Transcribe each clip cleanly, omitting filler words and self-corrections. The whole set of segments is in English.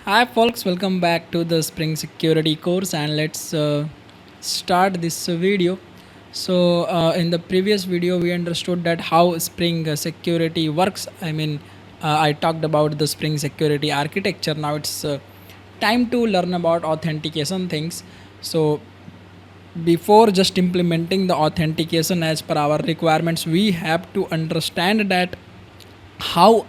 Hi folks, welcome back to the Spring Security course and let's start this video. In the previous video we understood that how Spring Security works. I talked about the Spring Security architecture. Now it's time to learn about authentication things. So before just implementing the authentication as per our requirements, we have to understand that how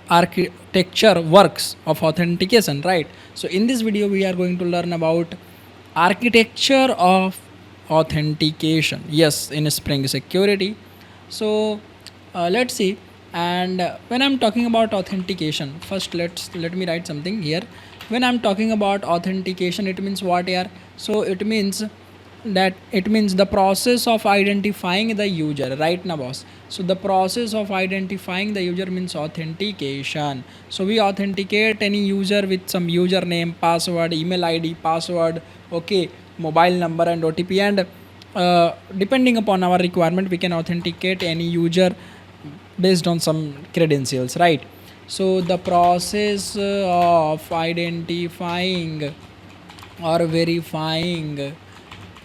architecture works of authentication, right? So in this video we are going to learn about architecture of authentication, yes, in Spring Security. So let's see. And when I'm talking about authentication, first let me write something here. When I'm talking about authentication, it means what here? So it means the process of identifying the user, right now boss? So the process of identifying the user means authentication. So we authenticate any user with some username, password, email id, password, okay, mobile number and otp, and depending upon our requirement we can authenticate any user based on some credentials, right? So the process of identifying or verifying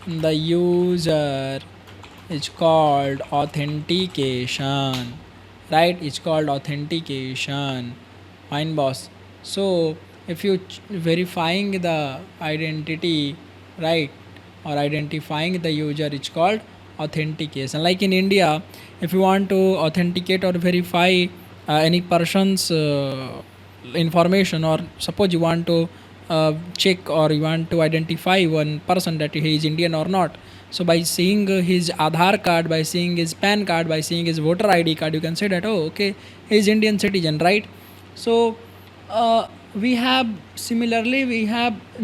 the user is called authentication, right? It's called authentication. Fine boss. So if you verifying the identity, right, or identifying the user, it's called authentication. Like in India, if you want to authenticate or verify any person's information, or suppose you want to check or you want to identify one person that he is Indian or not. So by seeing his Aadhaar card, by seeing his PAN card, by seeing his voter ID card, you can say that, oh, okay, he is Indian citizen, right? So we have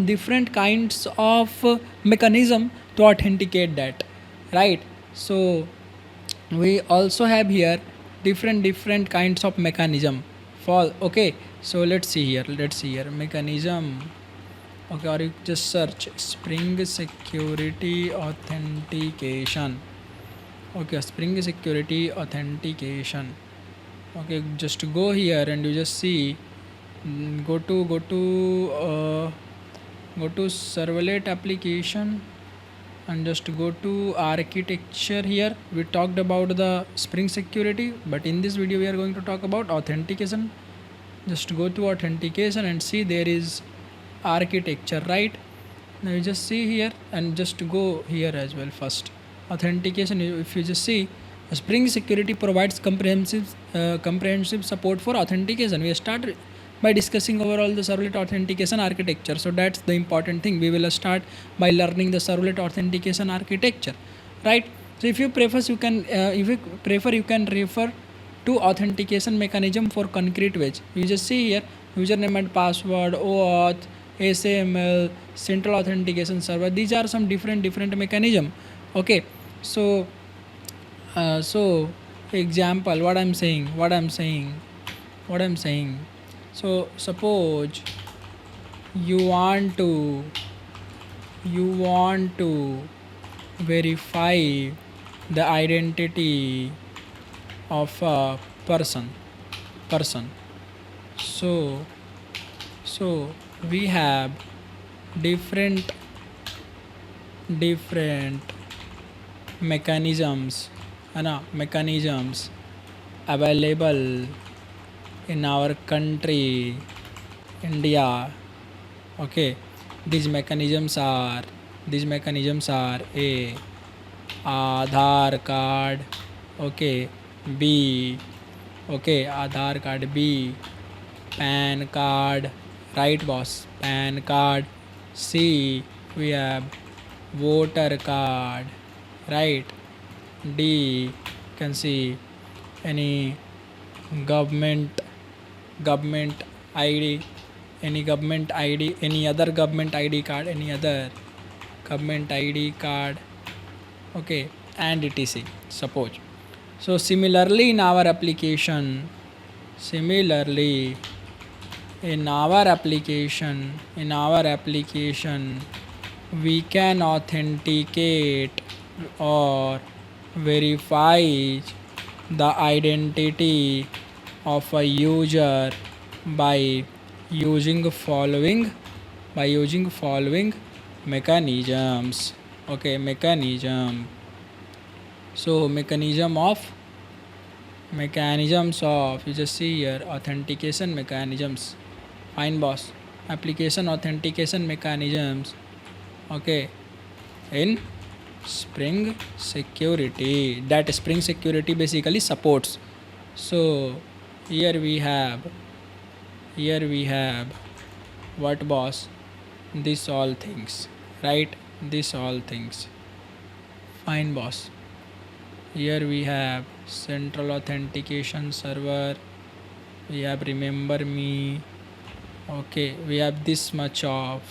different kinds of mechanism to authenticate that, right? So we also have here different kinds of mechanism for, okay. So let's see here mechanism, okay, or you just search Spring Security authentication, okay, Spring Security authentication, okay. Just go here and you just see, go to servlet application and just go to architecture. Here we talked about the Spring Security, but in this video we are going to talk about authentication. Just go to authentication and see there is architecture, right? Now you just see here and just go here as well. First authentication, if you just see, Spring Security provides comprehensive support for authentication. We start by discussing overall the servlet authentication architecture. So that's the important thing. We will start by learning the servlet authentication architecture, right? So if you prefer, you can refer to authentication mechanism for concrete ways. You just see here username and password, OAuth, SAML, central authentication server. These are some different mechanism, okay. So example, what I'm saying. So suppose you want to verify the identity of a person. So we have different mechanisms available in our country India, okay. These mechanisms are A, Aadhaar card, okay, B, okay, Aadhaar card, B, PAN card, right boss, PAN card, C, we have voter card, right, D, you can see any government ID, any other government ID card, okay, and etc. Suppose. So similarly in our application, we can authenticate or verify the identity of a user by using following mechanisms. Okay, mechanism. So mechanisms of, you just see here, authentication mechanisms. Fine, boss. Application authentication mechanisms. Okay, in Spring Security, that Spring Security basically supports. So here we have what, boss? This all things, right? This all things. Fine, boss. Here we have central authentication server, we have remember me. Okay, we have this much of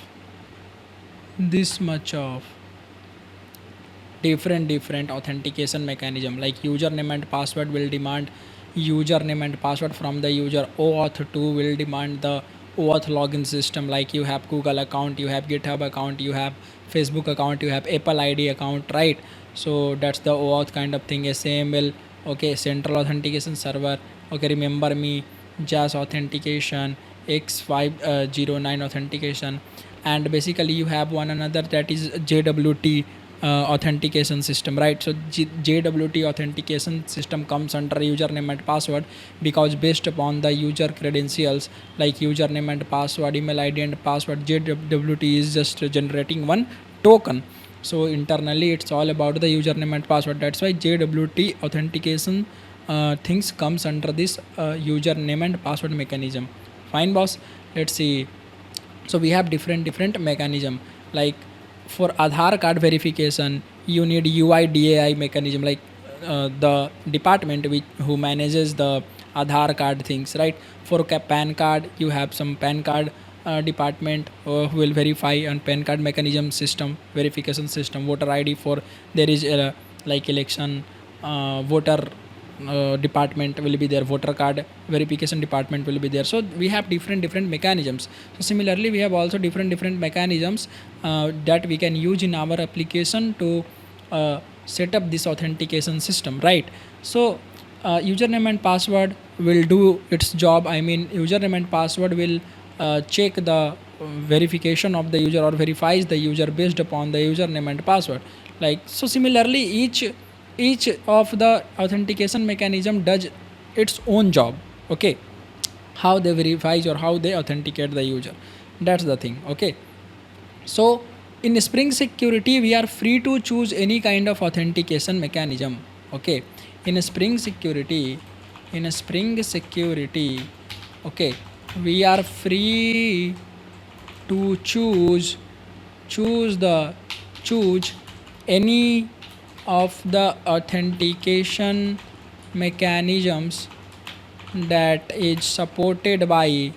different authentication mechanism, like username and password will demand username and password from the user. OAuth 2 will demand the OAuth login system, like you have Google account, you have GitHub account, you have Facebook account, you have Apple ID account, right? So that's the OAuth kind of thing. SAML, okay, central authentication server, okay, remember me, JAS authentication, X509 authentication, and basically you have one another, that is JWT authentication system, right? So JWT authentication system comes under username and password, because based upon the user credentials, like username and password, email ID and password, JWT is just generating one token. So internally it's all about the username and password. That's why JWT authentication things comes under this username and password mechanism. Fine, boss. Let's see. So we have different mechanism, like for Aadhaar card verification you need UIDAI mechanism, like the department who manages the Aadhaar card things, right? For PAN card you have some PAN card department who will verify on PAN card mechanism system, verification system. Voter ID, for there is like election voter department will be there, voter card verification department will be there. So we have different mechanisms. So similarly we have also different mechanisms that we can use in our application to set up this authentication system, right? So username and password will do its job. I mean, username and password will check the verification of the user, or verifies the user based upon the username and password. Like, so similarly each of the authentication mechanism does its own job. Okay, how they verifies or how they authenticate the user, that's the thing. Okay, so in Spring Security we are free to choose any kind of authentication mechanism. Okay, in Spring Security, okay, we are free to choose any of the authentication mechanisms that is supported by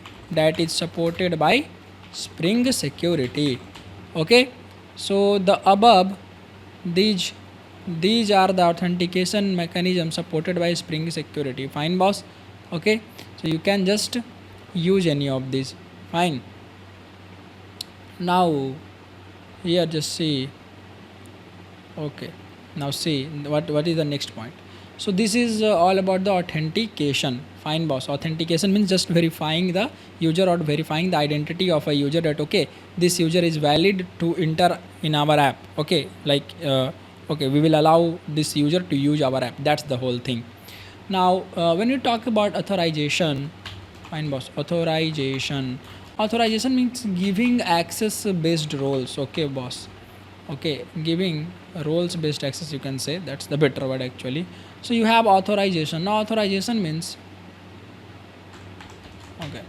Spring Security. Okay, so the above, these are the authentication mechanisms supported by Spring Security. Fine, boss. Okay, so you can just use any of these. Fine. Now here just see. Okay, now see what is the next point. So this is all about the authentication. Fine, boss. Authentication means just verifying the user or verifying the identity of a user, that okay, this user is valid to enter in our app. Okay, like okay, we will allow this user to use our app. That's the whole thing. Now when you talk about authorization, fine, boss. Authorization means giving access based roles. Okay, boss. Okay, giving roles based access, you can say, that's the better word actually. So you have authorization. Now authorization means, okay,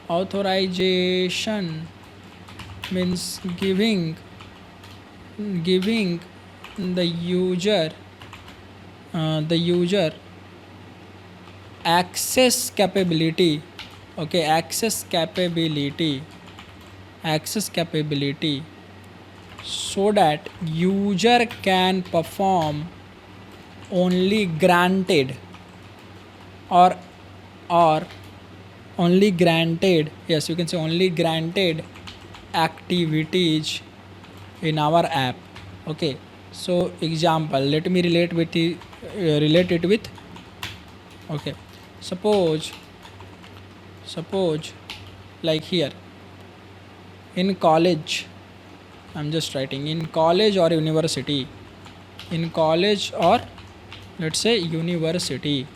authorization means giving the user access capability. Okay, access capability so that user can perform only granted or only granted, yes, you can say only granted activities in our app. Okay, so example, let me relate it with, okay, suppose like here in college, I'm just writing in college or university, in college or let's say university.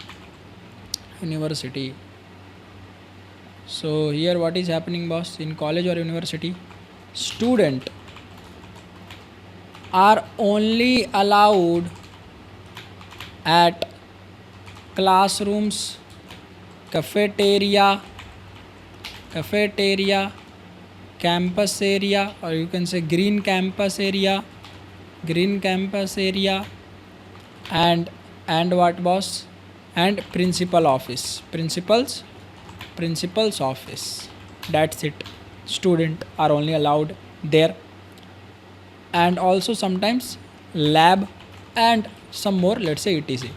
So here what is happening, boss? In college or university, student are only allowed at classrooms, cafeteria, campus area, or you can say green campus area, and what, boss? And principal's office. That's it. Student are only allowed there, and also sometimes lab and some more, let's say etc.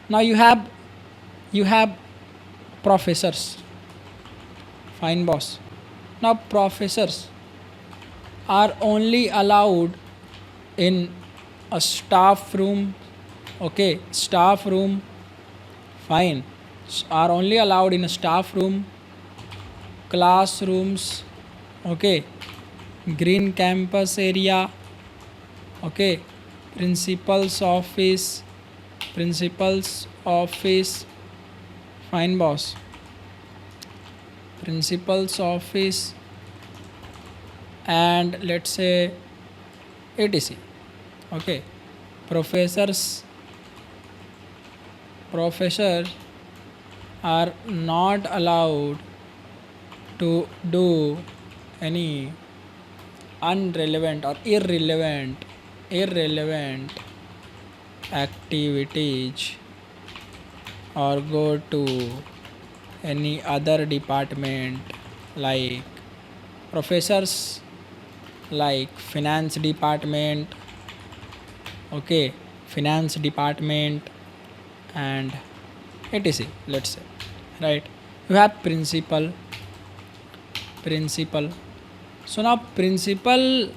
Now you have professors. Fine, boss. Now professors are only allowed in a staff room. Okay, staff room. Fine. Are only allowed in a staff room, classrooms, okay, green campus area, okay, principal's office. Fine, boss. Principal's office, and let's say etc. Okay, professors are not allowed to do any irrelevant activities or go to any other department, like professors like finance department, okay, and etc, let's say, right? You have principal. So now principal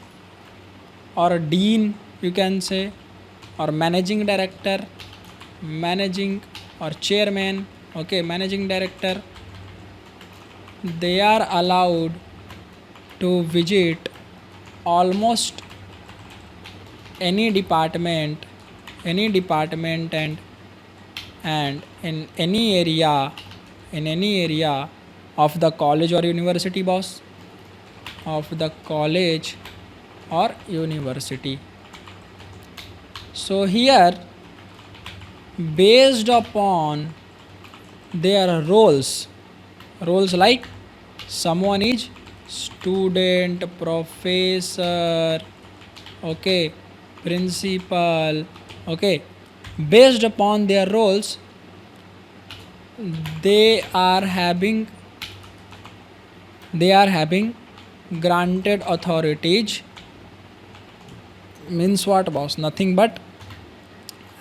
or dean, you can say, or managing director, or chairman, okay, managing director, they are allowed to visit almost any department and in any area of the college or university, boss, of the college or university. So here, based upon their roles like someone is student, professor, okay, principal, okay, based upon their roles, they are having granted authorities. Means what, boss? Nothing but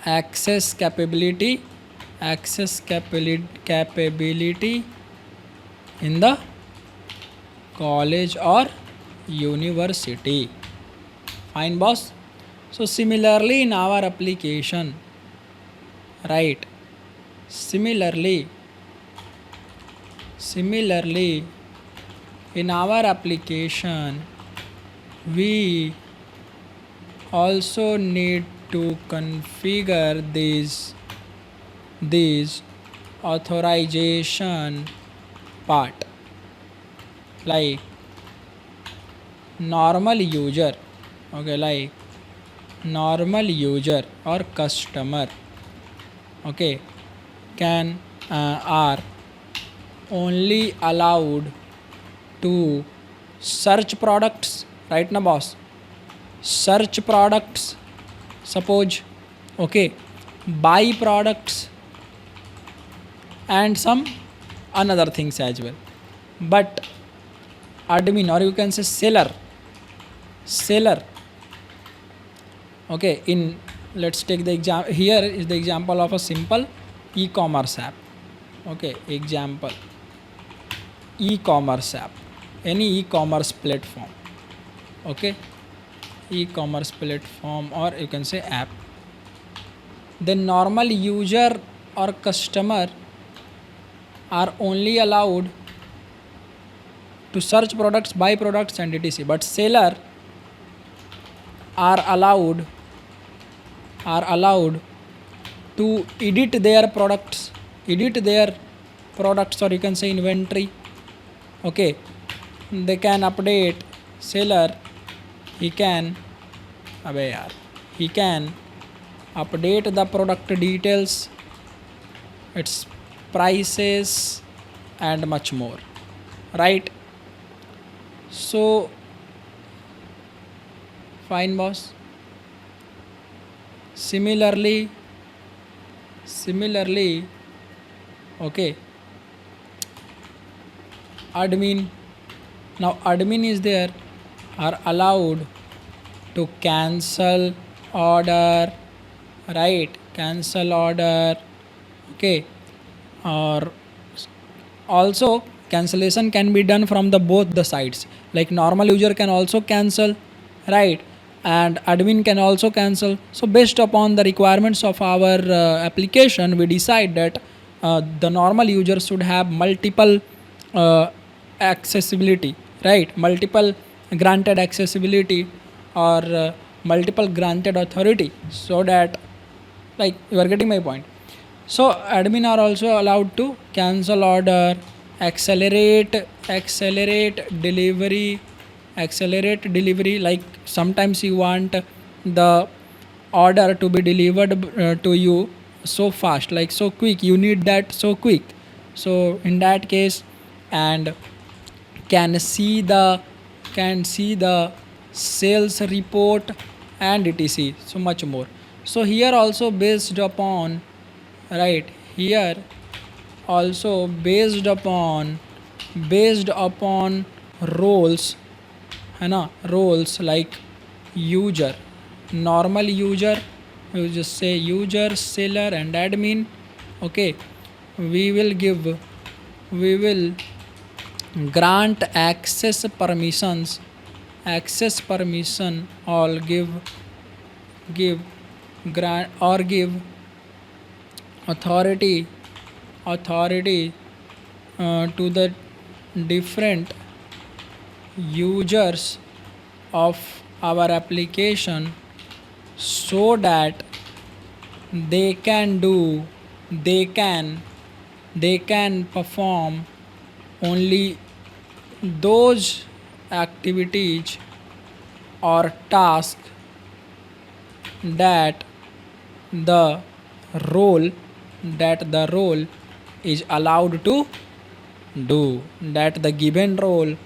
access capability in the college or university. Fine, boss. So similarly in our application, right, similarly in our application, we also need to configure these authorization part, like normal user, okay, like normal user or customer, okay, are only allowed to search products, right now, boss? Search products, suppose, okay, buy products and some another things as well. But admin, or you can say seller, okay, in, let's take the example. Here is the example of a simple e-commerce app, okay, example e-commerce app, any e-commerce platform, okay, e-commerce platform, or you can say app. Then normal user or customer are only allowed to search products, buy products and etc. But seller are allowed to edit their products, or you can say inventory. Okay, they can update. Seller, he can update the product details, its prices and much more, right? So fine boss. Similarly, okay, admin, now admin is there, are allowed to cancel order, right? Cancel order, okay, or also cancellation can be done from the both the sides, like normal user can also cancel, right, and admin can also cancel. So based upon the requirements of our application, we decide that the normal user should have multiple accessibility, right? Multiple granted accessibility or multiple granted authority, so that, like, you are getting my point. So admin are also allowed to cancel order, accelerate delivery, like sometimes you want the order to be delivered to you so fast, like so quick, you need that so quick. So in that case, and can see the sales report and etc, so much more. So here also based upon, right, here also based upon roles, है ना, roles like user, normal user, you just say user, seller and admin. Okay, we will grant access permission, or give grant or give authority to the different users of our application, so that they can perform only those activities or tasks that the role is allowed to do, that the given role,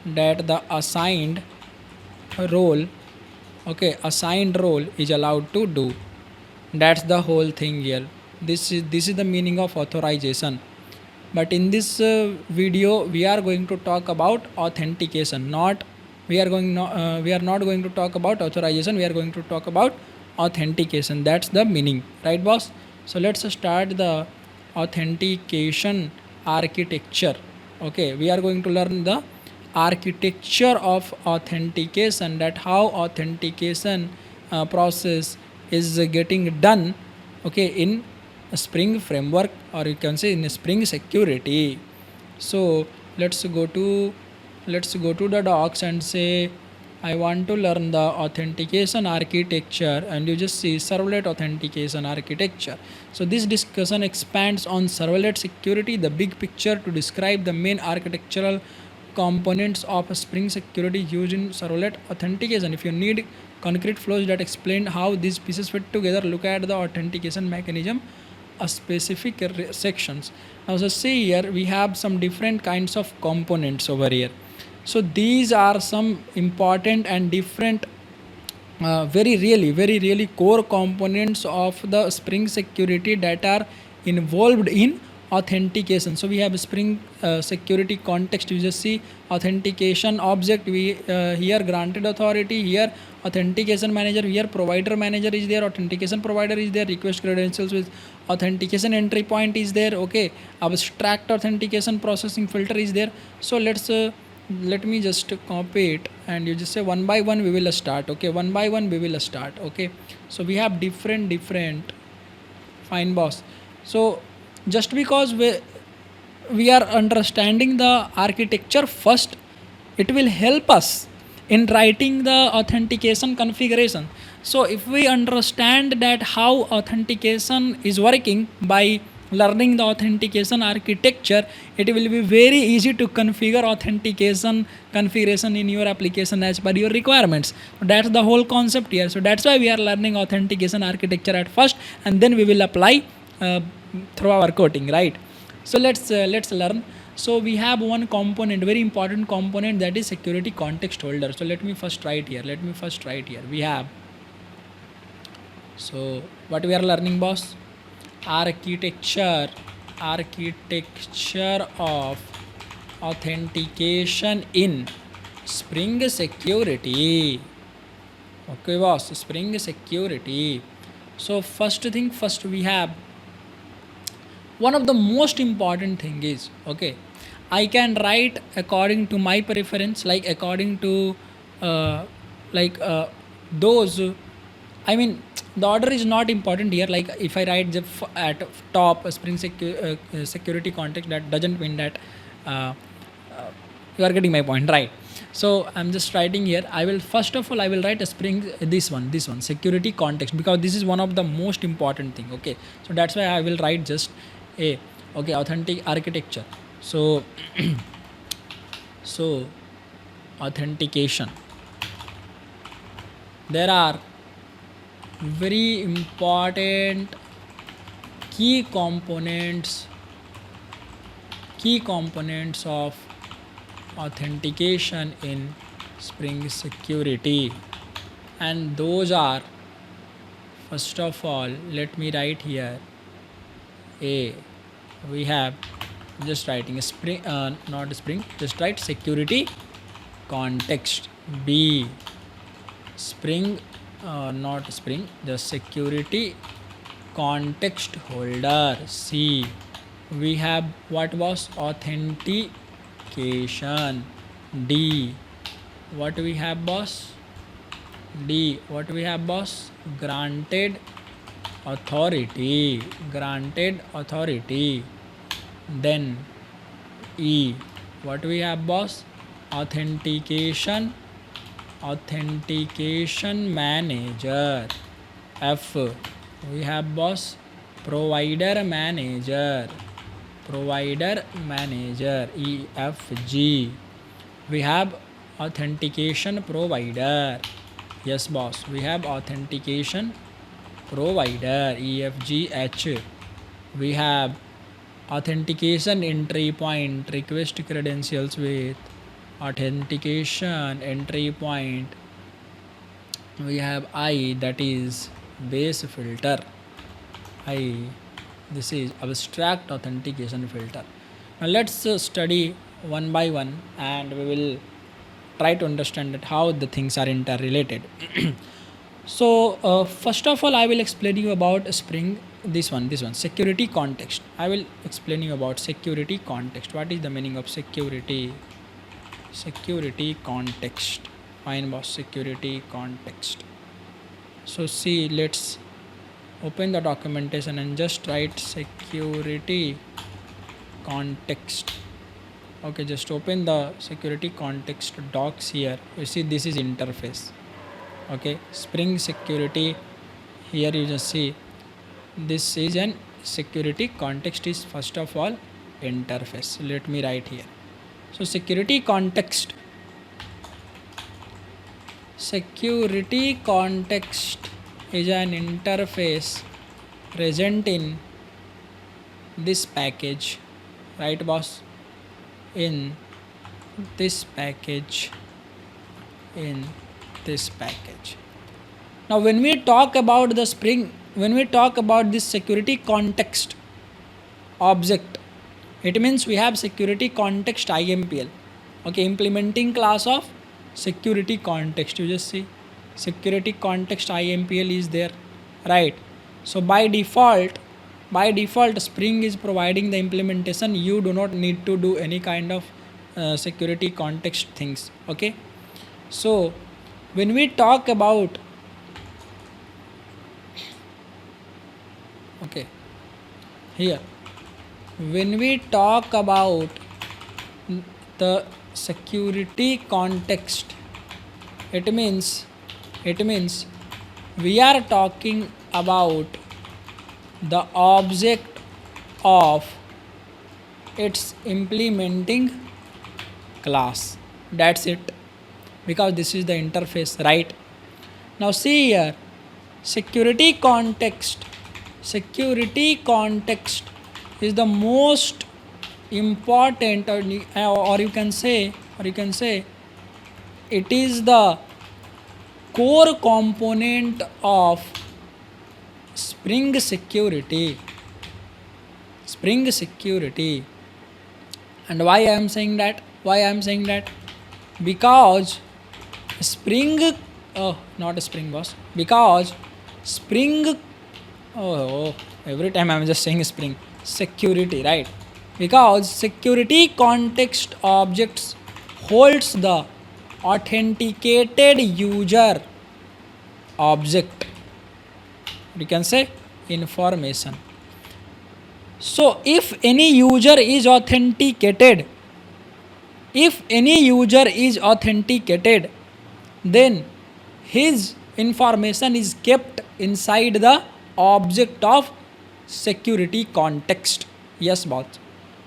that the assigned role is allowed to do. That's the whole thing here. This is the meaning of authorization. But in this video we are going to talk about authentication. We are not going to talk about authorization, we are going to talk about authentication. That's the meaning, right boss? So let's start the authentication architecture. Okay, we are going to learn the architecture of authentication, that how authentication process is getting done, okay, in a Spring framework, or you can say in a Spring Security. So let's go to the docs and say I want to learn the authentication architecture, and you just see servlet authentication architecture. So this discussion expands on servlet security, the big picture, to describe the main architectural components of Spring Security used in servlet authentication. If you need concrete flows that explain how these pieces fit together, look at the authentication mechanism, specific sections. Now so see here we have some different kinds of components over here. So these are some important and different very really core components of the Spring Security that are involved in authentication. So we have Spring Security context, you just see authentication object, we here granted authority, here authentication manager, here provider manager is there, authentication provider is there, request credentials with authentication entry point is there, okay, abstract authentication processing filter is there. So let me just copy it, and you just say one by one we will start. Okay, one by one we will start. Okay, so we have different fine boss. So just because we are understanding the architecture first, it will help us in writing the authentication configuration. So if we understand that how authentication is working by learning the authentication architecture, it will be very easy to configure authentication configuration in your application as per your requirements. So that's the whole concept here. So that's why we are learning authentication architecture at first, and then we will apply through our coding, right? So let's learn. So we have one component, very important component, that is security context holder. So let me first write here. We have, so what we are learning, boss? Architecture of authentication in Spring Security. Okay, boss, Spring Security. So first thing first, we have one of the most important thing is, okay, I can write according to my preference, like according to like those, I mean, the order is not important here. Like if I write the at top Spring Security context, that doesn't mean that uh, you are getting my point, right? So I'm just writing here. I will first of all I will write a Spring, this one security context, because this is one of the most important thing. Okay, so that's why I will write just a, okay, authentic architecture. So so authentication, there are very important key components of authentication in Spring Security, and those are, first of all, let me write here a, we have, just writing a Spring, not Spring, just write security context. B, Spring, not Spring, just security context holder. C, we have what was authentication. D, what we have, boss? D, what we have, boss? Granted authority. Then E, what we have, boss? Authentication manager. F, we have, boss? Provider manager. E, F, G, we have authentication provider. Yes, boss, we have authentication provider. E, F, G, H, we have authentication entry point, request credentials with authentication entry point. We have I, that is base filter. I, this is abstract authentication filter. Now let's study one by one, and we will try to understand that how the things are interrelated. So first of all, I will explain you about Spring, this one security context. I will explain you about security context. What is the meaning of security context? Fine, boss, security context. So see, let's open the documentation and just write security context. Okay, just open the security context docs here. You see, this is interface. Okay, Spring Security, here you just see this is an security context, is first of all interface. Let me write here. So security context is an interface present in this package, right, boss? In this package. Now when we talk about the Spring, when we talk about this security context object, it means we have security context IMPL. Okay, implementing class of security context. You just see security context IMPL is there, right? So by default Spring is providing the implementation. You do not need to do any kind of security context things. Okay, so when we talk about, okay, here when we talk about the security context, it means we are talking about the object of its implementing class. That's it, because this is the interface, right? Now see here, security context is the most important, or you can say it is the core component of Spring Security. And why I am saying that? Because Spring, not Spring boss, because Spring, every time I am just saying Spring Security, right? Because security context objects holds the authenticated user object, you can say information. So if any user is authenticated, then his information is kept inside the object of security context. Yes boss.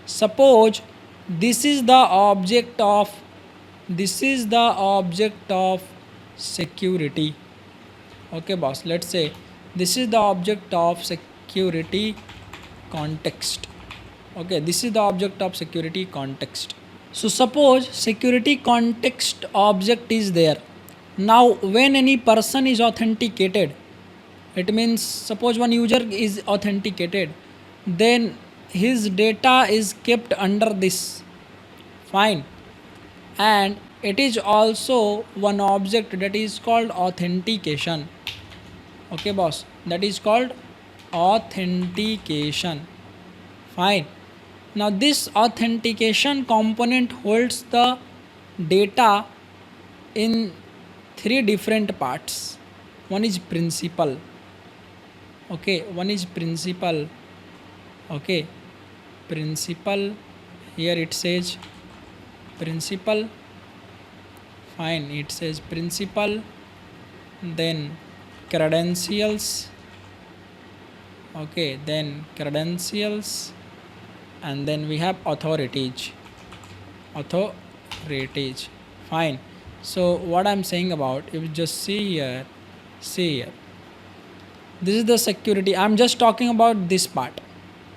Suppose this is the object of security. Okay boss, let's say this is the object of security context. Okay, this is the object of security context. So suppose security context object is there. Now when any person is authenticated, it means suppose one user is authenticated, then his data is kept under this. Fine. And it is also one object that is called authentication. Okay boss, that is called authentication. Fine. Now this authentication component holds the data in three different parts. One is principal. Okay, okay, principal, here it says principal. Fine, it says principal. Then credentials. Okay, then credentials, and then we have authorities. Fine. So what I'm saying about, if you just see here, this is the security. I'm just talking about this part.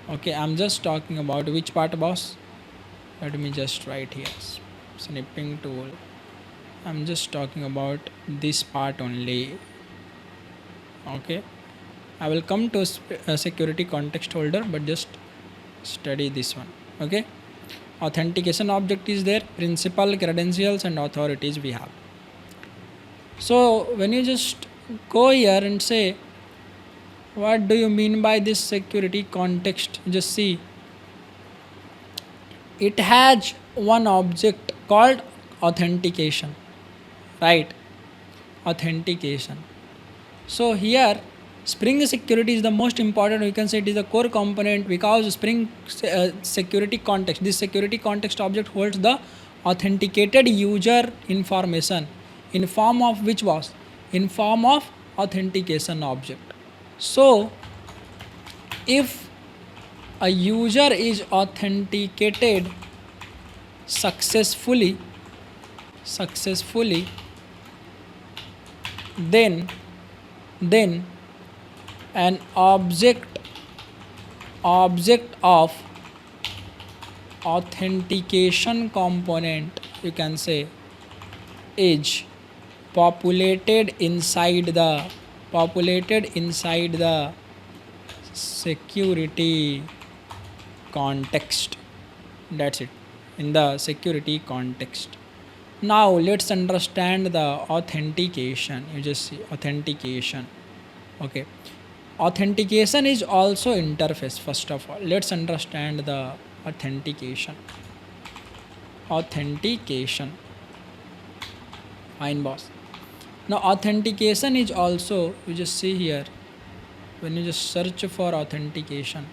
Okay, I'm just talking about which part boss? Let me just write here, snipping tool. I'm just talking about this part only. Okay, I will come to security context holder, but just study this one. Okay, authentication object is there, principal, credentials, and authorities we have. So when you just go here and say, what do you mean by this security context? Just see, it has one object called authentication, right? Authentication. So here Spring Security is the most important, we can say it is the core component, because Spring Security context, this security context object holds the authenticated user information in form of which was? In form of authentication object. So if a user is authenticated successfully, then an object of authentication component, you can say, is populated inside the security context. That's it, in the security context. Now let's understand the authentication. You just see authentication. Okay, authentication is also interface. First of all, let's understand the authentication. Fine boss. Now authentication is also, you just see here, when you just search for authentication,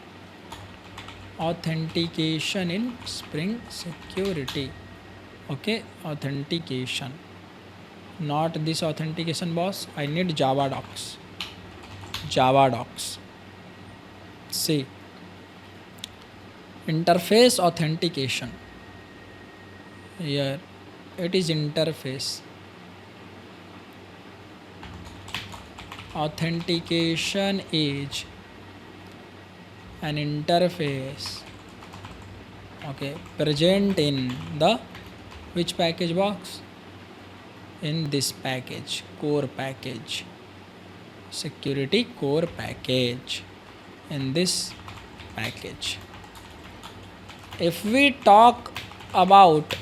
authentication in Spring Security. Okay, authentication, not this authentication boss. I need Java docs. See, interface authentication. Here it is interface. Authentication is an interface, okay, present in the which package box? In this package, core package, security core package, in this package. If we talk about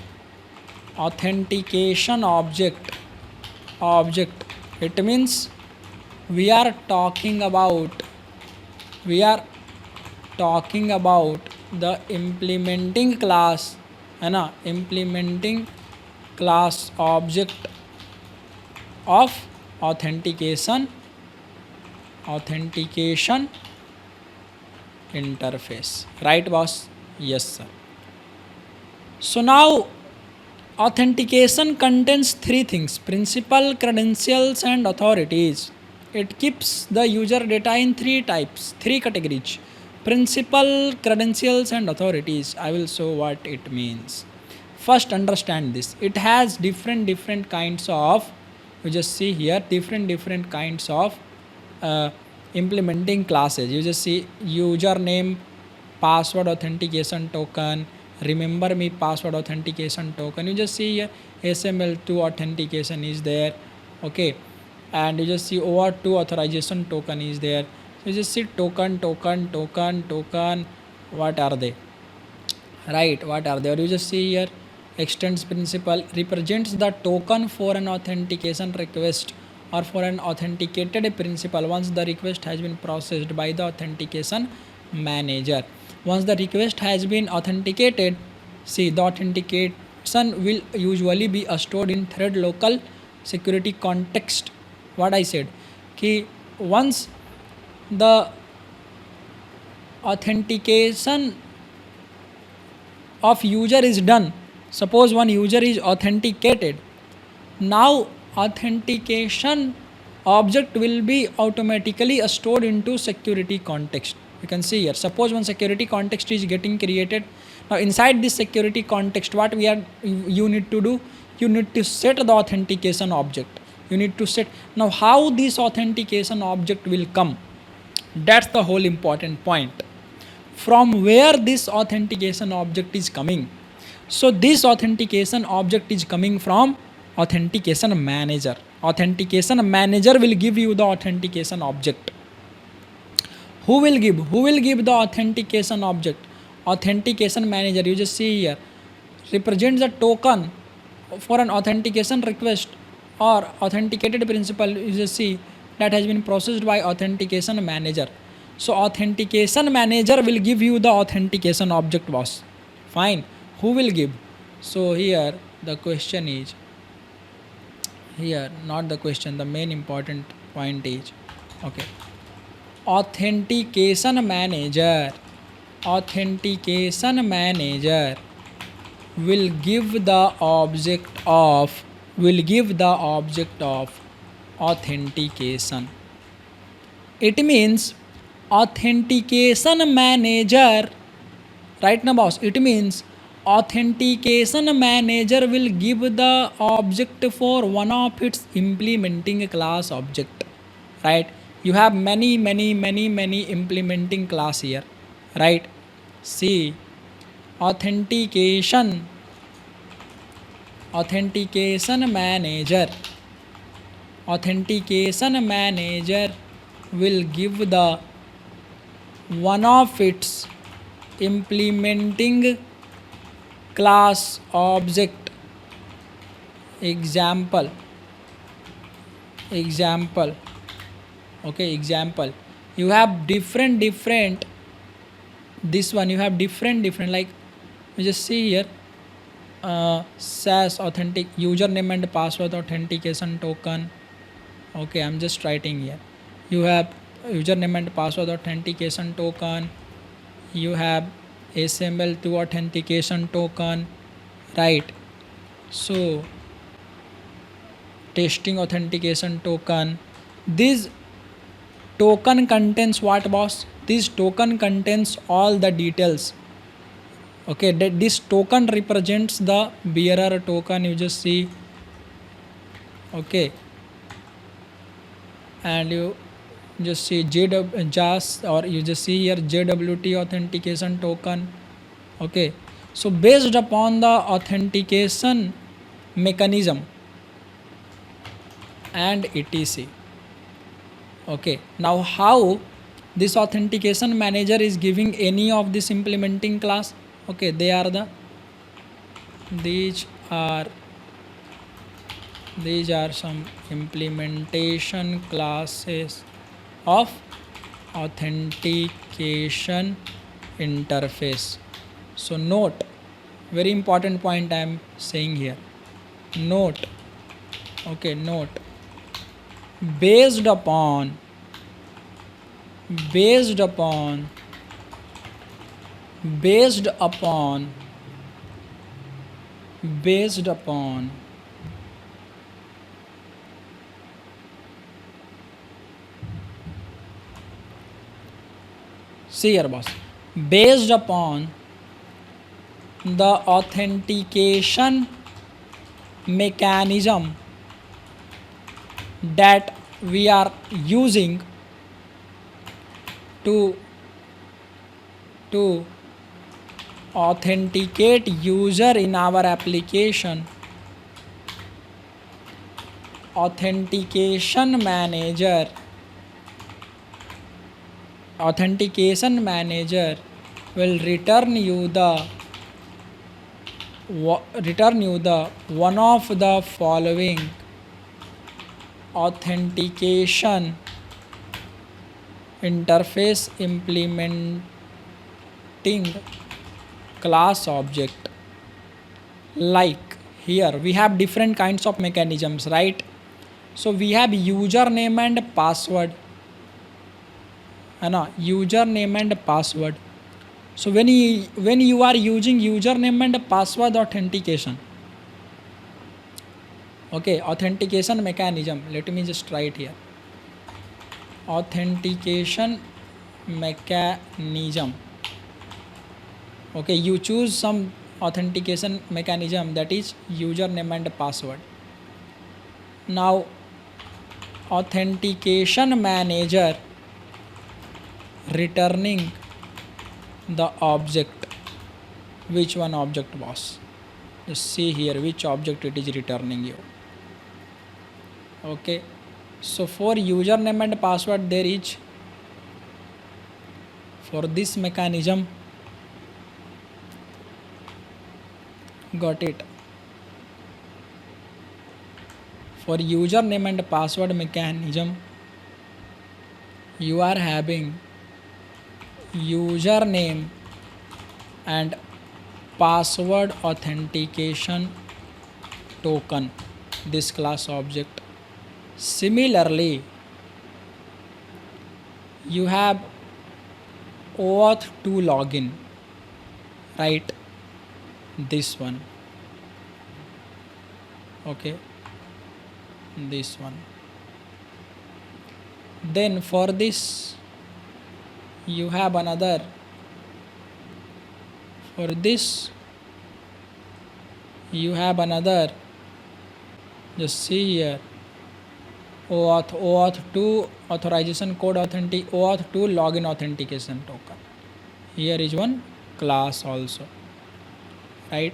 authentication object, it means we are talking about the implementing class, है ना, implementing class object of authentication interface, right boss? Yes sir. So now authentication contains three things: principal, credentials and authorities. It keeps the user data in three categories: principal, credentials and authorities. I will show what it means. First, understand this. It has different kinds of, you just see here, different kinds of implementing classes. You just see username, password authentication token, remember me password authentication token. You just see here SML2 authentication is there, okay, and you just see OAuth2 authorization token is there. So you just see token. What are they? Right, what are they? Or you just see here extends principal represents the token for an authentication request or for an authenticated principal once the request has been processed by the authentication manager. Once the request has been authenticated, see, the authentication will usually be stored in thread local security context. What I said, कि once the authentication of user is done, suppose one user is authenticated, now authentication object will be automatically stored into security context. You can see here, suppose one security context is getting created. Now inside this security context, what you need to do, you need to set the authentication object. You need to set. Now how this authentication object will come, that's the whole important point. From where this authentication object is coming? So this authentication object is coming from authentication manager. Authentication manager will give you the authentication object. Who will give the authentication object? Authentication manager. You just see here, represents the token for an authentication request or authenticated principal. You just see that has been processed by authentication manager. So authentication manager will give you the authentication object, boss. Fine. Who will give? So here the question is, here not the question, the main important point is, okay, authentication manager will give the object of authentication. It means authentication manager, right now boss, it means authentication manager will give the object for one of its implementing class object, right? You have many implementing class here, right? See, authentication manager will give the one of its implementing class object. Example, okay, example, you have different this one, you have different like, you just see here, SAS authentic username and password authentication token. Okay, I'm just writing here. You have username and password authentication token. You have SML2 authentication token, right? So testing authentication token. This token contains what, boss? This token contains all the details. Okay, that this token represents the bearer token, you just see. Okay, and you just see JAS, or you just see here JWT authentication token. Okay, so based upon the authentication mechanism and etc. Okay, now how this authentication manager is giving any of this implementing class? Okay, these are some implementation classes of authentication interface. So note, very important point I am saying here. Note, okay, note, based upon see here, boss, based upon the authentication mechanism that we are using to authenticate user in our application, authentication manager will return you the one of the following authentication interface implementing class object. Like here we have different kinds of mechanisms, right? So we have username and password, username and password. So when you are using username and password authentication, okay, authentication mechanism, let me just write here, authentication mechanism. Okay, you choose some authentication mechanism, that is username and password. Now authentication manager returning the object. Which one object, boss? Just see here which object it is returning you. Okay, so for username and password there is, for this mechanism, got it, for username and password mechanism you are having username and password authentication token, this class object. Similarly, you have OAuth 2 login, right? This one, okay, this one. Then for this you have another, for this you have another, just see here, OAuth 2 authorization code OAuth 2 login authentication token. Here is one class also, right?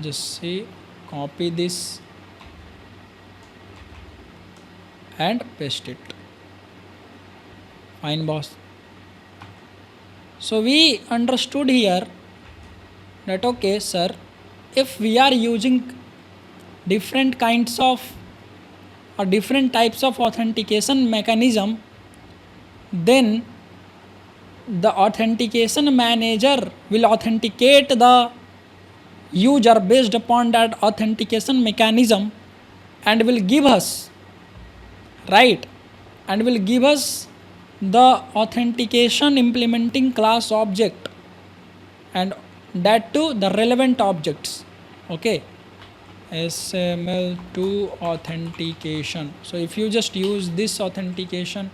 Just see, copy this and paste it. Fine, boss. So we understood here that, okay sir, if we are using different kinds of or different types of authentication mechanism, then the authentication manager will authenticate the user based upon that authentication mechanism and will give us, right, and will give us the authentication implementing class object. and that too the relevant objects. Okay, SML2 authentication. So if you just use this authentication,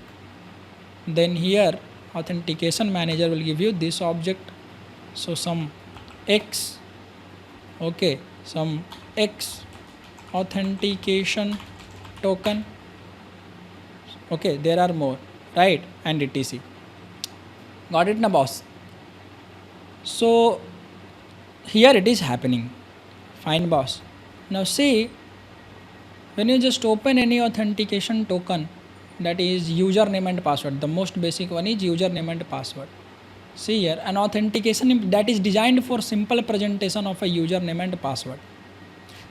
then here authentication manager will give you this object. So some X, okay, some X authentication token. Okay, there are more, right? And etc. Got it, na boss? So here it is happening. Fine, boss. Now see, when you just open any authentication token, that is username and password. The most basic one is username and password. See here, an authentication that is designed for simple presentation of a username and password.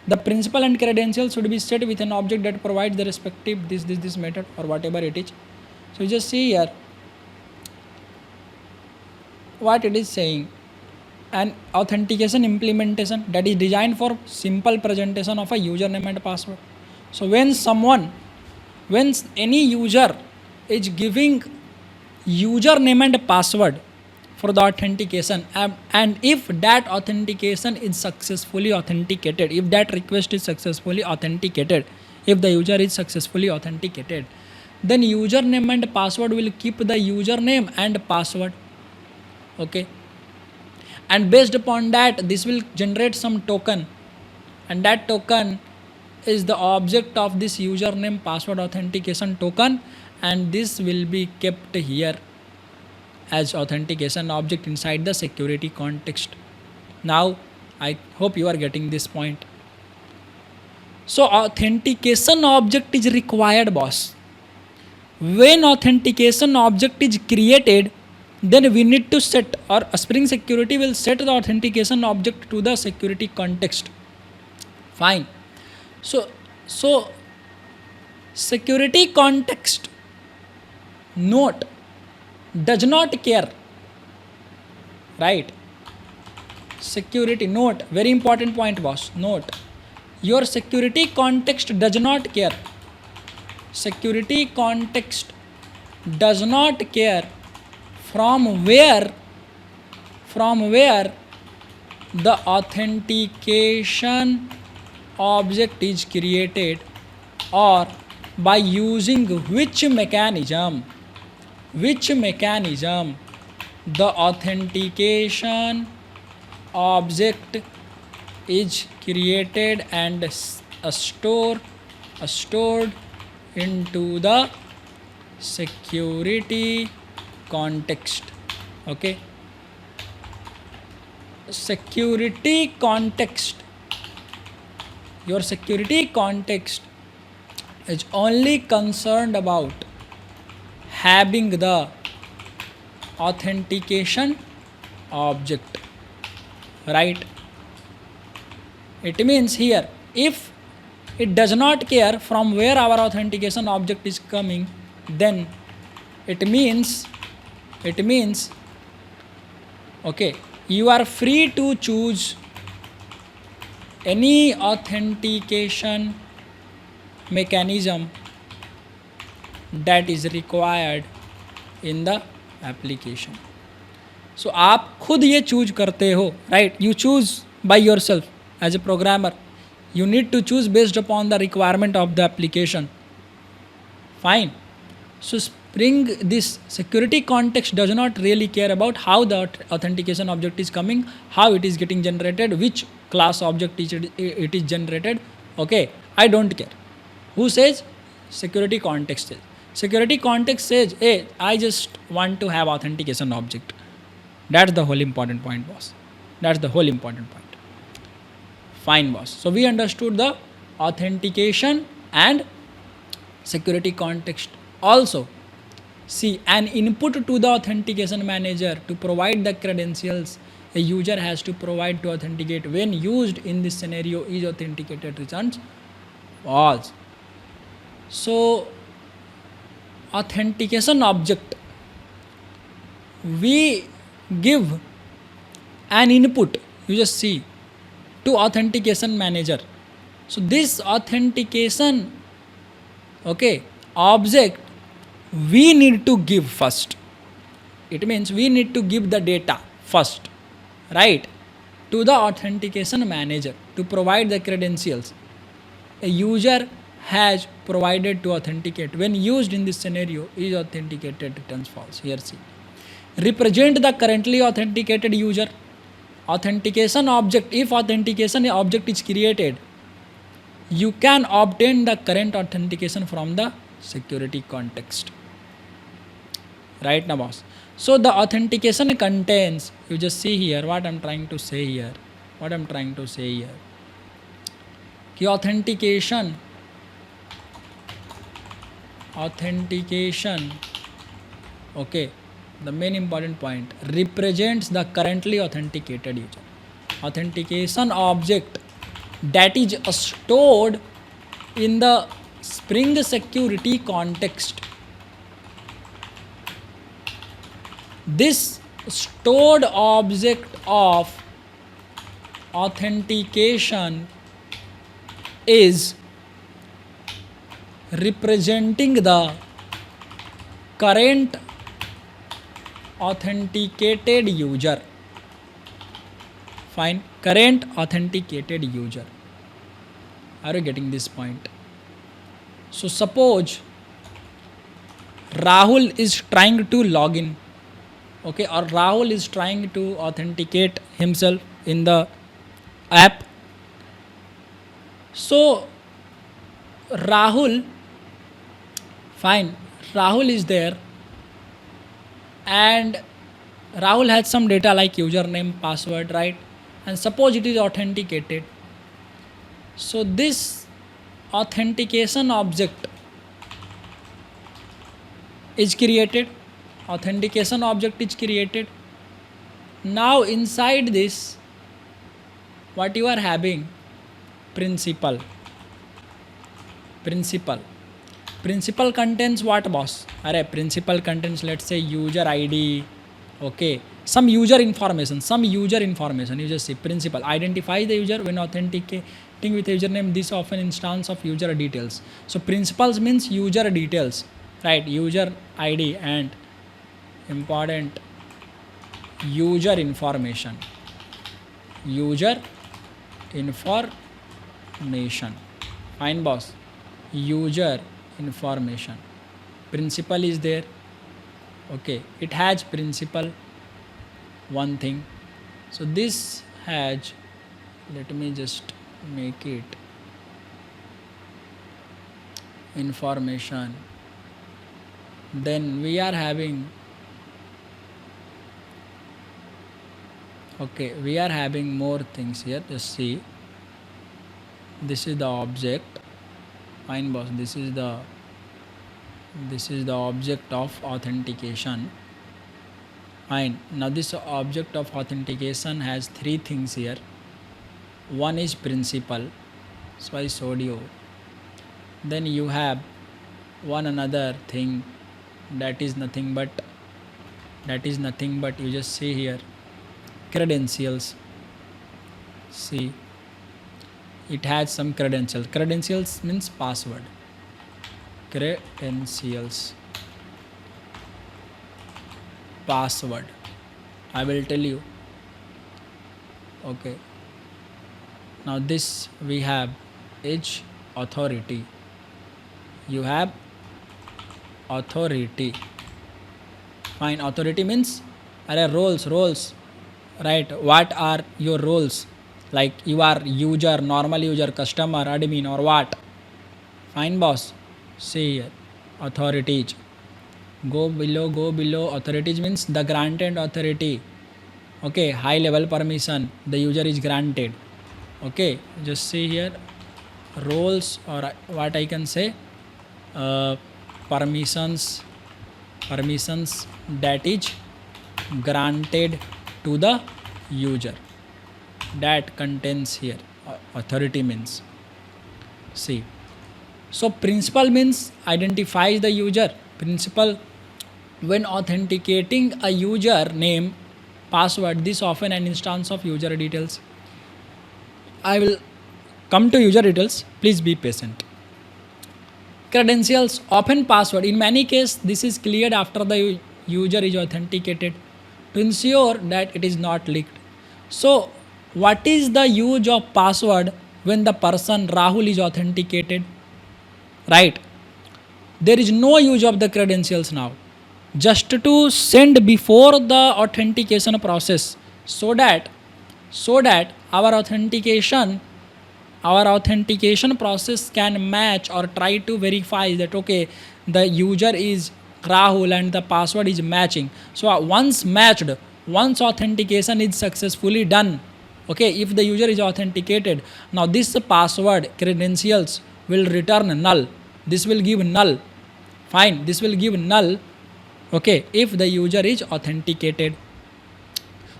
The principal and credentials should be set with an object that provides the respective this method or whatever it is. So you just see here what it is saying. An authentication implementation that is designed for simple presentation of a username and password. So when any user is giving username and password for the authentication, and if that authentication is successfully authenticated, if that request is successfully authenticated, if the user is successfully authenticated, then username and password will keep the username and password. Okay, and based upon that this will generate some token, and that token is the object of this username password authentication token, and this will be kept here as authentication object inside the security context. Now I hope you are getting this point. So authentication object is required, boss. When authentication object is created, then we need to set, or Spring Security will set the authentication object to the security context. Fine. So security context note does not care, right? Security note, very important point, boss. Note, your security context does not care. Security context does not care from where the authentication object is created, or by using which mechanism the authentication object is created and stored into the security context. Okay, security context, your security context is only concerned about having the authentication object, right? It means here, if it does not care from where our authentication object is coming, then it means okay, you are free to choose any authentication mechanism that is required in the application. So आप खुद ये choose करते हो, right? You choose by yourself as a programmer. You need to choose based upon the requirement of the application. Fine. So Spring, this security context does not really care about how the authentication object is coming, how it is getting generated, which class object it is generated. Okay, I don't care. Who says? Security context says. Security context says, hey, I just want to have authentication object. That's the whole important point, boss. That's the whole important point. Fine, boss. So we understood the authentication and security context. Also, see, an input to the authentication manager to provide the credentials a user has to provide to authenticate when used in this scenario is authenticated returns false. So authentication object, we give an input, you just see, to authentication manager. So this authentication, okay, object we need to give first. It means we need to give the data first, right, to the authentication manager to provide the credentials a user has provided to authenticate. When used in this scenario, is authenticated returns false. Here see. Represent the currently authenticated user. Authentication object, if authentication object is created, you can obtain the current authentication from the security context. Right now, boss. So the authentication contains, you just see here what I'm trying to say here. कि authentication, okay, the main important point, represents the currently authenticated user. Authentication object that is stored in the Spring Security context. This stored object of authentication is representing the current authenticated user. Fine, current authenticated user. Are you getting this point? So suppose Rahul is trying to log in, okay, or Rahul is trying to authenticate himself in the app. So Rahul, fine, Rahul is there and Rahul has some data like username, password, right? And suppose it is authenticated. So this authentication object is created. Authentication object is created. Now inside this, what you are having? Principal contains what, boss? Principal contains, let's say, user ID, okay, some user information. You just see principal identifies the user when authenticating with username. This often instance of user details. So principals means user details, right? User ID and important user information. Fine, boss. User information. Principal is there. Okay, it has principal, one thing. So this has, let me just make it information. Then we are having, okay, we are having more things here. Just see, this is the object. Fine, boss. This is the object of authentication. Fine. Now this object of authentication has three things here. One is principal, so I showed you. Then you have one another thing that is nothing but you just see here, credentials. See, it has some credentials means password. Password, I will tell you. Okay, now this we have is authority. You have authority. Fine, authority means roles, right? What are your roles? Like you are user, normal user, customer, admin, or what? Fine, boss. See here, authorities. Go below. Authorities means the granted authority. Okay, high level permission the user is granted. Okay, just see here, roles, or what I can say, permissions that is granted to the user. That contains here authority means. See, so principal means identifies the user. Principal, when authenticating a user name, password, this often an instance of user details. I will come to user details, please be patient. Credentials, often password. In many cases, this is cleared after the user is authenticated to ensure that it is not leaked. So what is the use of password when the person Rahul is authenticated? Right? There is no use of the credentials now. Just to send before the authentication process, so that our authentication process can match or try to verify that okay, the user is Rahul and the password is matching. So once matched, once authentication is successfully done, okay, if the user is authenticated, now this password credentials will return null. This will give null. Fine, this will give null, okay, if the user is authenticated.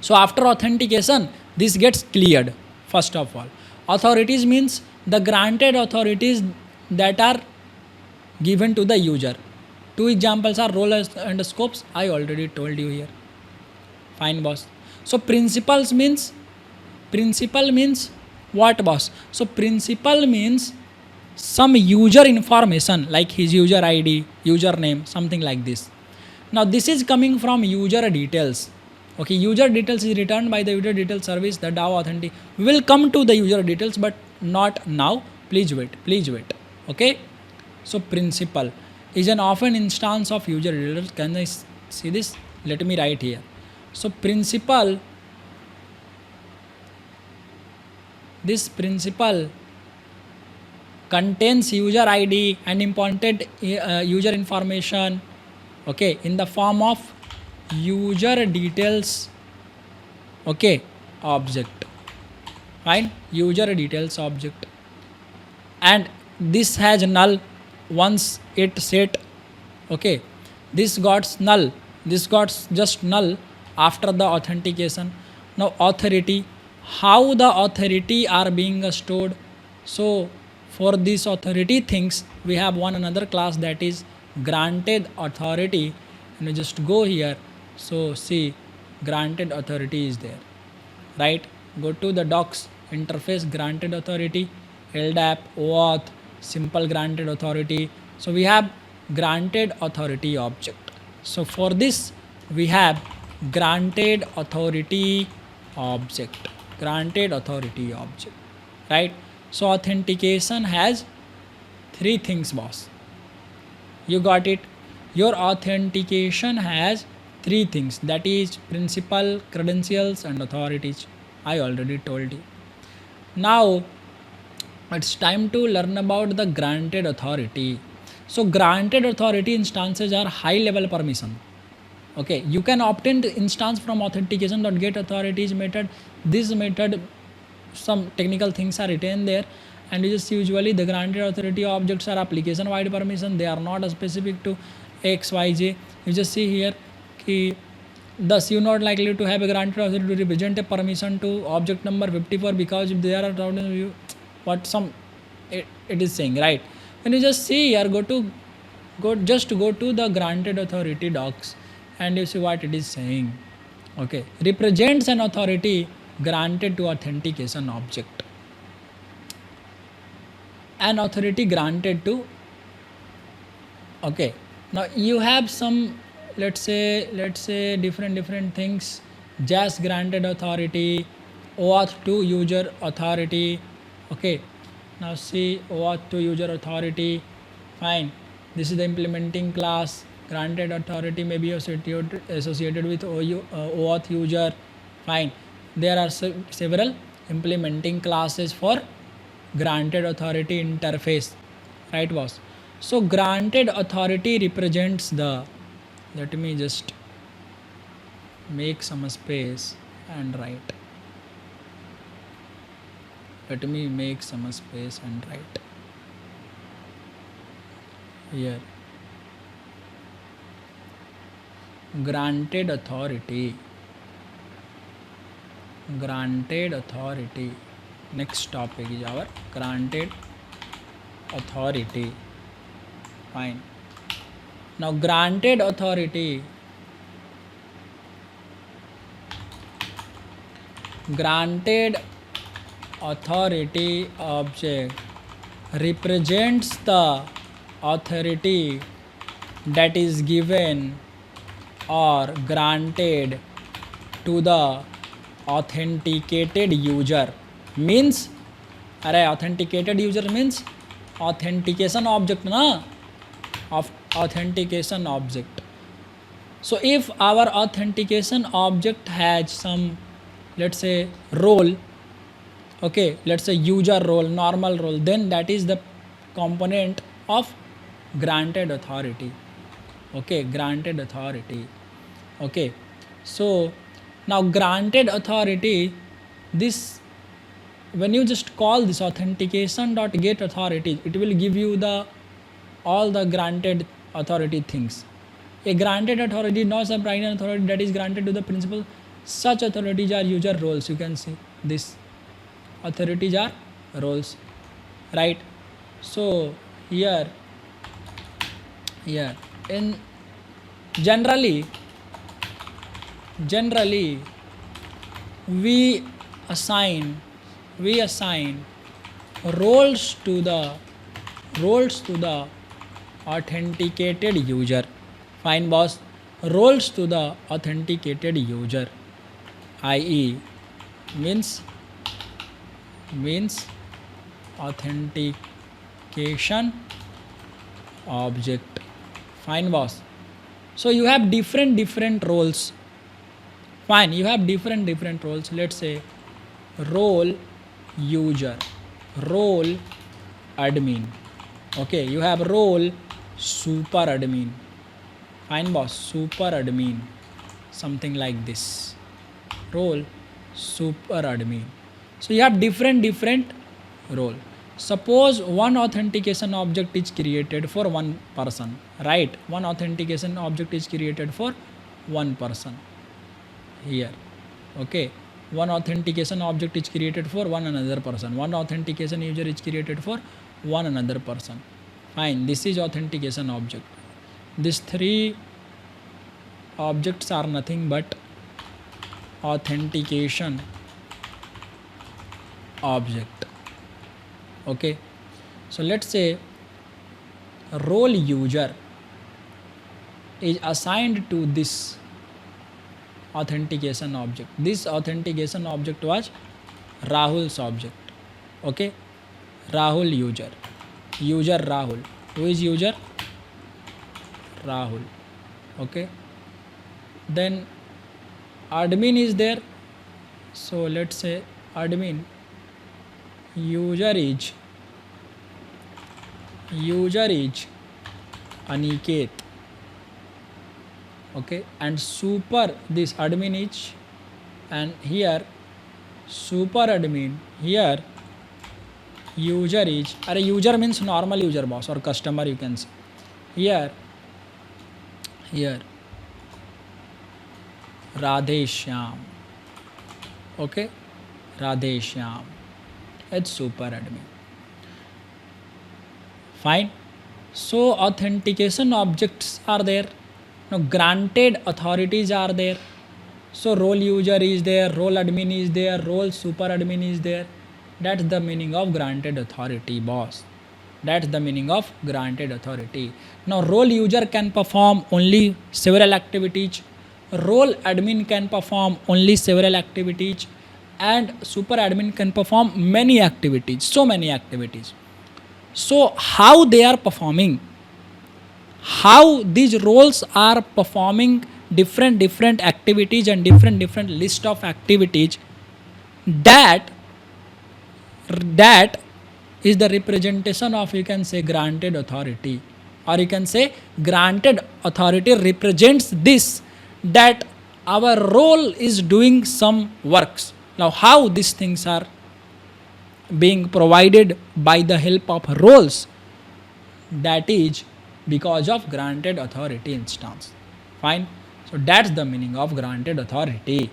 So after authentication, this gets cleared. First of all, authorities means the granted authorities that are given to the user. Two examples are role and scopes. I already told you here. Fine, boss. So principal means what, boss? So principal means some user information like his user ID, username, something like this. Now this is coming from user details. Okay, user details is returned by the user details service, the DAO authentic. We will come to the user details, but not now. Please wait. Okay. So principal is an often instance of user details. Can I see this? Let me write here. So principal, this principal contains user ID and important user information, okay, in the form of user details, okay, object. Fine, user details object, and this has null once it set, okay, this got null, this got just null after the authentication. Now authority, how the authority are being stored. So for this authority things, we have one another class, that is granted authority, and we just go here. So see, granted authority is there, right? Go to the docs interface, granted authority, LDAP, OAuth, simple granted authority. So we have granted authority object. So for this we have granted authority object, right? So authentication has three things, boss. You got it? Your authentication has three things, that is principal, credentials, and authorities. I already told you. Now it's time to learn about the granted authority. So granted authority instances are high level permission. Okay, you can obtain the instance from authentication.getAuthorities method. This method, some technical things are written there, and you just usually the granted authority objects are application wide permission. They are not specific to XYZ. You just see here कि thus you not likely to have a granted authority to represent a permission to object number 54 because if there are thousands of you, what some it is saying, right? When you just see here, go to the granted authority docs and you see what it is saying. Okay, represents an authority granted to authentication object, an authority granted to, okay, now you have some, let's say different things. Just granted authority, OAuth to user authority. Okay, now see OAuth to user authority. Fine, this is the implementing class. Granted authority may be associated with OAuth user. Fine, there are several implementing classes for granted authority interface, right, boss? So granted authority represents the, let me just make some space and write. Let me make some space and write here. Granted authority. Next topic is our granted authority. Fine. Now granted authority object represents the authority that is given or granted to the authenticated user means, authenticated user means authentication object na, of authentication object. So if our authentication object has some, let's say, role, okay, let's say user role, normal role, then that is the component of granted authority. Okay, granted authority. Okay, so now granted authority, this, when you just call this authentication.get authority, it will give you the all the granted authority things. A granted authority, not a primary authority that is granted to the principal. Such authorities are user roles. You can see this authorities are roles, right? So here in generally we assign roles to the authenticated user. Fine boss, roles to the authenticated user, i.e. means authentication object. Fine boss. So you have different roles. Fine, you have different roles. Let's say role user, role admin. Okay, you have role super admin. Fine boss, super admin, something like this. Role super admin. So you have different role. Suppose one authentication object is created for one person, right? One authentication object is created for one person here. Okay, one authentication object is created for one another person. One authentication user is created for one another person. Fine, this is authentication object. These three objects are nothing but authentication object. Okay, so let's say role user is assigned to this authentication object. This authentication object was Rahul's object. Okay, Rahul user Rahul. Who is user? Rahul. Okay, then admin is there. So let's say admin user is Aniket. Okay, and super, this admin is, and here super admin, here user is, user means normal user boss or customer, you can say. Here Radhe Shyam. Okay, Radhe Shyam, it's super admin. Fine. So authentication objects are there. Now granted authorities are there. So role user is there, role admin is there, role super admin is there. That's the meaning of granted authority, boss. That's the meaning of granted authority. Now role user can perform only several activities. Role admin can perform only several activities, and super admin can perform many activities, so many activities. So how they are performing, how these roles are performing different activities and different list of activities, that is the representation of, you can say, granted authority, or you can say granted authority represents this, that our role is doing some works. Now how these things are being provided by the help of roles, that is because of granted authority instance. Fine. So that's the meaning of granted authority.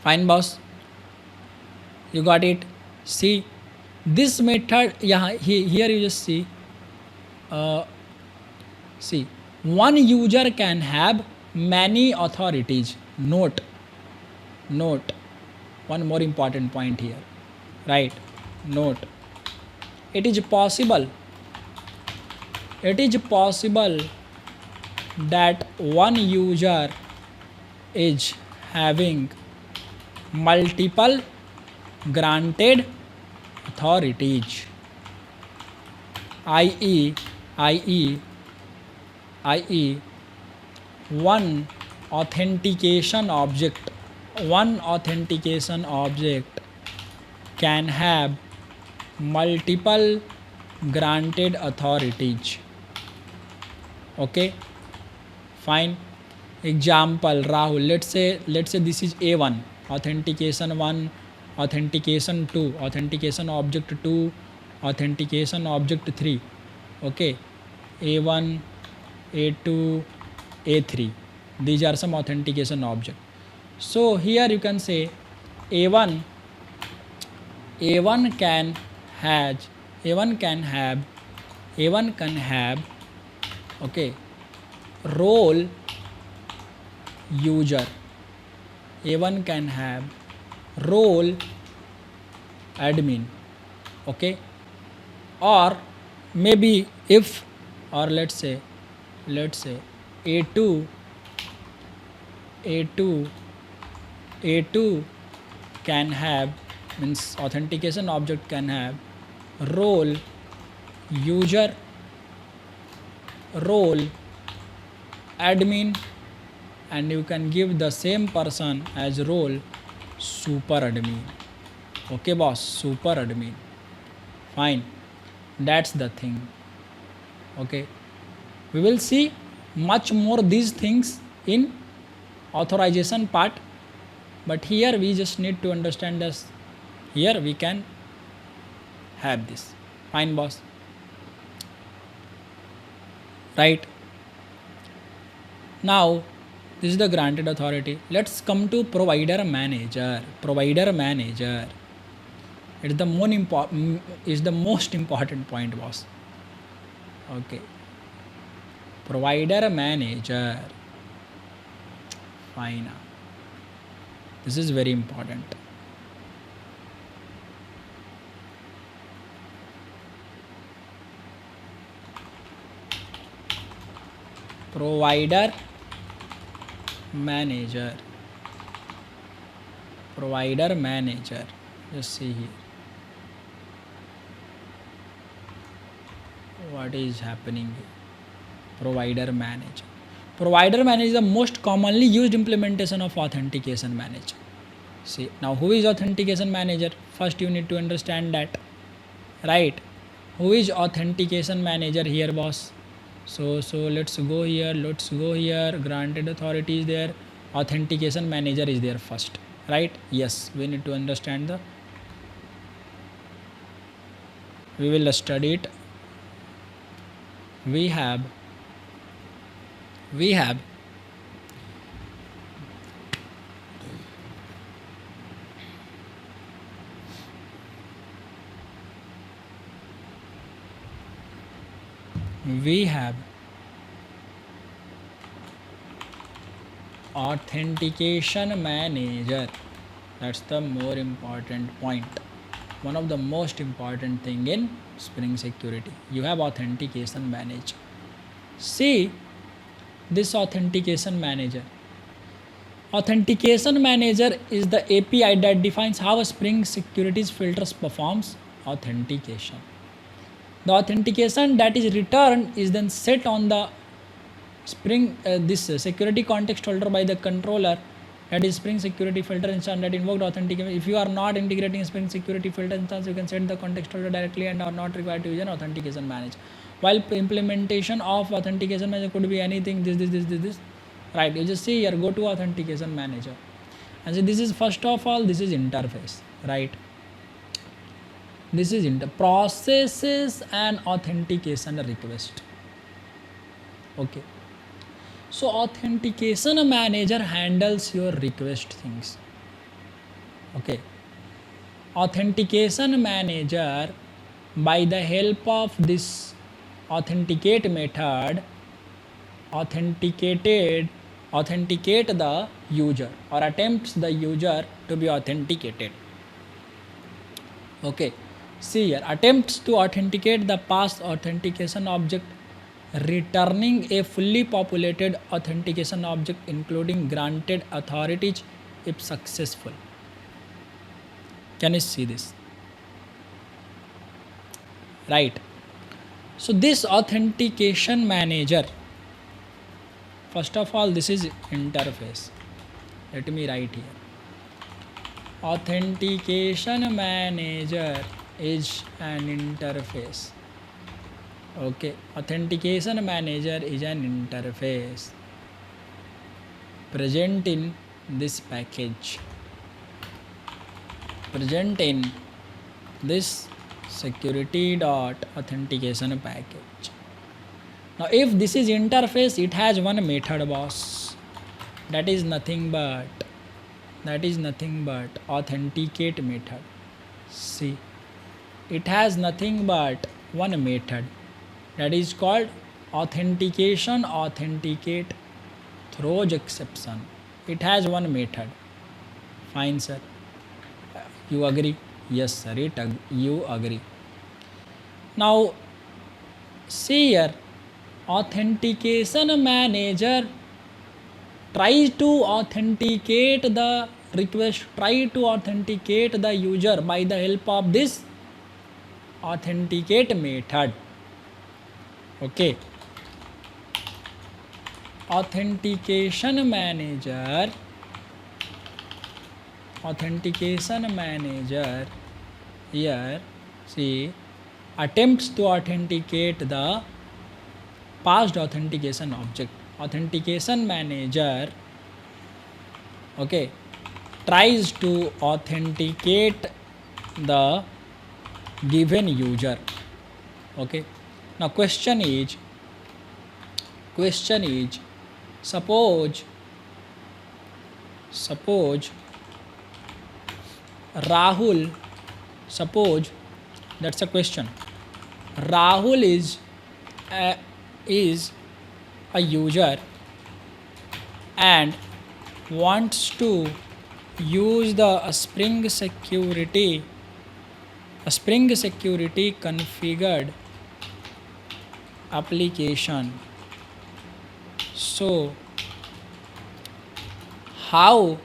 Fine boss, you got it. See this method, here you just see, see, one user can have many authorities. Note one more important point here, right? Note, it is possible that one user is having multiple granted authorities, i.e. i.e. one authentication object can have multiple granted authorities. Okay, fine. Example, Rahul, let's say this is A1, authentication 1, authentication 2, authentication object 2, authentication object 3. Okay, A1, A2, A3, these are some authentication object. So here you can say A1 can have okay, role user. A1 can have role admin. Okay, or maybe if, or let's say A2 can have, means authentication object can have role user, role admin, and you can give the same person as role super admin. Okay boss, super admin. Fine, that's the thing. Okay, we will see much more these things in authorization part, but here we just need to understand this. Here we can have this. Fine boss, right? Now this is the granted authority. Let's come to provider manager. It's the most important point boss. Okay, provider manager. Fine, this is very important. Provider manager, just see here what is happening here. Provider manager is the most commonly used implementation of authentication manager. See, now who is authentication manager? First you need to understand that, right? Who is authentication manager here boss? So let's go here, granted authority is there, authentication manager is there first, right? Yes, we need to understand we will study it. We have authentication manager. That's the more important point. One of the most important thing in Spring Security, you have authentication manager. See this authentication manager. Authentication manager is the API that defines how Spring Security's filters performs authentication. The authentication that is returned is then set on the Spring this security context holder by the controller, that is Spring Security filter instance that invoked authentication. If you are not integrating Spring Security filter instance, you can set the context holder directly and are not required to use an authentication manager. While implementation of authentication manager could be anything, this, right? You just see here, go to authentication manager and see, this is first of all, this is interface, right? This is processes and authentication request. Okay, so authentication manager handles your request things. Okay, authentication manager, by the help of this authenticate method, authenticate the user or attempts the user to be authenticated. Okay, see here, attempts to authenticate the past authentication object, returning a fully populated authentication object including granted authorities if successful. Can you see this? Right. So this authentication manager, first of all, this is interface. Let me write here. Authentication manager is an interface. Okay, authentication manager is an interface present in this package, present in this security.authentication package. Now if this is interface, it has one method, boss, that is nothing but authenticate method. See, it has nothing but one method, that is called authentication authenticate throws exception. It has one method. Fine, sir. You agree? Yes, sir. You agree. Now see here, authentication manager tries to authenticate the request, try to authenticate the user by the help of this authenticate method. Okay, authentication manager here, see, attempts to authenticate the past authentication object. Authentication manager, okay, tries to authenticate the given user. Okay, now question is, suppose Rahul, suppose, that's a question, Rahul is a user and wants to use the Spring Security configured application. So how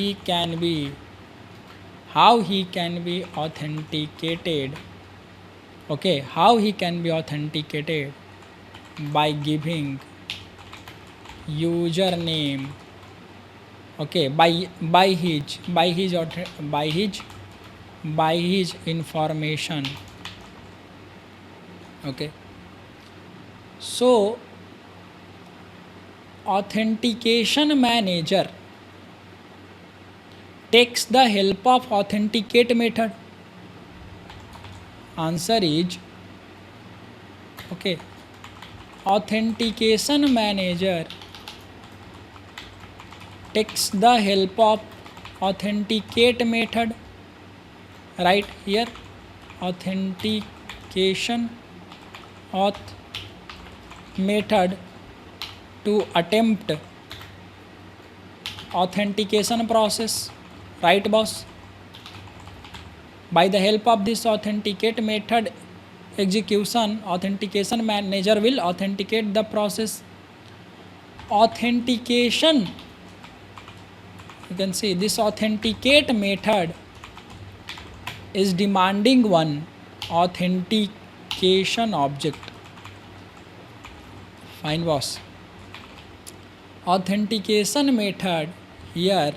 he can be authenticated? Okay, how he can be authenticated? By giving username, okay, by his information. Okay, so authentication manager takes the help of authenticate method. Answer is, okay, authentication manager takes the help of authenticate method. Right here, authentication auth method to attempt authentication process. Right, boss? By the help of this authenticate method execution, authentication manager will authenticate the process. Authentication, you can see this authenticate method is demanding one authentication object. Fine, boss. Authentication method here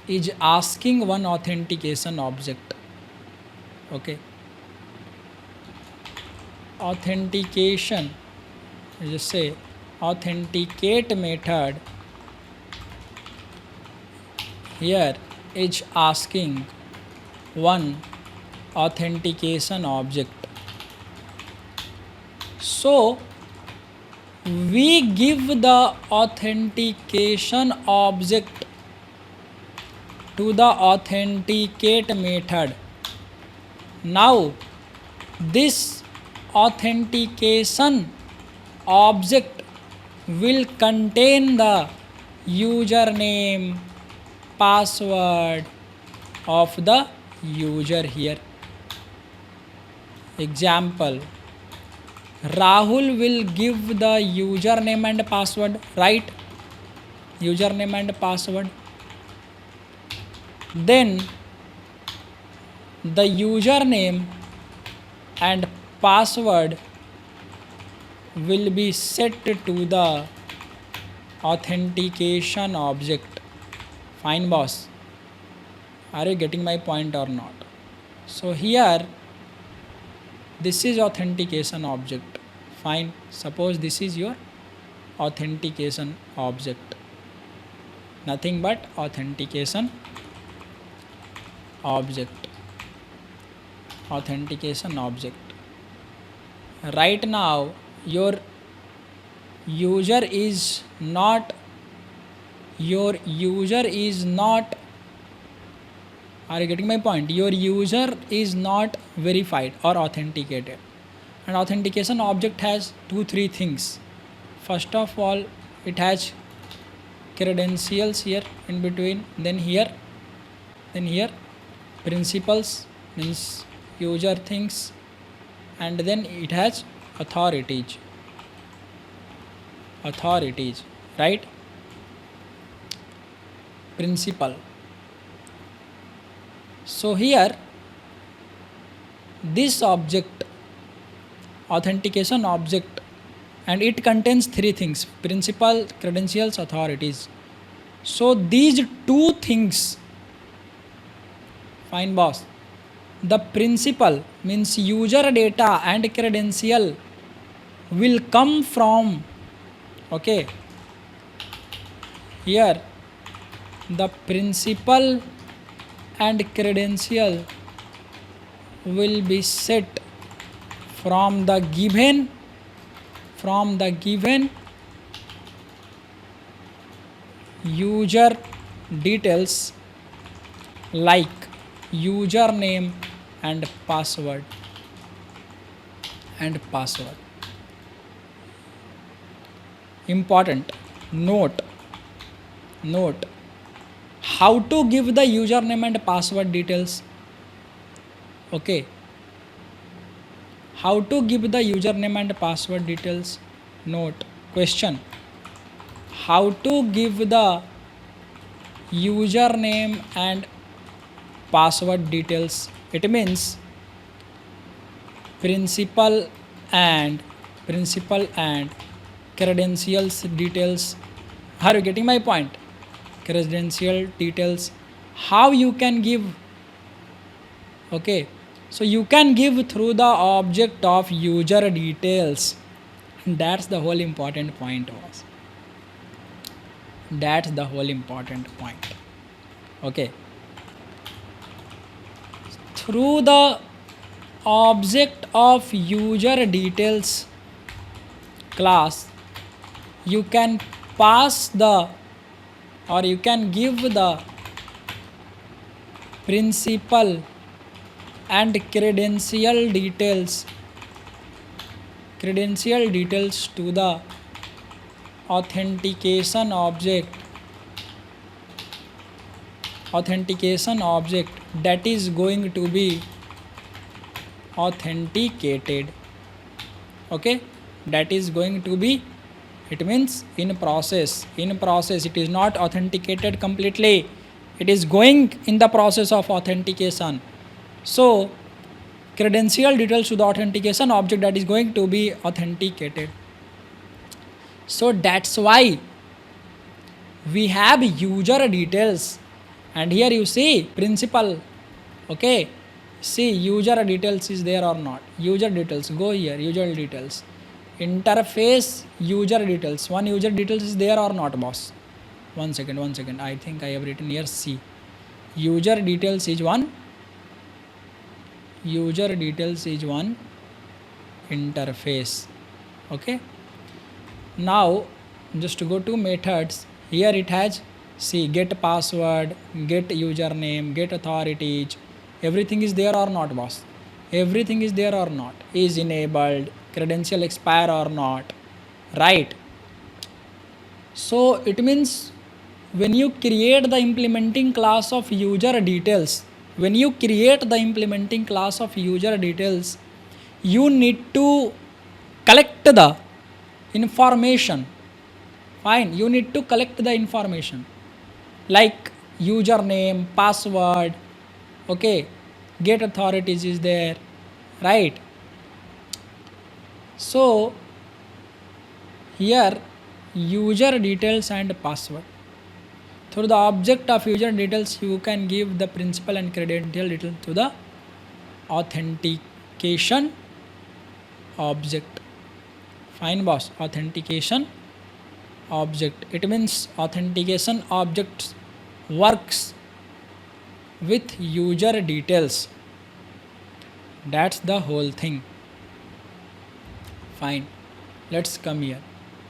is asking one authentication object. Okay, authentication, just say authenticate method here is asking one authentication object. So we give the authentication object to the authenticate method. Now this authentication object will contain the username, password of the user here. Example, Rahul will give the username and password, right? Username and password. Then the username and password will be set to the authentication object. Fine, boss. Are you getting my point or not? So here this is authentication object. Fine. Suppose this is your authentication object. Nothing but authentication object. Authentication object. Right now your user is not are you getting my point? Your user is not verified or authenticated. And authentication object has 2-3 things. First of all, it has credentials here in between, then here principals means user things, and then it has authorities, right? Principal. So here this object, authentication object, and it contains 3 things: principal, credentials, authorities. So these 2 things, fine boss, the principal means user data and credential will come from, okay, here the principal and credential will be set from the given user details like username and password. Important note, how to give the username and password details. Okay, how to give the username and password details. Note, question, how to give the username and password details. It means principal and credentials details. Are you getting my point? Credential details, how you can give, okay, so you can give through the object of user details. That's the whole important point was. That's the whole important point. Okay, through the object of user details class, you can pass the, or you can give the principal and credential details to the authentication object that is going to be authenticated. Okay, that is going to be, it means in process, it is not authenticated completely, it is going in the process of authentication. So credential details to the authentication object that is going to be authenticated. So that's why we have user details, and here you see principal. Okay, see user details is there or not. User details, go here, user details, interface user details. One user details is there or not, boss? One second, I think I have written here C. User details is one, interface. Okay, now just to go to methods, here it has, see, get password, get username, get authorities, everything is there or not, boss? Everything is there or not? Is enabled, credential expire or not, right? So it means when you create the implementing class of user details, you need to collect the information. Fine, you need to collect the information like username, password, okay, get authorities is there, right? So here user details and password. Through the object of user details, you can give the principal and credential detail to the authentication object. Fine boss, authentication object. It means authentication object works with user details. That's the whole thing. Fine. Let's come here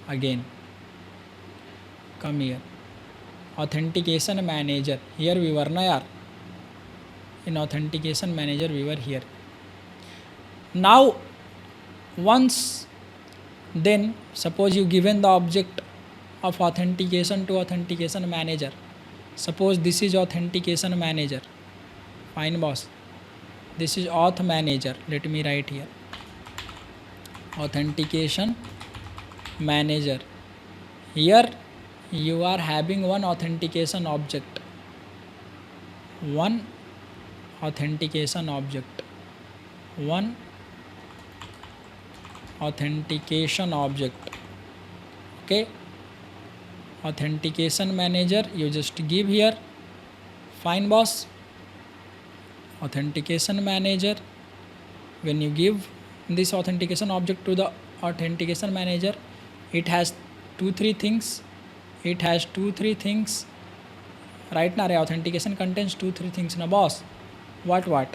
again. Come here. Authentication manager. Here we were na yaar. In authentication manager we were here. Now once then suppose you given the object of authentication to authentication manager. Suppose this is authentication manager. Fine boss. This is auth manager. Let me write here. Authentication manager. Here you are having one authentication object. One authentication object. One authentication object. Okay. Authentication manager, you just give here. Fine boss. Authentication manager, when you give this authentication object to the authentication manager, it has 2-3 things. It has 2-3 things. Right now authentication contains 2-3 things na boss. What?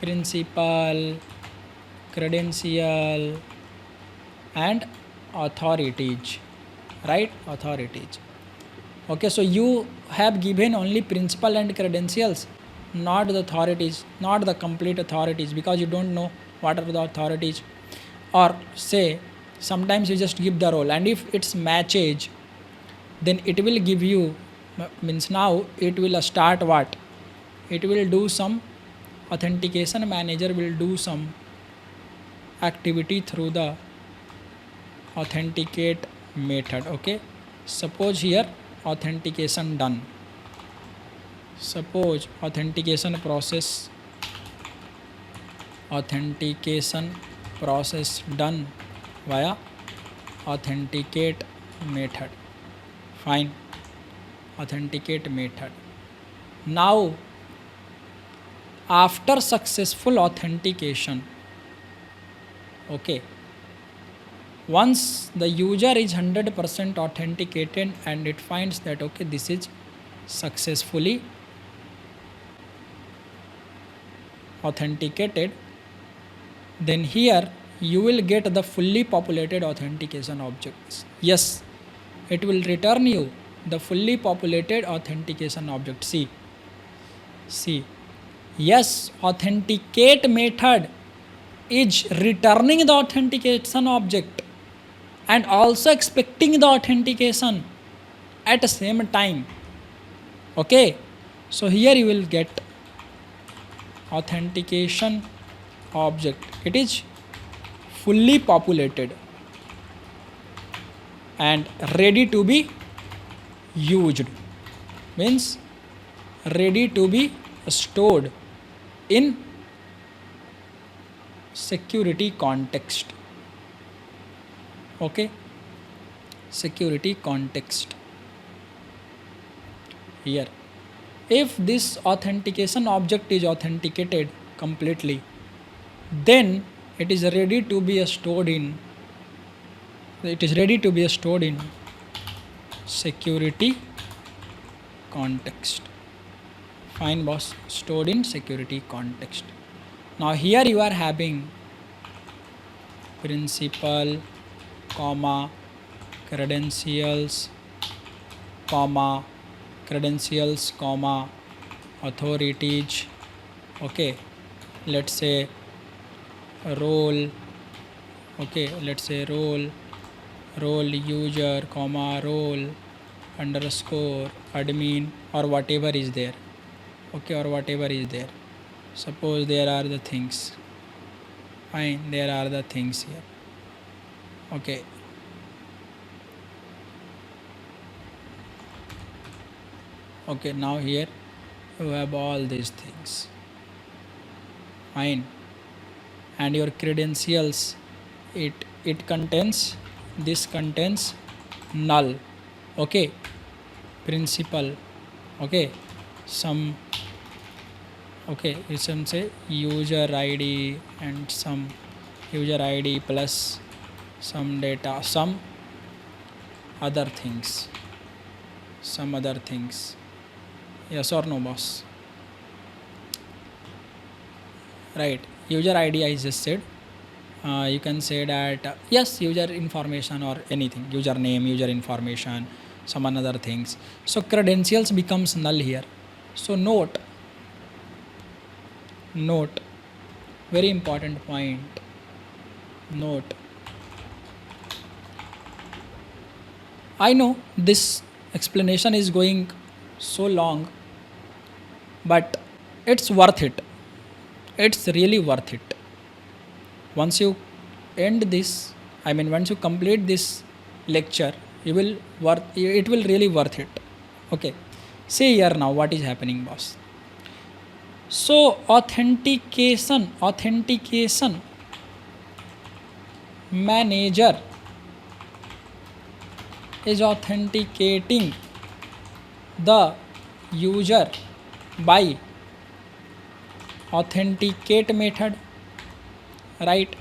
Principal, credential and authorities. Right? Authorities. Okay, so you have given only principal and credentials, not the authorities, not the complete authorities, because you don't know what are the authorities. Or say sometimes you just give the role, and if it's matches, then it will give you, means now it will start what? It will do some, authentication manager will do some activity through the authenticate method. Okay, suppose here authentication done. Suppose authentication process done via authenticate method. Fine, authenticate method. Now after successful authentication, okay, once the user is 100% authenticated and it finds that okay, this is successfully authenticated, then here you will get the fully populated authentication objects. Yes, it will return you the fully populated authentication object. See, yes, authenticate method is returning the authentication object and also expecting the authentication at the same time. Okay, so here you will get authentication object. It is fully populated and ready to be used, means ready to be stored in security context. Okay, security context. Here if this authentication object is authenticated completely, then it is ready to be stored in security context. Fine boss, stored in security context. Now here you are having principal, comma, credentials, comma, authorities. Okay, let's say role. Okay, let's say role user, comma, role underscore admin, or whatever is there. Okay, or whatever is there. Suppose there are the things. Fine, there are the things here. Okay. Okay, now here you have all these things. Fine. And your credentials, it contains, this contains null. Okay. Principal. Okay. Some, okay, you can say user ID and some user ID plus some data, some other things. Yes or no, boss? Right. User ID I just said. You can say that yes, user information or anything, username, user information, some another things. So credentials becomes null here. So note, very important point. Note, I know this explanation is going so long, but it's worth it. It's really worth it. Once you end this, once you complete this lecture, it will really worth it. Okay. See here now what is happening, boss. So authentication manager is authenticating the user by authenticate method, right?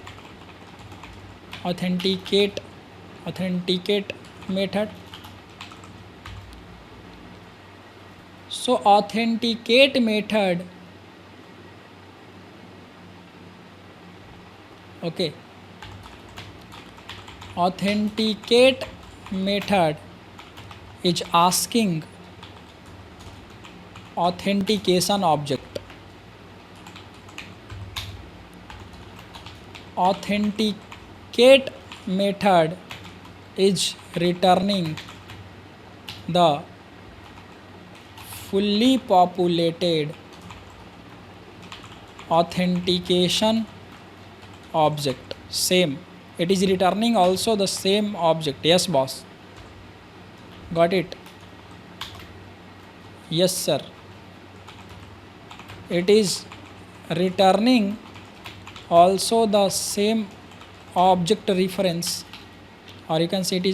Authenticate method. So authenticate method, okay, authenticate method is asking authentication object. Authenticate method is returning the fully populated authentication object. Same, it is returning also the same object. Yes, boss. Got it? Yes, sir. It is returning also the same object reference, or you can say it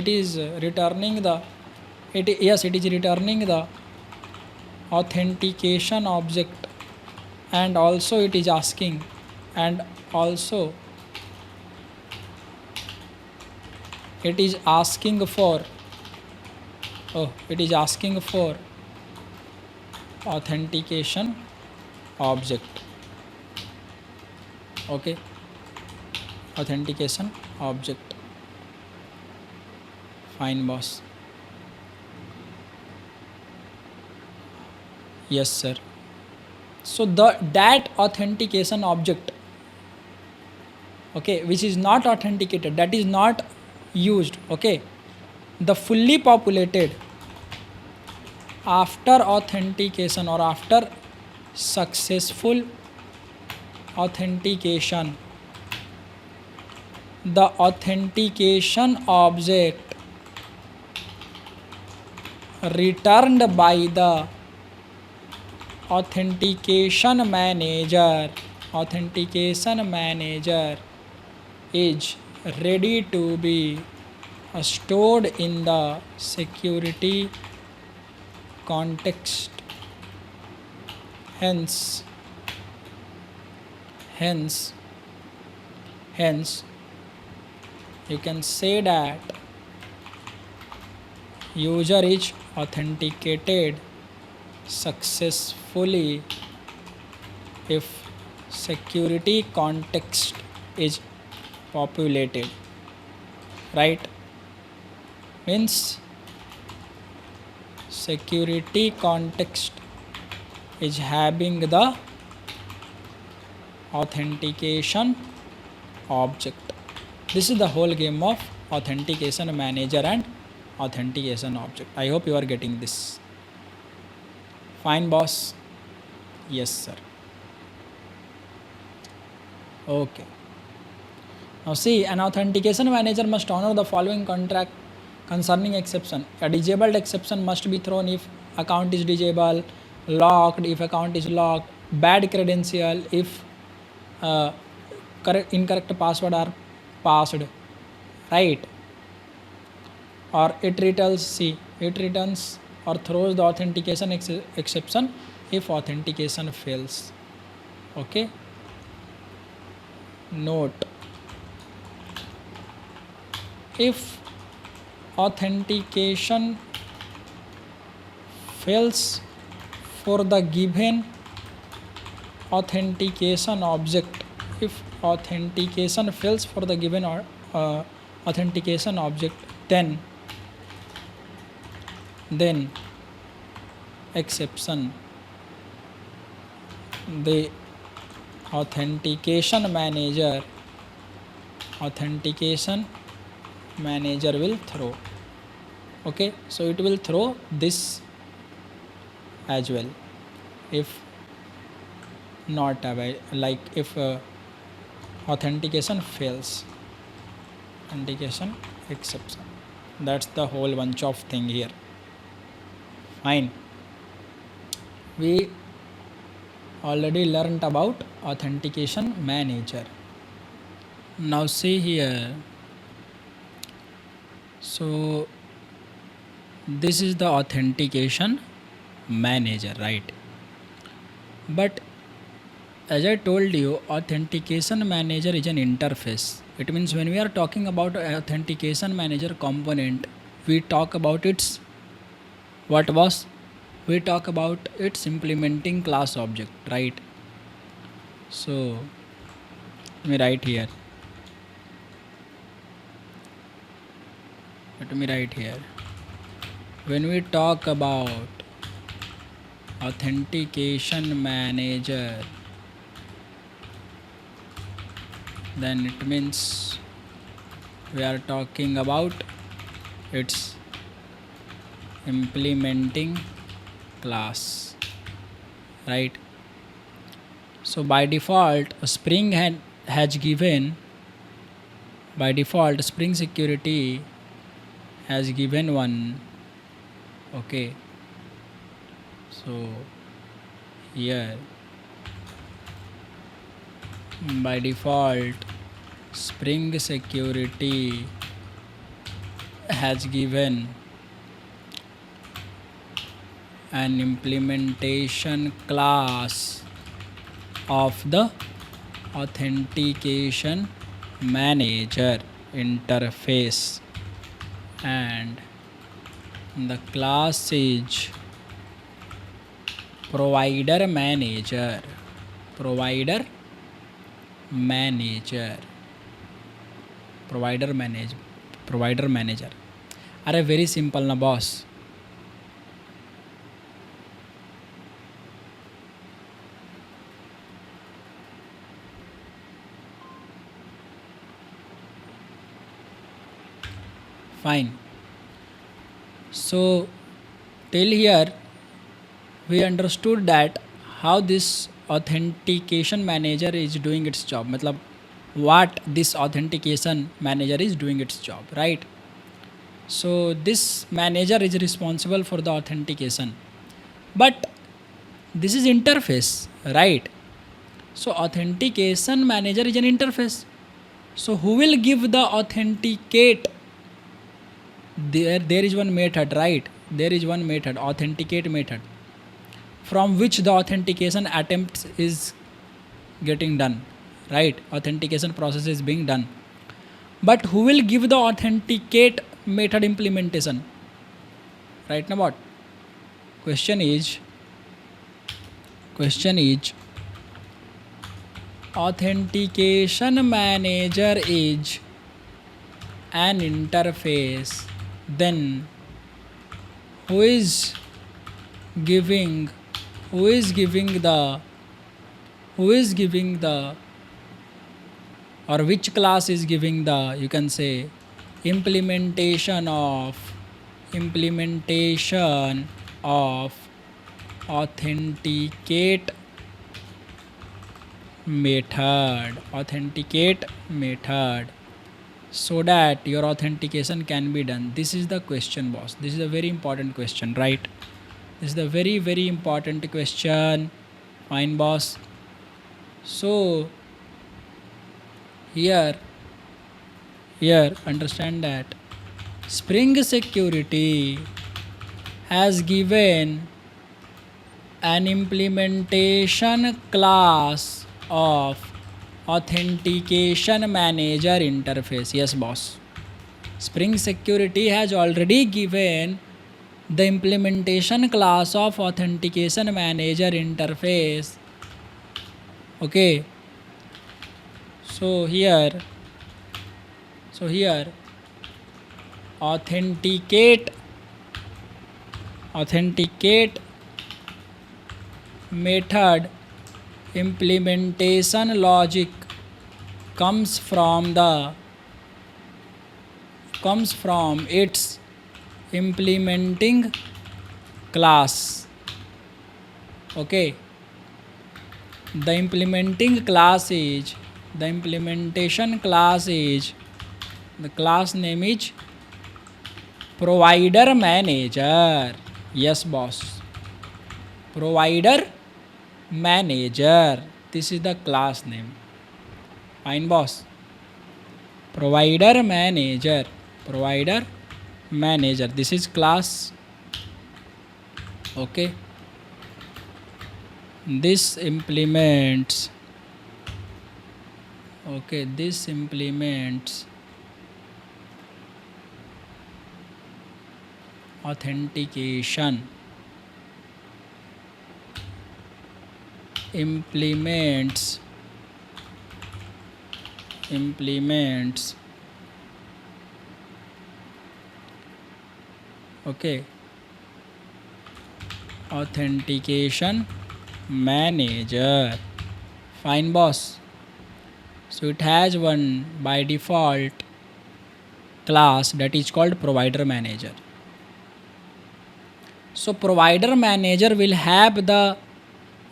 is returning the it is returning the authentication object, and also it is asking, and also it is asking for authentication object. Okay, authentication object. Fine, boss. Yes, sir. So that authentication object, okay, which is not authenticated, that is not used, okay, the fully populated after authentication or after successful authentication, the authentication object returned by the authentication manager is ready to be stored in the security context. Hence you can say that user is authenticated successfully if security context is populated, right? Means security context is having the authentication object. This is the whole game of authentication manager and authentication object. I hope you are getting this. Fine, boss. Yes, sir. Okay. Now see, an authentication manager must honor the following contract concerning exception. A disabled exception must be thrown if account is disabled, locked if account is locked, bad credential if incorrect password are passed, right? Or it returns or throws the authentication exception if authentication fails. Okay, note, if authentication fails for the given authentication object, if authentication fails for the given authentication object, then exception, the authentication manager will throw. Okay, so it will throw this as well if not like if authentication fails, authentication exception. That's the whole bunch of thing here. Fine, we already learned about authentication manager. Now see here, so this is the authentication manager, right? But as I told you, authentication manager is an interface. It means when we are talking about authentication manager component, we talk about its we talk about its implementing class object, right? So let me write here. When we talk about authentication manager, then it means we are talking about its implementing class, right? So by default Spring Security has given one. Okay, so here by default Spring Security has given an implementation class of the authentication manager interface, and the class is provider manager. Are very simple na boss. Fine. So till here we understood that how this authentication manager is doing its job, matlab what this authentication manager is doing its job, right? So this manager is responsible for the authentication, but this is interface, right? So authentication manager is an interface. So who will give the authenticate? There is one method, right? There is one method, authenticate method, from which the authentication attempt is getting done, right? Authentication process is being done. But who will give the authenticate method implementation? Right now what? Question is authentication manager is an interface, then who is giving the or which class is giving the, you can say, implementation of authenticate method, authenticate method, so that your authentication can be done. This is the question, boss. This is a very important question, right? This is the very important question. Fine, boss. So here understand that Spring Security has given an implementation class of authentication manager interface. Yes, boss. Spring Security has already given the implementation class of authentication manager interface. Okay. So here authenticate method implementation logic comes from its implementing class. Okay, the implementation class is the class name is provider manager. Yes, boss. Provider manager. This is the class name. Fine, boss. Provider manager. This is class. Okay. This implements authentication, implements okay, authentication manager. Fine, boss. So it has one by default class that is called provider manager. So provider manager will have the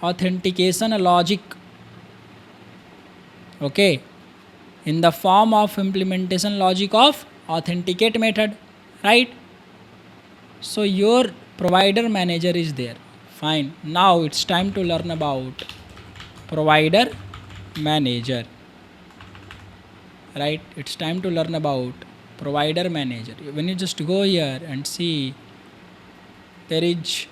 authentication logic, okay, in the form of implementation logic of authenticate method, right? So your provider manager is there. Fine. Now it's time to learn about provider manager, right? It's time to learn about provider manager. When you just go here and see, there is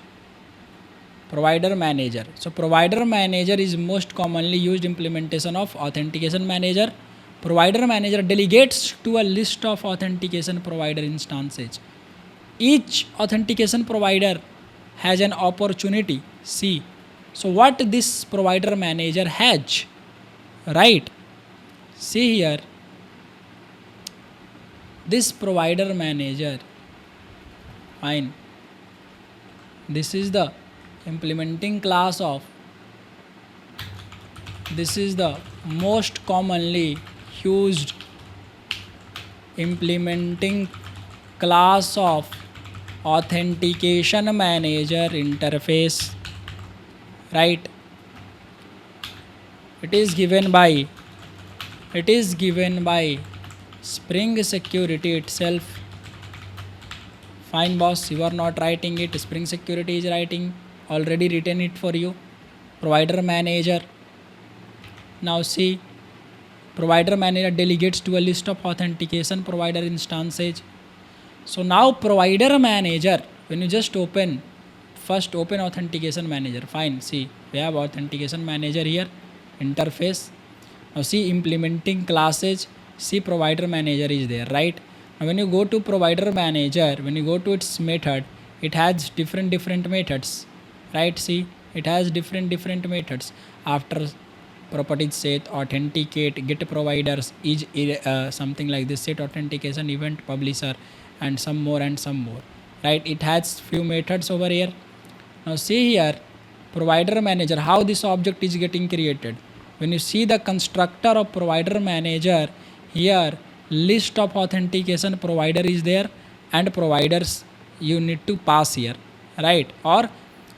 provider manager. So provider manager is most commonly used implementation of authentication manager. Provider manager delegates to a list of authentication provider instances. Each authentication provider has an opportunity. See, so what this provider manager has, right? See here, this provider manager, fine, this is the implementing class of, this is the most commonly used implementing class of authentication manager interface, right? It is given by Spring Security itself. Fine, boss, you are not writing it, Spring Security is writing, already written it for you. Provider manager. Now see, provider manager delegates to a list of authentication provider instances. So now provider manager, when you just first open authentication manager. Fine, see, we have authentication manager here, interface. Now see, implementing classes, see, provider manager is there, right? Now when you go to provider manager, when you go to its method, it has different methods, right? See, it has different methods. After properties set authenticate, get providers, is something like this, set authentication event publisher, and some more, right? It has few methods over here. Now see here, provider manager, how this object is getting created. When you see the constructor of provider manager, here list of authentication provider is there, and providers you need to pass here, right? Or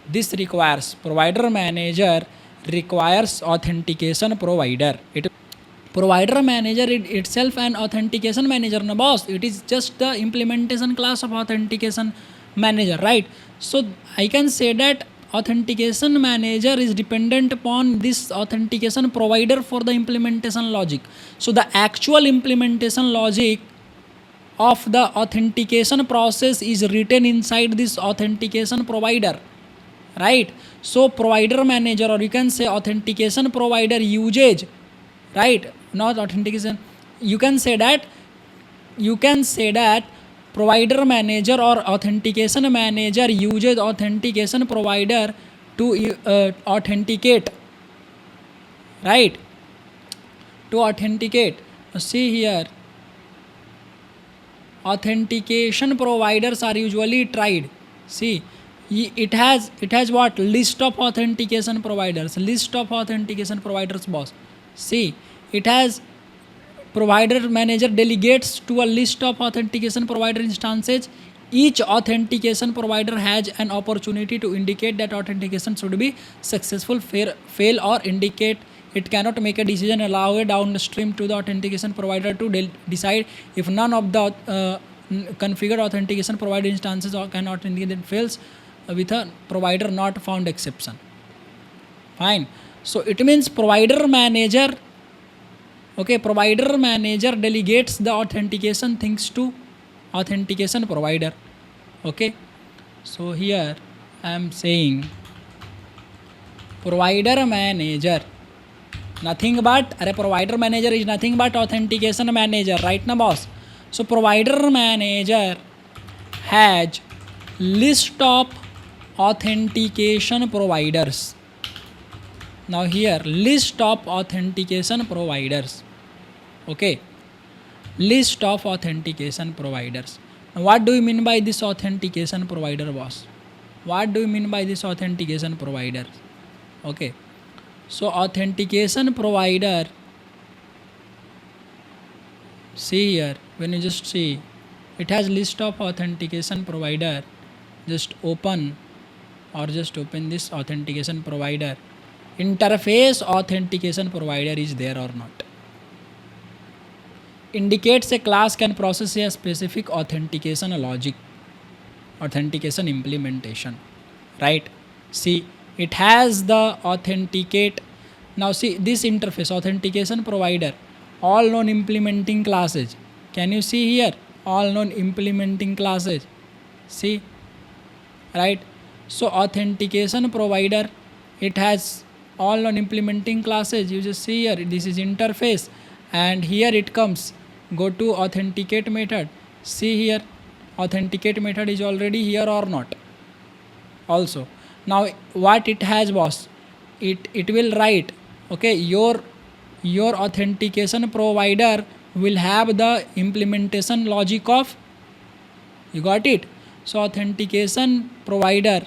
this requires provider manager requires authentication provider. Provider manager itself an authentication manager, no boss. It is just the implementation class of authentication manager, right? So I can say that authentication manager is dependent upon this authentication provider for the implementation logic. So the actual implementation logic of the authentication process is written inside this authentication provider, right? So provider manager, or you can say authentication provider usage, right? Not authentication. You can say that provider manager or authentication manager uses authentication provider to authenticate, right? To authenticate. See here, authentication providers are usually tried. See, it has what? List of authentication providers. Boss. See, it has provider manager delegates to a list of authentication provider instances. Each authentication provider has an opportunity to indicate that authentication should be successful, fail, or indicate it cannot make a decision, allow a downstream to the authentication provider to decide if none of the configured authentication provider instances can authenticate, that fails with a provider not found exception. Fine. So it means provider manager delegates the authentication things to authentication provider. Okay, so here I am saying provider manager provider manager is nothing but authentication manager, right now boss? So provider manager has list of authentication providers. Now here, list of authentication providers. Okay, list of authentication providers. Now what do you mean by this authentication provider, boss? What do you mean by this authentication provider? Okay, so authentication provider, see here, when you just see, it has list of authentication provider. Just open this authentication provider. Interface authentication provider is there or not. Indicates a class can process a specific authentication logic, authentication implementation, right? See, it has the authenticate. Now see this interface, authentication provider, all known implementing classes. Can you see here? All known implementing classes. See, right? So authentication provider, it has all known implementing classes. You just see here, this is interface, and here it comes. Go to authenticate method. See here, authenticate method is already here or not? Also, now what it has, boss? It will write, okay, your authentication provider will have the implementation logic of, you got it? So authentication provider,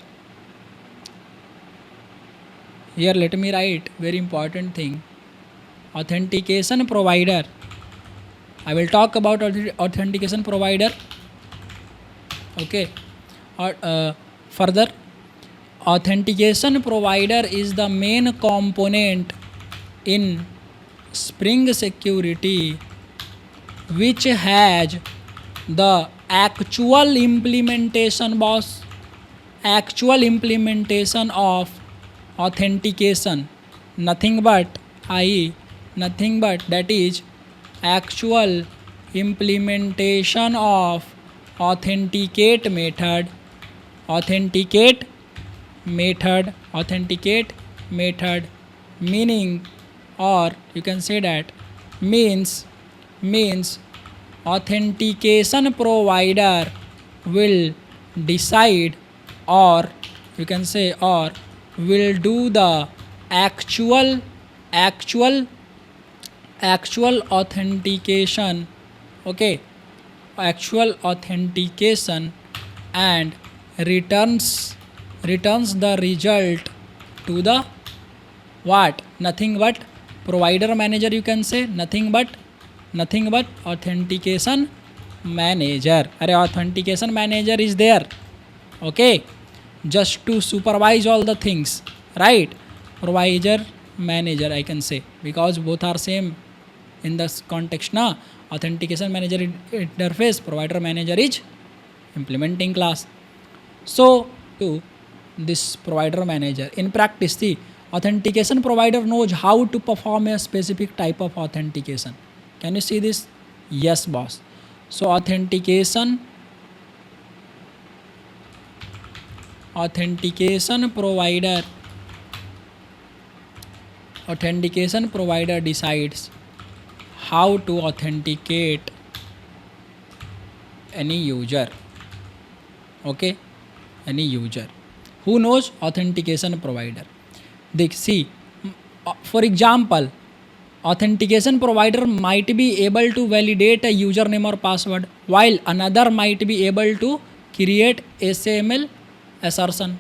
here let me write very important thing. Authentication provider, I will talk about authentication provider. Okay, further, authentication provider is the main component in Spring Security which has the actual implementation, boss, actual implementation of authentication, nothing but that is actual implementation of authenticate method, meaning, or you can say that means authentication provider will decide, or you can say, or will do the actual authentication, okay, actual authentication, and returns the result to the what? Nothing but provider manager, you can say, nothing but authentication manager. Authentication manager is there, okay, just to supervise all the things, right? provider manager, I can say, because both are same in this context na. Authentication manager interface, provider manager is implementing class. So to this provider manager, in practice, the authentication provider knows how to perform a specific type of authentication. Can you see this? Yes, boss. So authentication provider decides how to authenticate any user. Okay, any user. Who knows? Authentication provider. See, for example, authentication provider might be able to validate a username or password, while another might be able to create SML assertion,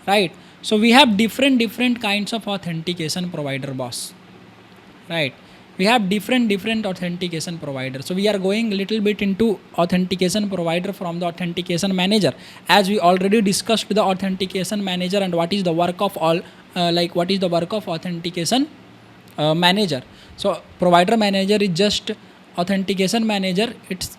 right? So we have different kinds of authentication provider, boss, right? We have different authentication providers. So we are going a little bit into authentication provider from the authentication manager, as we already discussed the authentication manager and what is the work of what is the work of authentication manager. So provider manager is just authentication manager. It's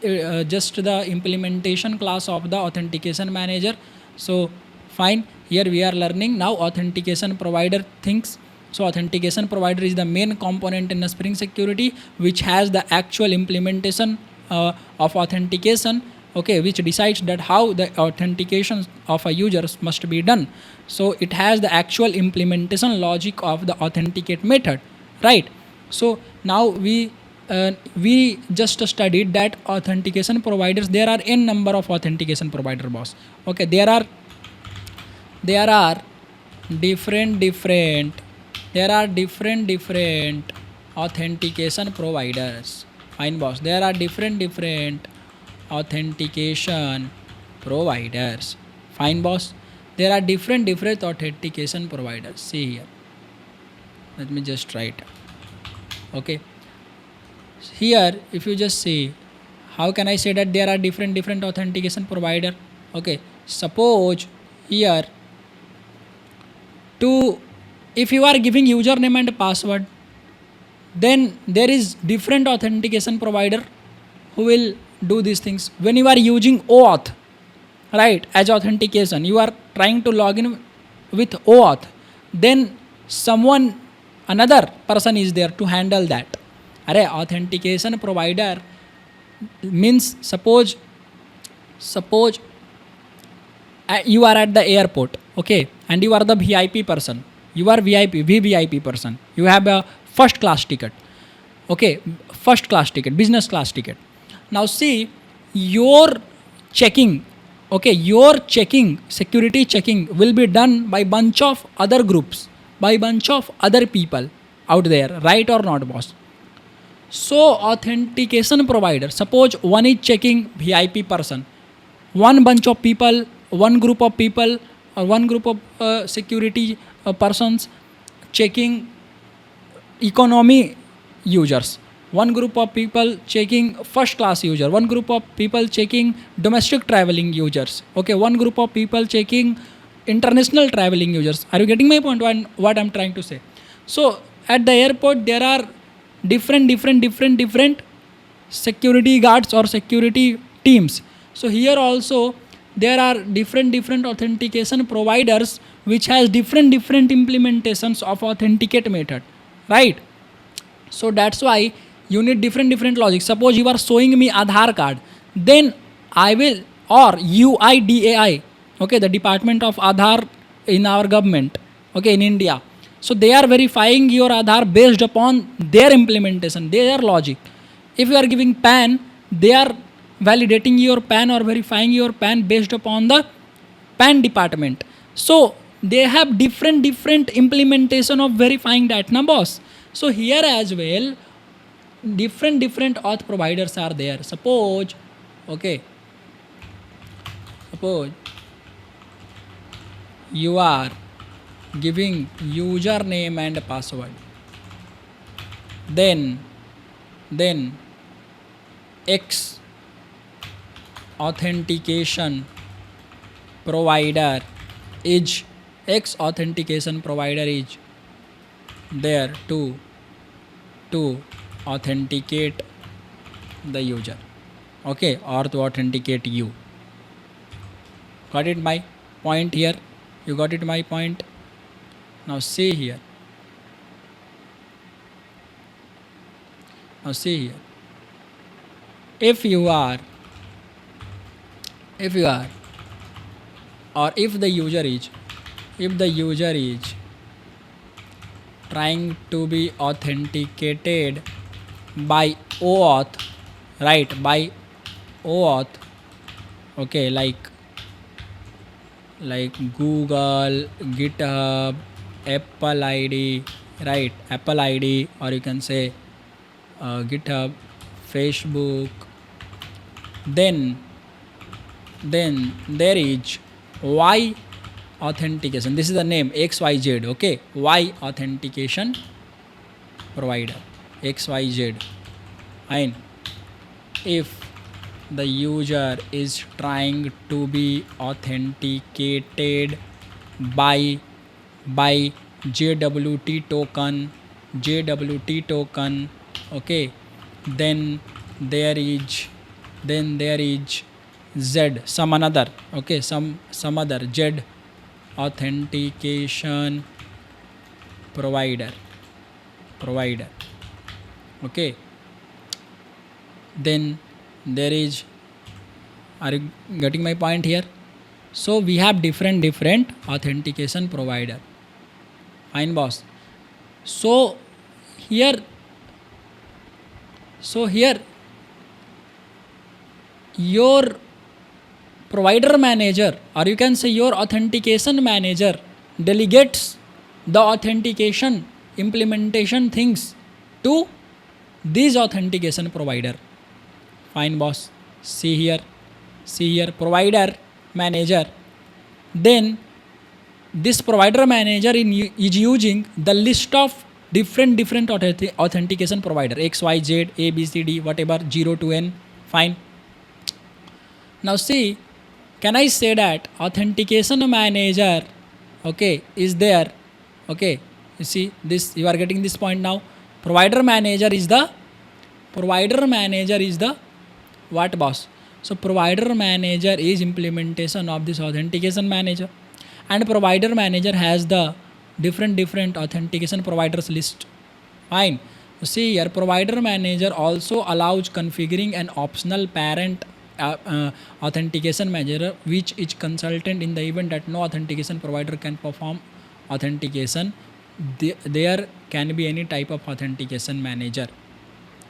just the implementation class of the authentication manager. So fine, here we are learning now authentication provider things. So authentication provider is the main component in the Spring Security, which has the actual implementation of authentication, okay, which decides that how the authentication of a user must be done. So it has the actual implementation logic of the authenticate method, right? So now we just studied that authentication providers, there are n number of authentication provider, boss. Okay, there are different authentication providers. Fine, boss. There are different authentication providers. Fine, boss. There are different authentication providers. See here. Let me just write. Okay. Here, if you just see, how can I say that there are different authentication provider? Okay. Suppose here, if you are giving username and password, then there is different authentication provider who will do these things. When you are using OAuth, right, as authentication, you are trying to log in with OAuth, then another person is there to handle that. Authentication provider means suppose you are at the airport, okay, and you are the VIP person. You are VVIP person. You have a first class ticket, okay, business class ticket. Now see, your checking, security checking will be done by bunch of other groups, by bunch of other people out there, right or not, boss? So authentication provider, suppose one is checking VIP person, one bunch of people, one group of people, or one group of security persons checking economy users, one group of people checking first class user, one group of people checking domestic traveling users, okay, one group of people checking international traveling users. Are you getting my point, what I'm trying to say? So at the airport there are different security guards or security teams. So here also there are different authentication providers which has different implementations of authenticate method, right? So that's why you need different logic. Suppose you are showing me Aadhaar card, then I will, or UIDAI, okay, the department of Aadhaar in our government, okay, in India. So they are verifying your Aadhaar based upon their implementation, their logic. If you are giving PAN, they are validating your PAN or verifying your PAN based upon the PAN department. So they have different implementation of verifying that, na boss? So here as well, different auth providers are there. Suppose you are giving username and password, then X authentication provider is there to authenticate the user, okay, or to authenticate you. Got it my point here? You got it my point? Now see here. Now see here. If you are or if the user is trying to be authenticated by OAuth, right, by OAuth, okay, like Google, GitHub, Apple ID, right, Apple ID, or you can say GitHub, Facebook, then there is Y authentication. This is the name XYZ, okay, Y authentication provider, XYZ. And if the user is trying to be authenticated by JWT token, okay, then there is Z, some another, okay, some other Z authentication provider, okay, then there is, are you getting my point here? So we have different authentication provider. Fine boss. So here your provider manager, or you can say your authentication manager, delegates the authentication implementation things to this authentication provider. Fine boss. See here, provider manager. Then this provider manager is using the list of different authentication provider, X, Y, Z, A, B, C, D, whatever, 0 to N. Fine. Now see, can I say that authentication manager, okay, is there, okay, you see this, you are getting this point now. Provider manager is the what boss? So provider manager is implementation of this authentication manager, and provider manager has the different authentication providers list. Fine. See here, provider manager also allows configuring an optional parent authentication manager, which is consultant in the event that no authentication provider can perform authentication. There can be any type of authentication manager,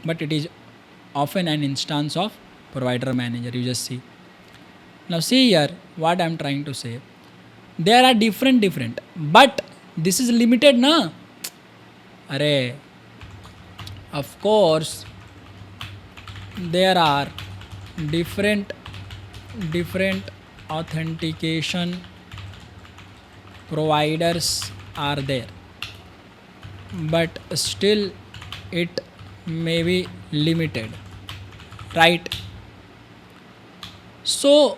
but it is often an instance of provider manager. You just see. Now see here what I am trying to say. There are different, but this is limited, na? Array. Of course, there are different authentication providers are there, but still it may be limited, right? So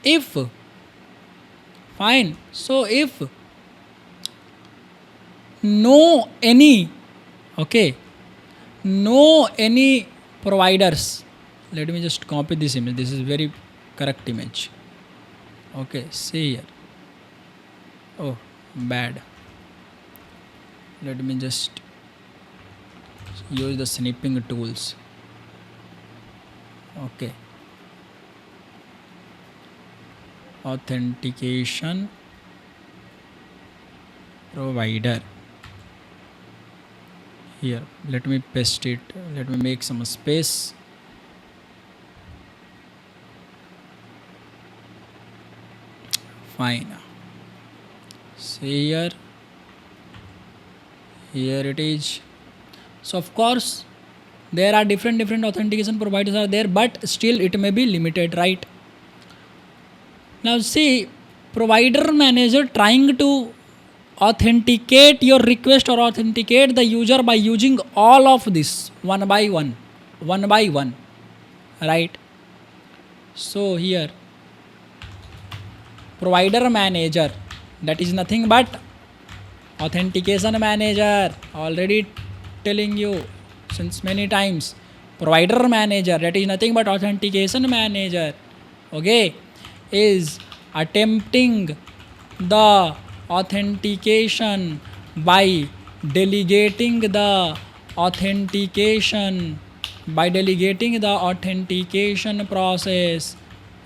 if no any providers, let me just copy this image. This is very correct image. Okay, see here. Oh, bad. Let me just use the snipping tools. Okay. Authentication provider. Here, let me paste it. Let me make some space. Fine. See here. Here it is. So of course, there are different authentication providers are there, but still it may be limited, right? Now see, provider manager trying to authenticate your request or authenticate the user by using all of this one by one, right? So here, provider manager, that is nothing but Authentication manager, already telling you since many times. Provider manager, that is nothing but authentication manager, okay, is attempting the authentication by delegating the authentication process,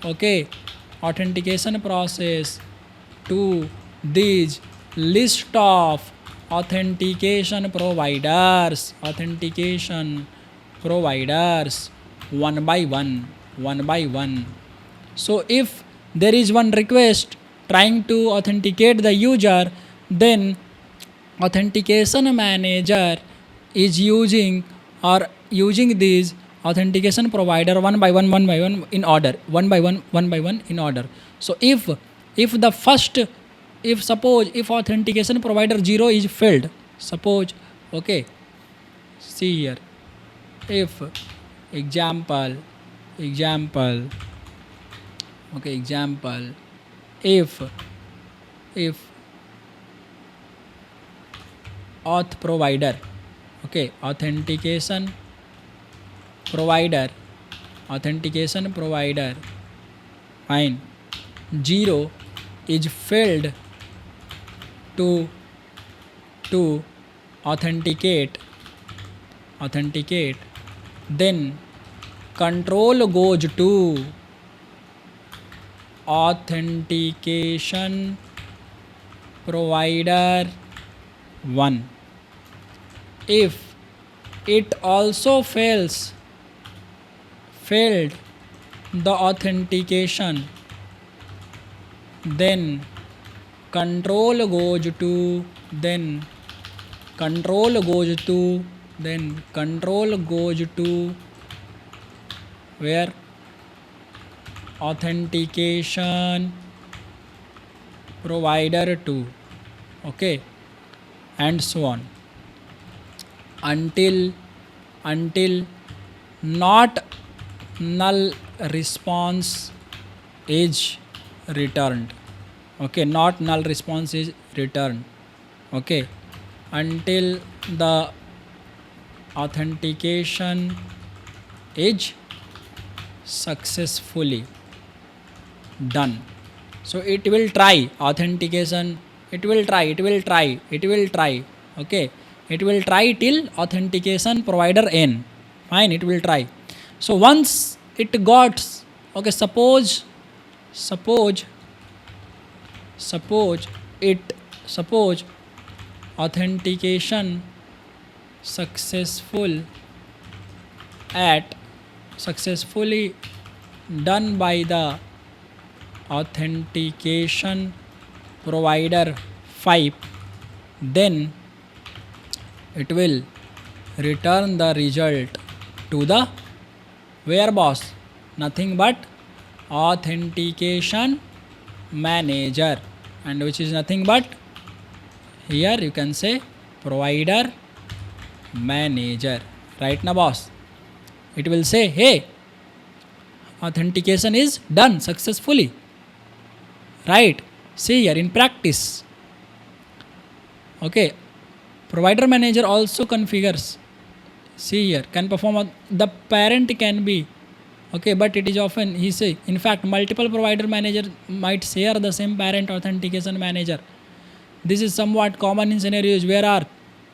okay, authentication process to these list of authentication providers one by one. So if there is one request trying to authenticate the user, then authentication manager is using these authentication provider one by one in order, in order. So if the first, if authentication provider 0 is failed, suppose, okay, see here, if example, okay, example, if auth provider, okay, authentication provider, fine, 0 is failed to authenticate, then control goes to authentication provider 1. If it also failed the authentication, then control goes to where? Authentication provider 2, okay, and so on until not null response is returned, okay, not null response is returned, okay, until the authentication is successfully done. So it will try authentication, it will try, okay, it will try till authentication provider n, fine, it will try. So once it got, okay, suppose authentication successfully done by the authentication provider 5, then it will return the result to the where, boss? Nothing but authentication manager, and which is nothing but, here you can say, provider manager, right now, boss? It will say, hey, authentication is done successfully, right? See here in practice, okay, provider manager also configures, see here, can perform, the parent can be, okay, but it is often, he say, in fact multiple provider manager might share the same parent authentication manager. This is somewhat common in scenarios where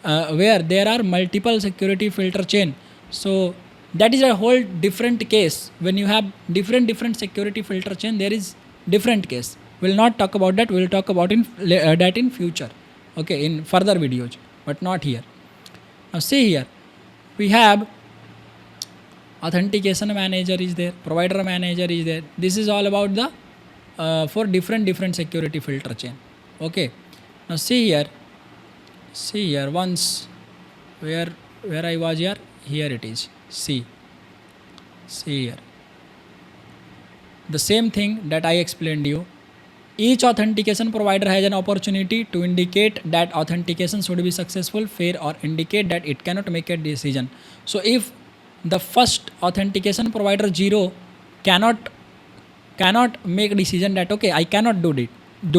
there are multiple security filter chain. So that is a whole different case. When you have different security filter chain, there is different case. We'll not talk about that. We'll talk about that in future, okay, in further videos, but not here. Now see here, we have authentication manager is there, provider manager is there. This is all about the for different security filter chain, okay. Now see here, once where I was here it is, see here, the same thing that I explained you. Each authentication provider has an opportunity to indicate that authentication should be successful, fair, or indicate that it cannot make a decision. So if the first authentication provider 0 cannot make a decision that, okay, I cannot do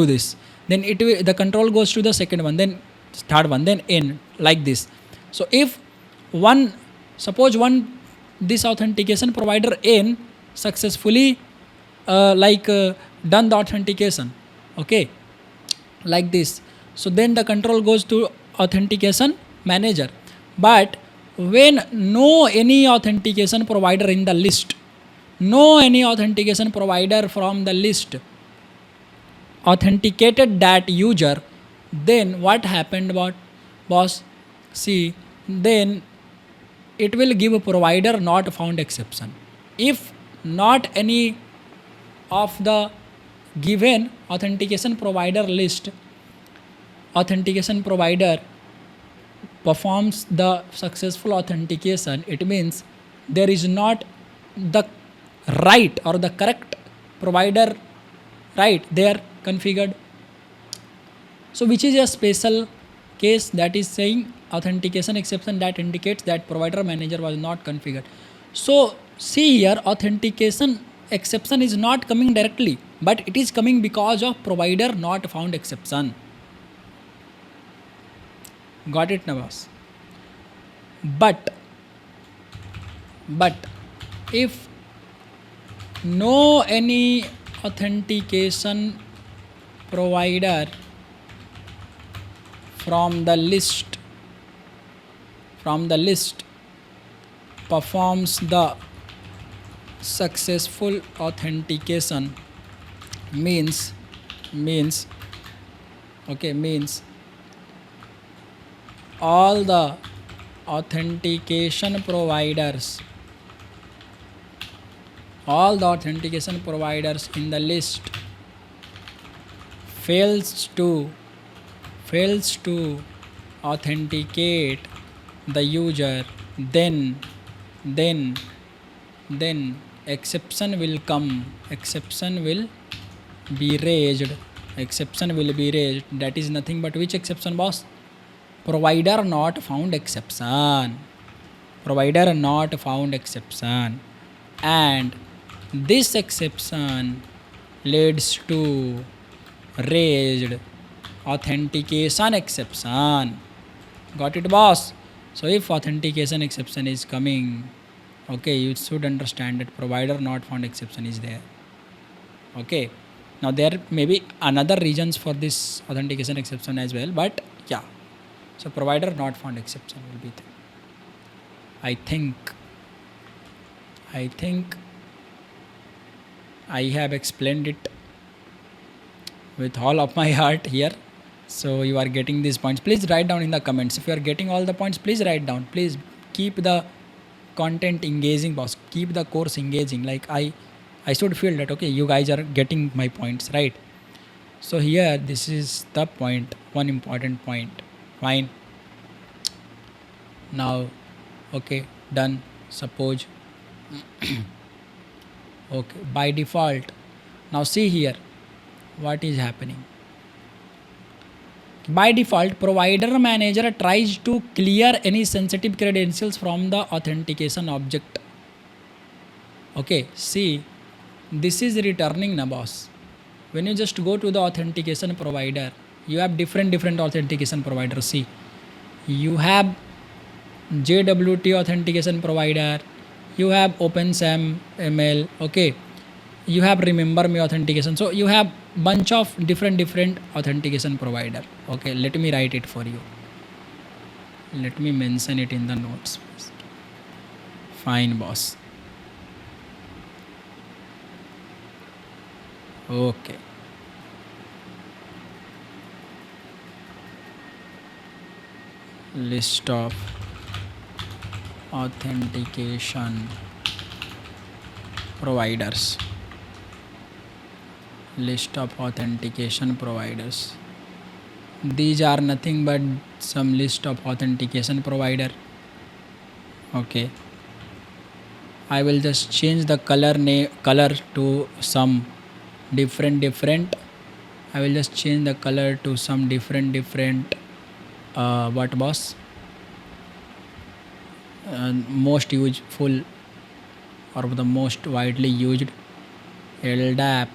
this, then the control goes to the second one. Then third one, then n, like this. So if one, suppose one, this authentication provider n successfully done the authentication, okay, like this. So then the control goes to authentication manager. But when no any authentication provider in the list, no any authentication provider from the list authenticated that user, then what happened, boss? See, then it will give a provider not found exception. If not any of the given authentication provider list, authentication provider performs the successful authentication, it means there is not the right or the correct provider right there configured. So which is a special case that is saying authentication exception that indicates that provider manager was not configured. So see here, authentication exception is not coming directly, but it is coming because of provider not found exception. Got it, Navas? But if no any authentication provider from the list performs the successful authentication, means all the authentication providers in the list fails to authenticate the user, then exception will be raised. That is nothing but which exception, boss? Provider not found exception. And this exception leads to raised authentication exception. Got it, boss? So if authentication exception is coming, okay, you should understand that provider not found exception is there. Okay, now there may be another reasons for this authentication exception as well, but yeah, so provider not found exception will be there. I think I have explained it with all of my heart here. So you are getting these points. Please write down in the comments. If you are getting all the points, please write down. Please keep the content engaging, boss. Keep the course engaging. Like I should feel that, okay, you guys are getting my points, right? So here, this is the point, one important point. Fine. Now, okay, done. Suppose okay, by default. Now see here what is happening. By default, provider manager tries to clear any sensitive credentials from the authentication object. Okay, see, this is returning na, boss. When you just go to the authentication provider, you have different authentication providers. See, you have JWT authentication provider, you have OpenSAM ML, okay, you have Remember Me authentication. So you have bunch of different authentication provider. Okay, let me write it for you. Let me mention it in the notes first. Fine, boss. Okay. List of authentication providers. List of authentication providers. These are nothing but some list of authentication provider. Okay, I will just change the color to some different. I will just change the color to some different what, boss? Most useful or the most widely used LDAP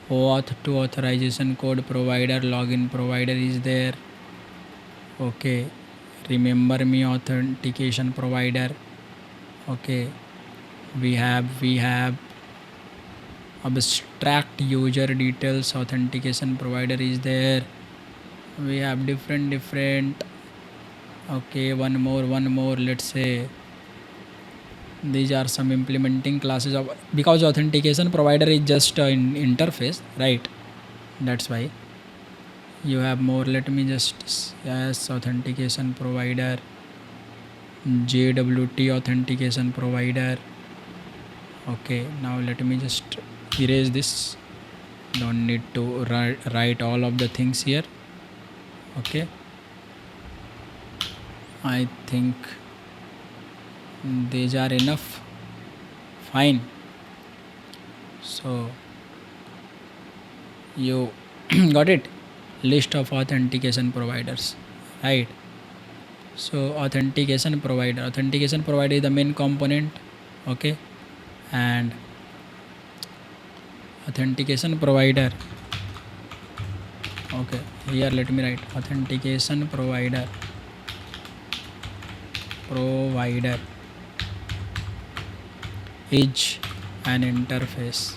OAuth to authorization code provider, login provider is there. Okay, remember me authentication provider. Okay, we have abstract user details authentication provider is there. We have different. Okay, one more, let's say these are some implementing classes of, because authentication provider is just an interface, right? That's why you have more. Let me just, yes, authentication provider, JWT authentication provider. Okay, now let me just erase this, don't need to write all of the things here. Okay, I think these are enough. Fine. So you got it, list of authentication providers, right? So authentication provider is the main component. Okay, and authentication provider, okay, here let me write authentication provider is an interface,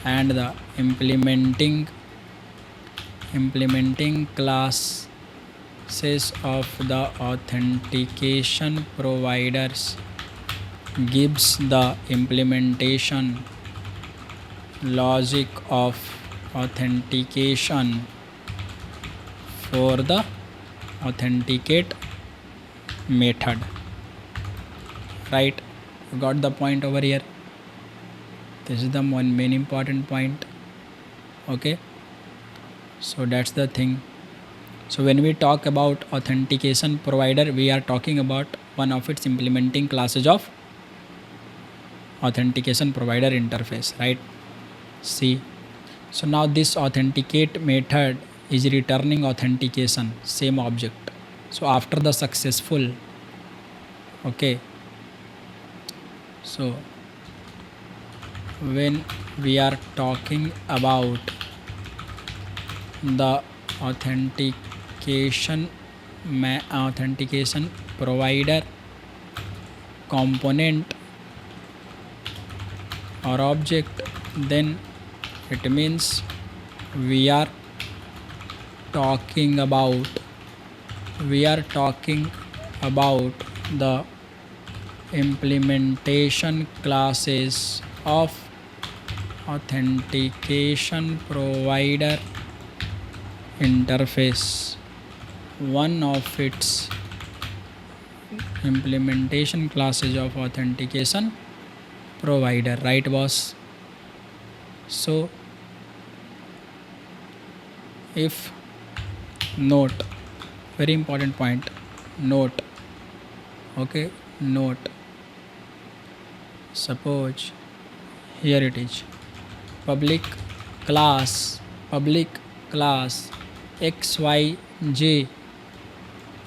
and the implementing classes of the authentication providers gives the implementation logic of authentication for the authenticate method, right? You got the point over here. This is the one main important point. Okay, so that's the thing. So when we talk about authentication provider, we are talking about one of its implementing classes of authentication provider interface, right? See, so now this authenticate method is returning authentication, same object. So after the successful, okay, so when we are talking about the authentication provider component or object, then it means we are talking about the implementation classes of authentication provider interface, one of its implementation classes of authentication provider, right boss? So if note, very important point, note, okay, note, suppose here it is public class XYZ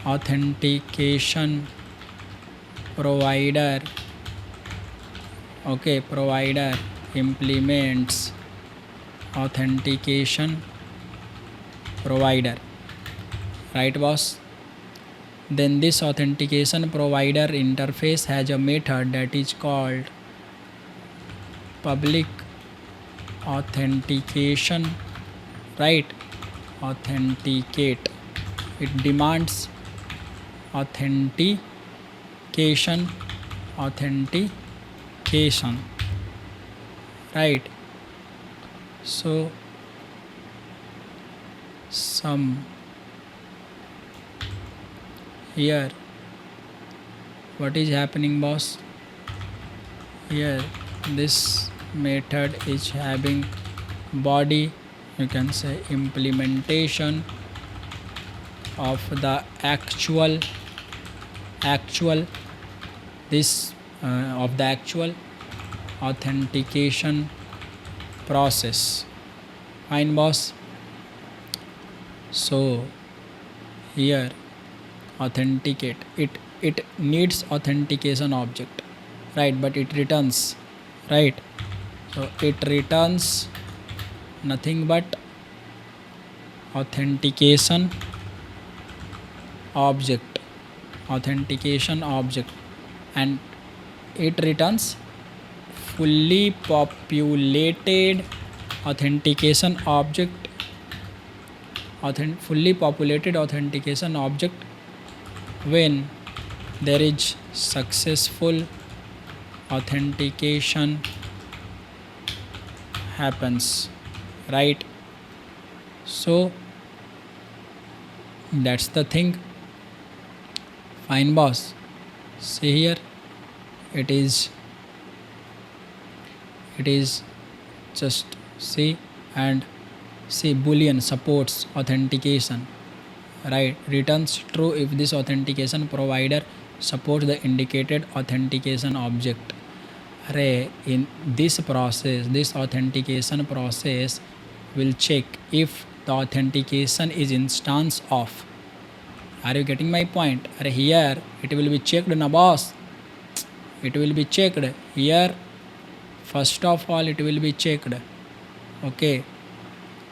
authentication provider, okay, provider implements authentication provider, right boss? Then this authentication provider interface has a method that is called public authentication, right? Authenticate. It demands authentication, right? So some here what is happening boss? Here this method is having body, you can say implementation of the actual authentication process, fine boss? So here authenticate, it needs authentication object, right? But it returns, right? So it returns nothing but authentication object, and it returns fully populated authentication object, fully populated authentication object when there is successful authentication happens, right? So that's the thing. Fine boss, see here, it is just see, and see boolean supports authentication, right? Returns true if this authentication provider supports the indicated authentication object. Array, in this process, this authentication process will check if the authentication is instance of. Are you getting my point? Array, here it will be checked na boss, it will be checked here. First of all it will be checked, okay?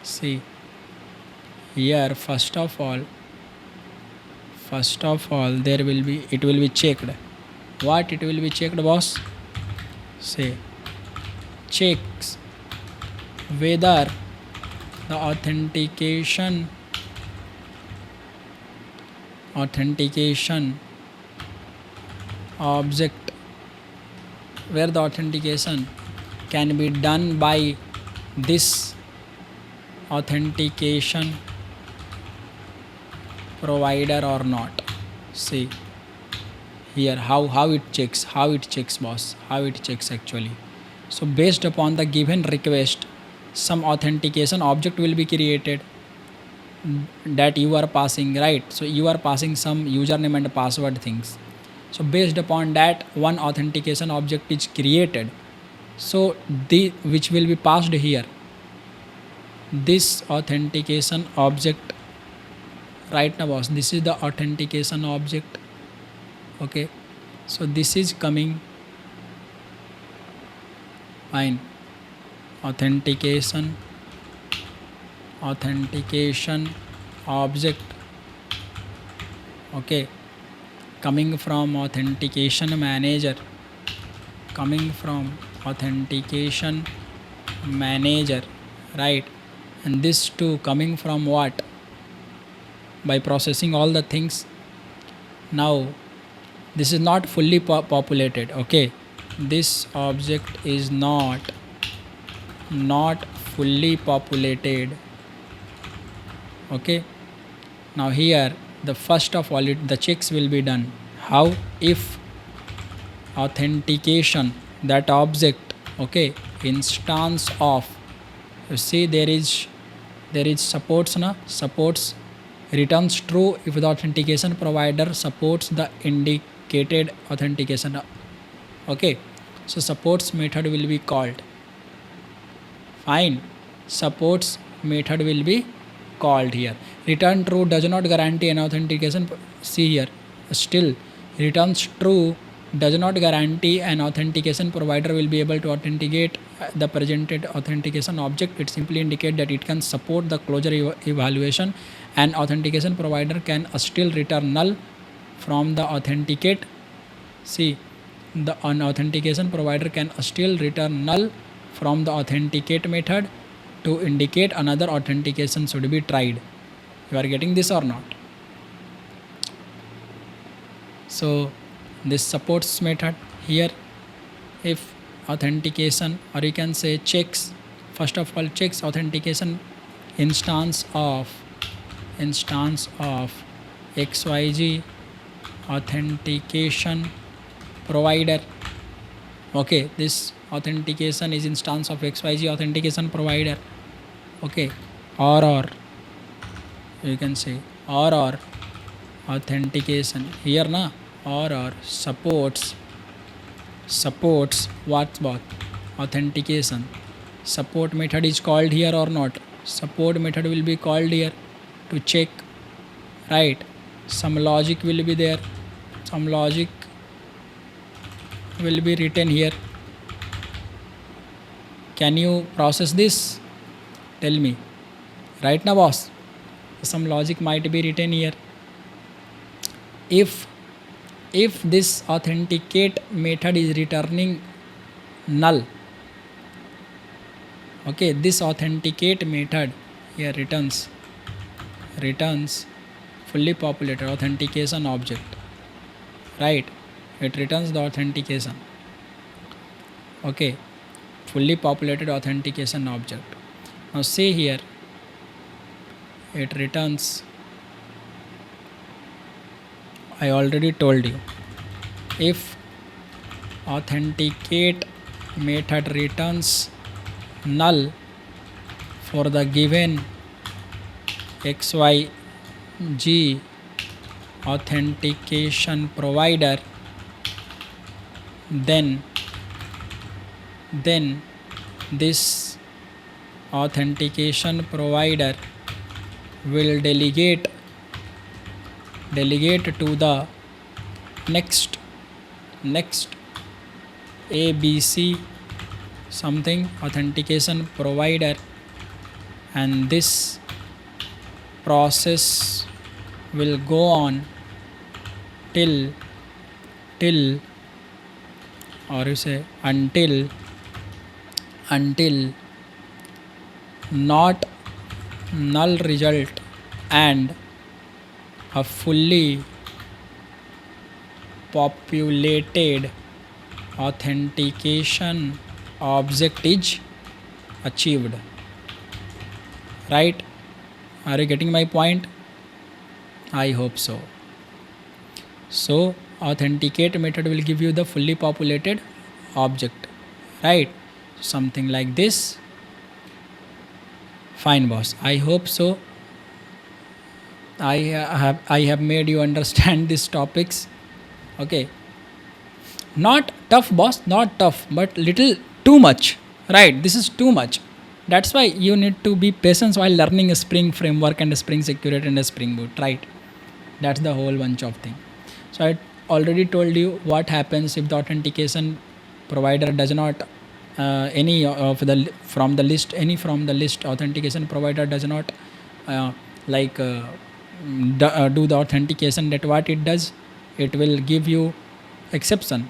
See here, first of all there will be, it will be checked. What it will be checked, boss? Say checks whether the authentication object, where the authentication can be done by this authentication provider or not. See here how it checks, boss, how it checks actually. So based upon the given request, some authentication object will be created that you are passing, right? So you are passing some username and password things. So based upon that, one authentication object is created, so the which will be passed here, this authentication object, right now boss, this is the authentication object, okay? So this is coming, fine, authentication object, okay, coming from authentication manager, right? And this too coming from what? By processing all the things. Now this is not fully populated, okay? This object is not fully populated, okay? Now here the first of all the checks will be done. How? If authentication, that object, okay, instance of, you see there is supports returns true if the authentication provider supports the indicated authentication, okay? So supports method will be called, fine, supports method will be called here. Return true does not guarantee an authentication. See here, still returns true does not guarantee an authentication provider will be able to authenticate the presented authentication object. It simply indicates that it can support the closure evaluation. An authentication provider can still return null from the authenticate. See, the authentication provider can still return null from the authenticate method to indicate another authentication should be tried. You are getting this or not? So this supports method here, if authentication, or you can say checks, first of all checks authentication instance of XYZ authentication provider, okay? This authentication is instance of XYZ authentication provider, okay? Or you can say or authentication here na, or supports what both authentication. Support method is called here or not? Support method will be called here to check, right? Some logic will be there, some logic will be written here. Can you process this? Tell me. Right now, boss. Some logic might be written here. If this authenticate method is returning null, okay, this authenticate method here returns fully populated authentication object, right? It returns the authentication, okay, fully populated authentication object. Now see here, it returns, I already told you, if authenticate method returns null for the given xyg authentication provider, then this authentication provider will delegate to the next ABC something authentication provider, and this process will go on till or you say until not null result and a fully populated authentication object is achieved, right? Are you getting my point? I hope so. So authenticate method will give you the fully populated object, right? Something like this. Fine, boss. I hope so. I have made you understand these topics. Okay. Not tough, boss. Not tough, but little too much. Right? This is too much. That's why you need to be patient while learning a Spring framework and a Spring Security and a Spring Boot. Right? That's the whole bunch of thing. So I already told you what happens if the authentication provider does not any from the list authentication provider does not do the authentication. That what it does, it will give you exception.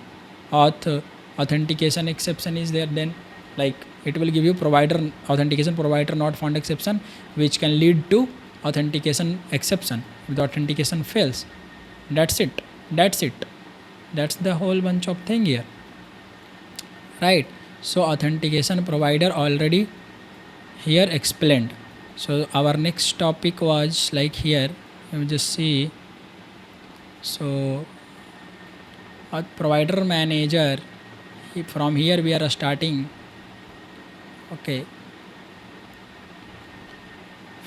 Authentication exception is there, then like it will give you authentication provider not found exception, which can lead to authentication exception if the authentication fails. That's it. That's the whole bunch of thing here, right? So authentication provider already here explained. So our next topic was like here, let me just see. So provider manager, from here we are starting. Okay,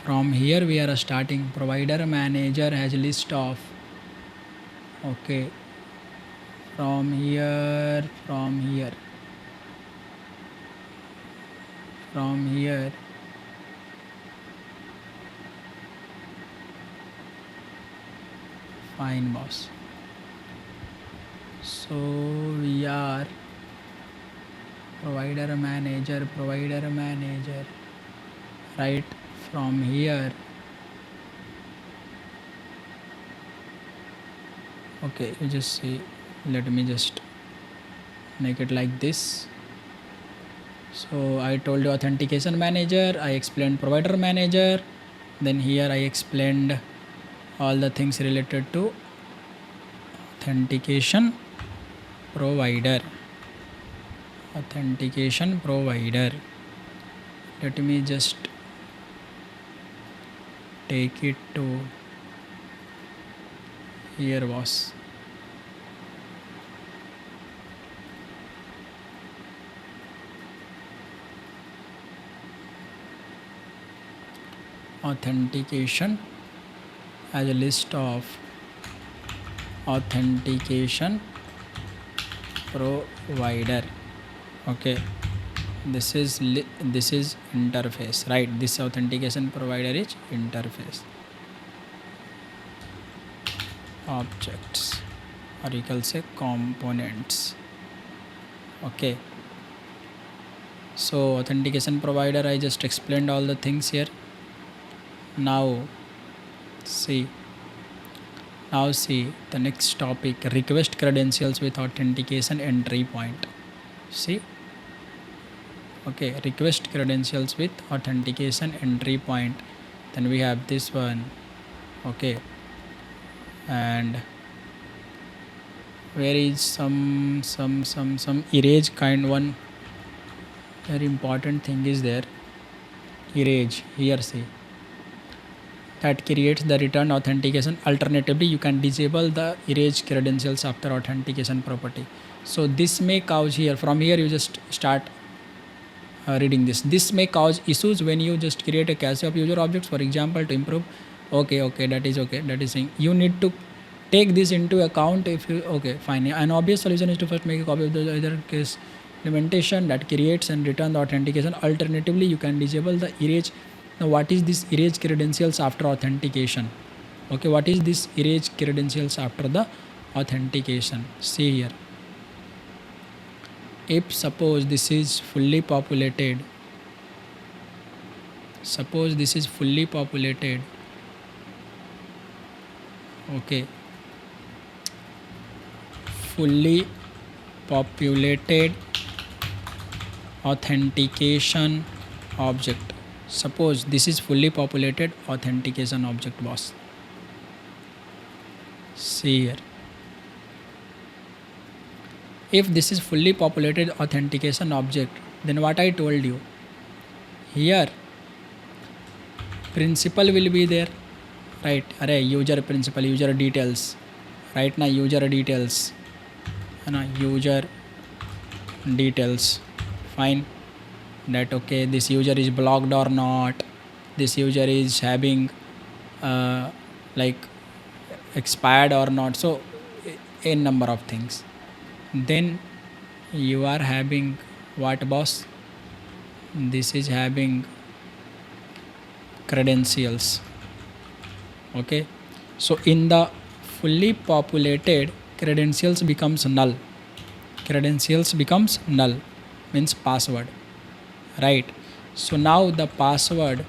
from here we are starting. Provider manager has list of, okay, from here fine, boss. So we are provider manager, right? From here, okay, you just see, let me just make it like this. So I told you authentication manager, I explained provider manager, then here I explained all the things related to authentication provider. Let me just take it to here, boss. Authentication as a list of authentication provider. Okay, this is interface, right? This authentication provider is interface objects, or you can say components. Okay, So authentication provider, I just explained all the things here. Now see the next topic, request credentials with authentication entry point. See, okay, request credentials with authentication entry point. Then we have this one, okay, and where is some erase kind one. Very important thing is there, erase here. See, that creates the return authentication. Alternatively, you can disable the erase credentials after authentication property. So this may cause here, from here you just start reading this. This may cause issues when you just create a cache of user objects, for example, to improve. Okay, that is okay. That is saying you need to take this into account. If you, okay, fine. An obvious solution is to first make a copy of the other case implementation that creates and return the authentication. Alternatively, you can disable the erase. Now, what is this erase credentials after authentication? Okay, what is this erase credentials after the authentication? See here. If suppose this is fully populated, okay, fully populated authentication object. Suppose this is fully populated authentication object, boss. See here. If this is fully populated authentication object, then what I told you here, principal will be there, right? Array user principal, user details, right? Now user details, user details, fine. That okay, this user is blocked or not, this user is having like expired or not, so a number of things. Then you are having what, boss? This is having credentials. Okay, so in the fully populated, credentials becomes null. Means password, right? So now the password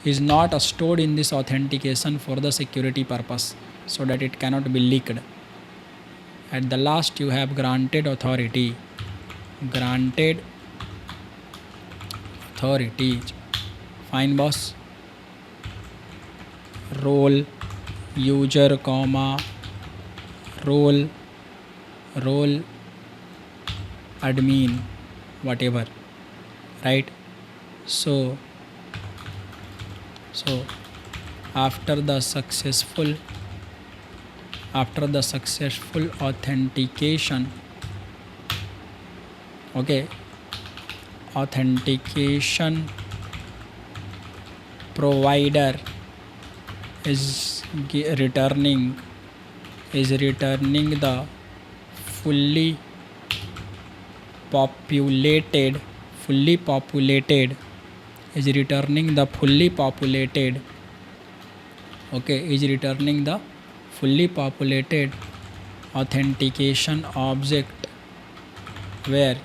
is not stored in this authentication for the security purpose, so that it cannot be leaked. At the last you have granted authority. Fine, boss. Role user comma role admin, whatever, right? So after the successful authentication, okay, authentication provider is returning the fully populated authentication object where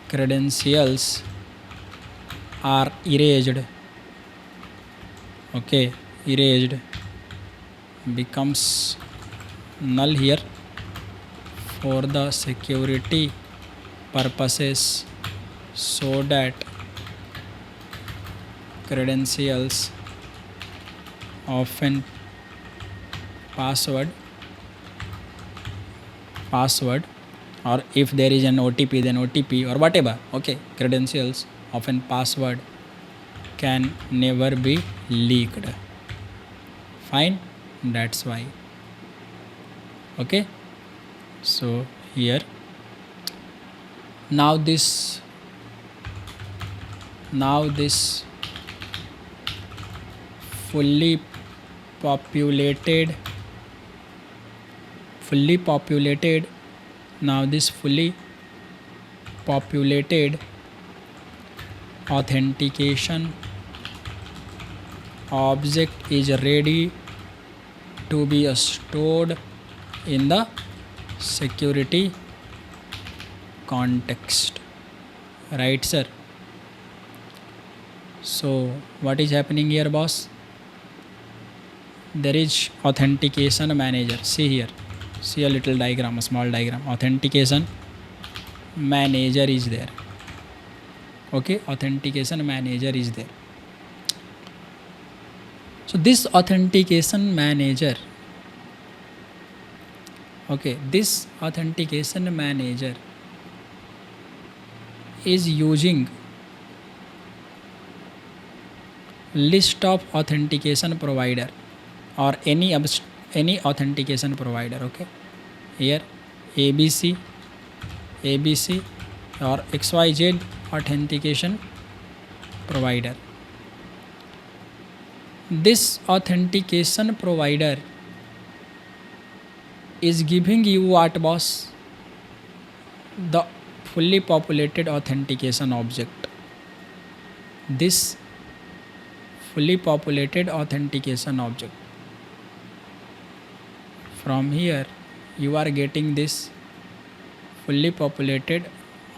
credentials are erased. Okay, erased becomes null here for the security purposes, so that credentials, often password, or if there is an OTP, then OTP or whatever, okay, credentials, often password, can never be leaked. Fine, that's why. Okay, so here now this fully populated authentication object is ready to be stored in the security context, right, sir? So what is happening here, boss? There is authentication manager. See here, see a little diagram, a small diagram. Authentication manager is there. Okay, authentication manager is there. So this authentication manager, okay, this authentication manager is using list of authentication provider or any authentication provider. Okay, here ABC or XYZ authentication provider. This authentication provider is giving you what, boss? The fully populated authentication object. This fully populated authentication object. From here you are getting this fully populated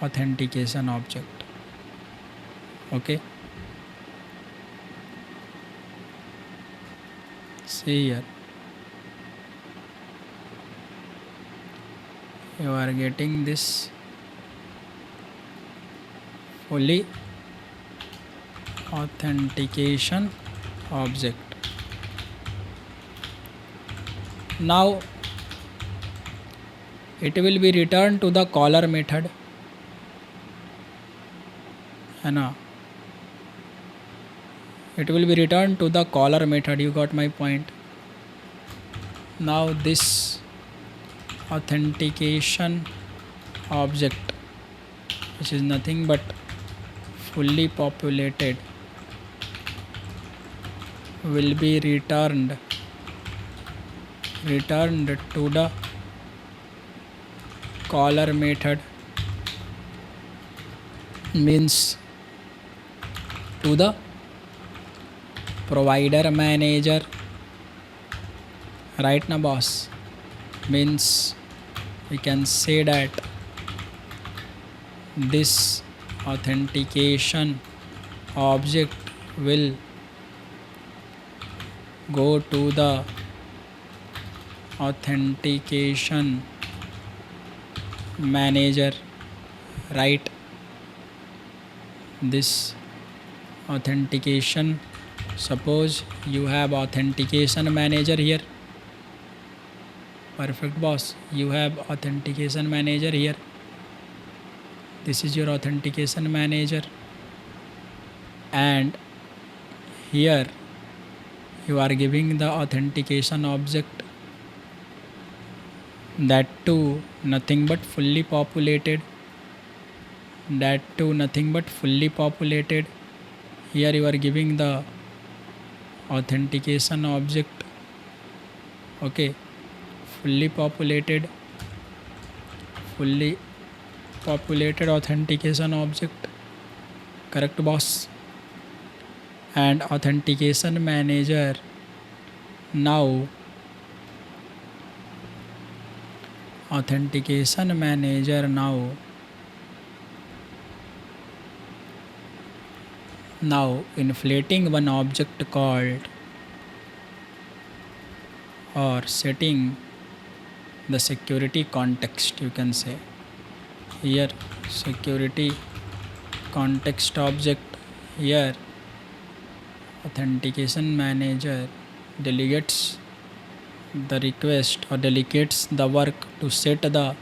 authentication object. Okay, see here, you are getting this fully authentication object. Now it will be returned to the caller method, and it will be returned to the caller method. You got my point? Now this authentication object, which is nothing but fully populated, will be returned to the caller method, means to the provider manager, right now, boss? Means we can say that this authentication object will go to the authentication manager, right? This authentication, suppose you have authentication manager here. Perfect, boss. You have authentication manager here. This is your authentication manager, and here you are giving the authentication object, that too nothing but fully populated, Here you are giving the authentication object. Okay, fully populated authentication object, correct, boss? And authentication manager now inflating one object called, or setting the security context, you can say here, security context object. Here authentication manager delegates the request or delegates the work to set the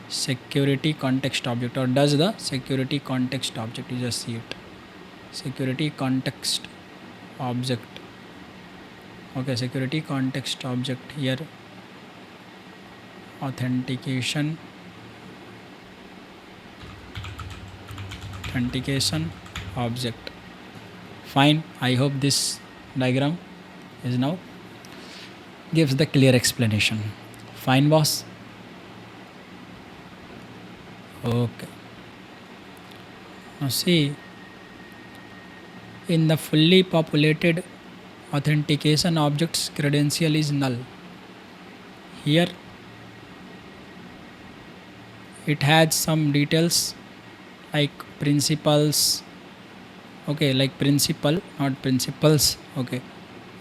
security context object, or does the security context object. You just see it, security context object. Okay, security context object, here authentication object. Fine, I hope this diagram is now gives the clear explanation. Fine, boss? Okay, now see, in the fully populated authentication object's credential is null. Here it has some details like principals, Okay, like principal, not principles. Okay,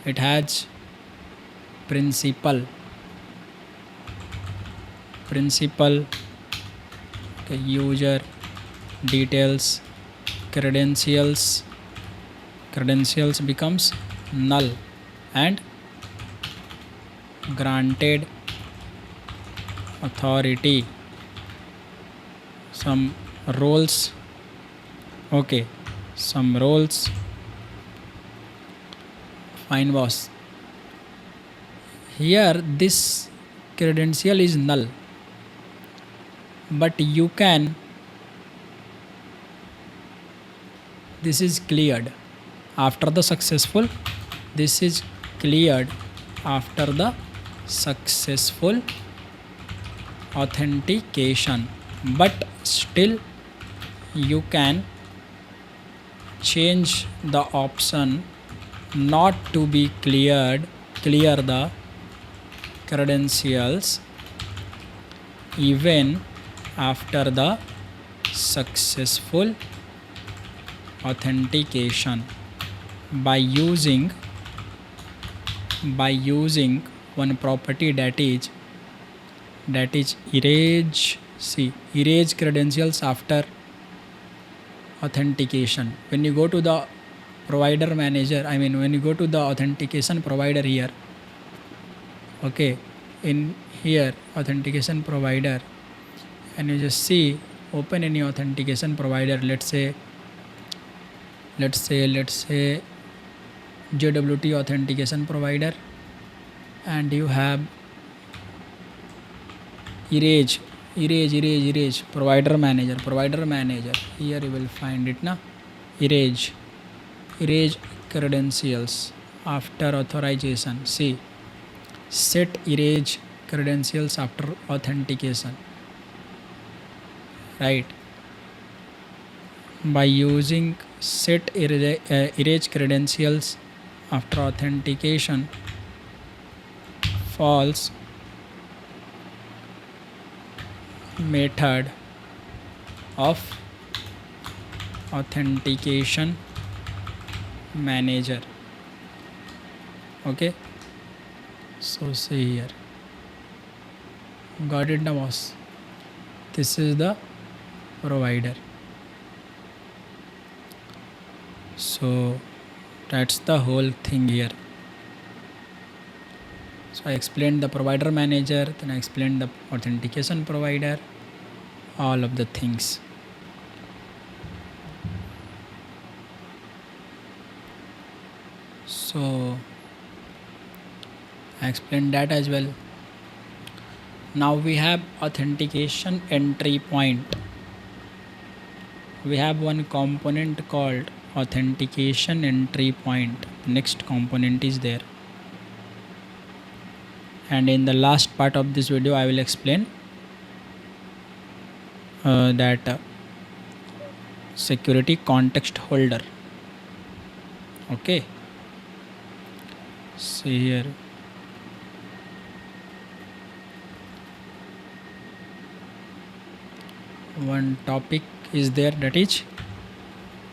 it has principal, okay, user details, credentials becomes null, and granted authority, some roles, okay, some roles, fine boss. Here this credential is null, but you can, this is cleared after the successful, this is cleared after the successful authentication, but still you can change the option not to be clear the credentials even after the successful authentication by using one property that is erase credentials after authentication. When you go to the provider manager, when you go to the authentication provider here, okay, in here authentication provider, and you just see, open any authentication provider, let's say JWT authentication provider, and you have erase provider manager, here you will find it na, erase credentials after authorization. See, set erase credentials after authentication, right? By using set erase credentials after authentication, false method of authentication manager. Okay, so see here, got it now boss? This is the provider. So that's the whole thing here. So I explained the provider manager, then I explained the authentication provider, all of the things. So I explained that as well. Now we have authentication entry point. We have one component called authentication entry point. Next component is there, and in the last part of this video I will explain that security context holder. Okay, see here, one topic is there, that is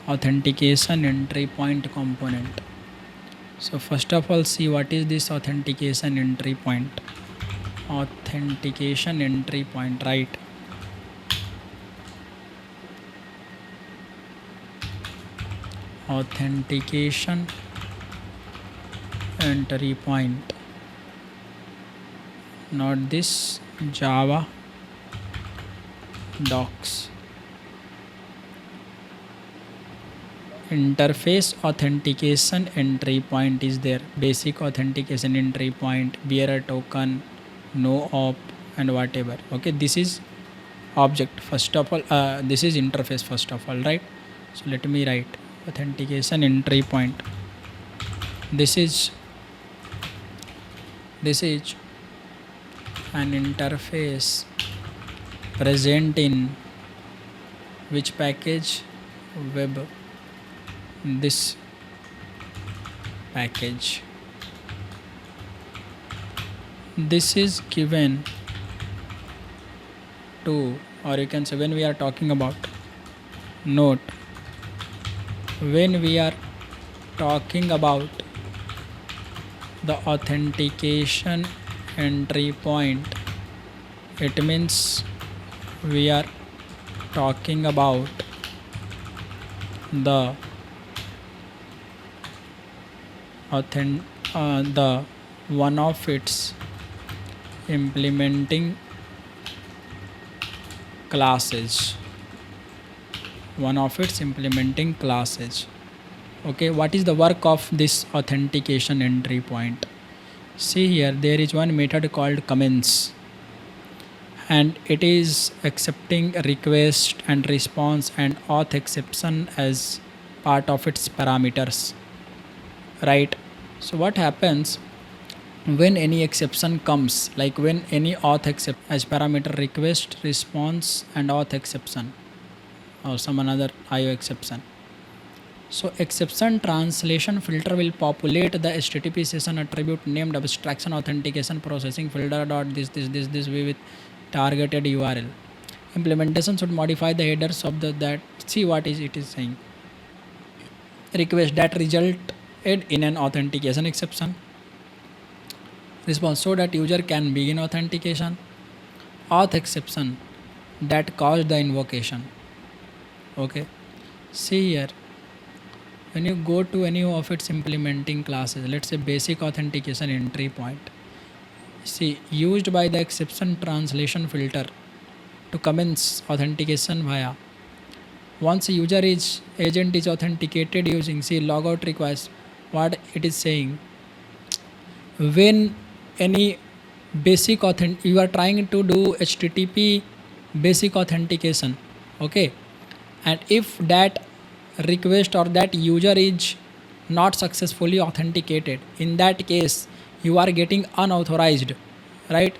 authentication entry point component. So first of all, see what is this authentication entry point. Authentication entry point, right? Authentication entry point, not this Java docs. Interface authentication entry point is there. Basic authentication entry point, bearer token, no op, and whatever. Okay, this is object first of all. This is interface first of all, right? So let me write authentication entry point. This is an interface present in which package? Web. This package. This is given to, or you can say, when we are talking about, note, when we are talking about the authentication entry point, it means we are talking about the the one of its implementing classes. Okay, what is the work of this authentication entry point? See here, there is one method called comments, and it is accepting request and response and auth exception as part of its parameters, right? So what happens when any exception comes, like when any auth accept as parameter request, response and auth exception or some another IO exception. So exception translation filter will populate the HTTP session attribute named abstraction authentication processing filter dot this with targeted URL. Implementation should modify the headers of that. See what is it is saying. Request that resulted in an authentication exception. Response so that user can begin authentication. Auth exception that caused the invocation. Okay. See here. When you go to any of its implementing classes, let's say basic authentication entry point, see, used by the exception translation filter to commence authentication via. Once a user agent is authenticated using, see, logout requires, what it is saying, when any basic you are trying to do HTTP basic authentication, okay, and if that request or that user is not successfully authenticated, in that case you are getting unauthorized, right?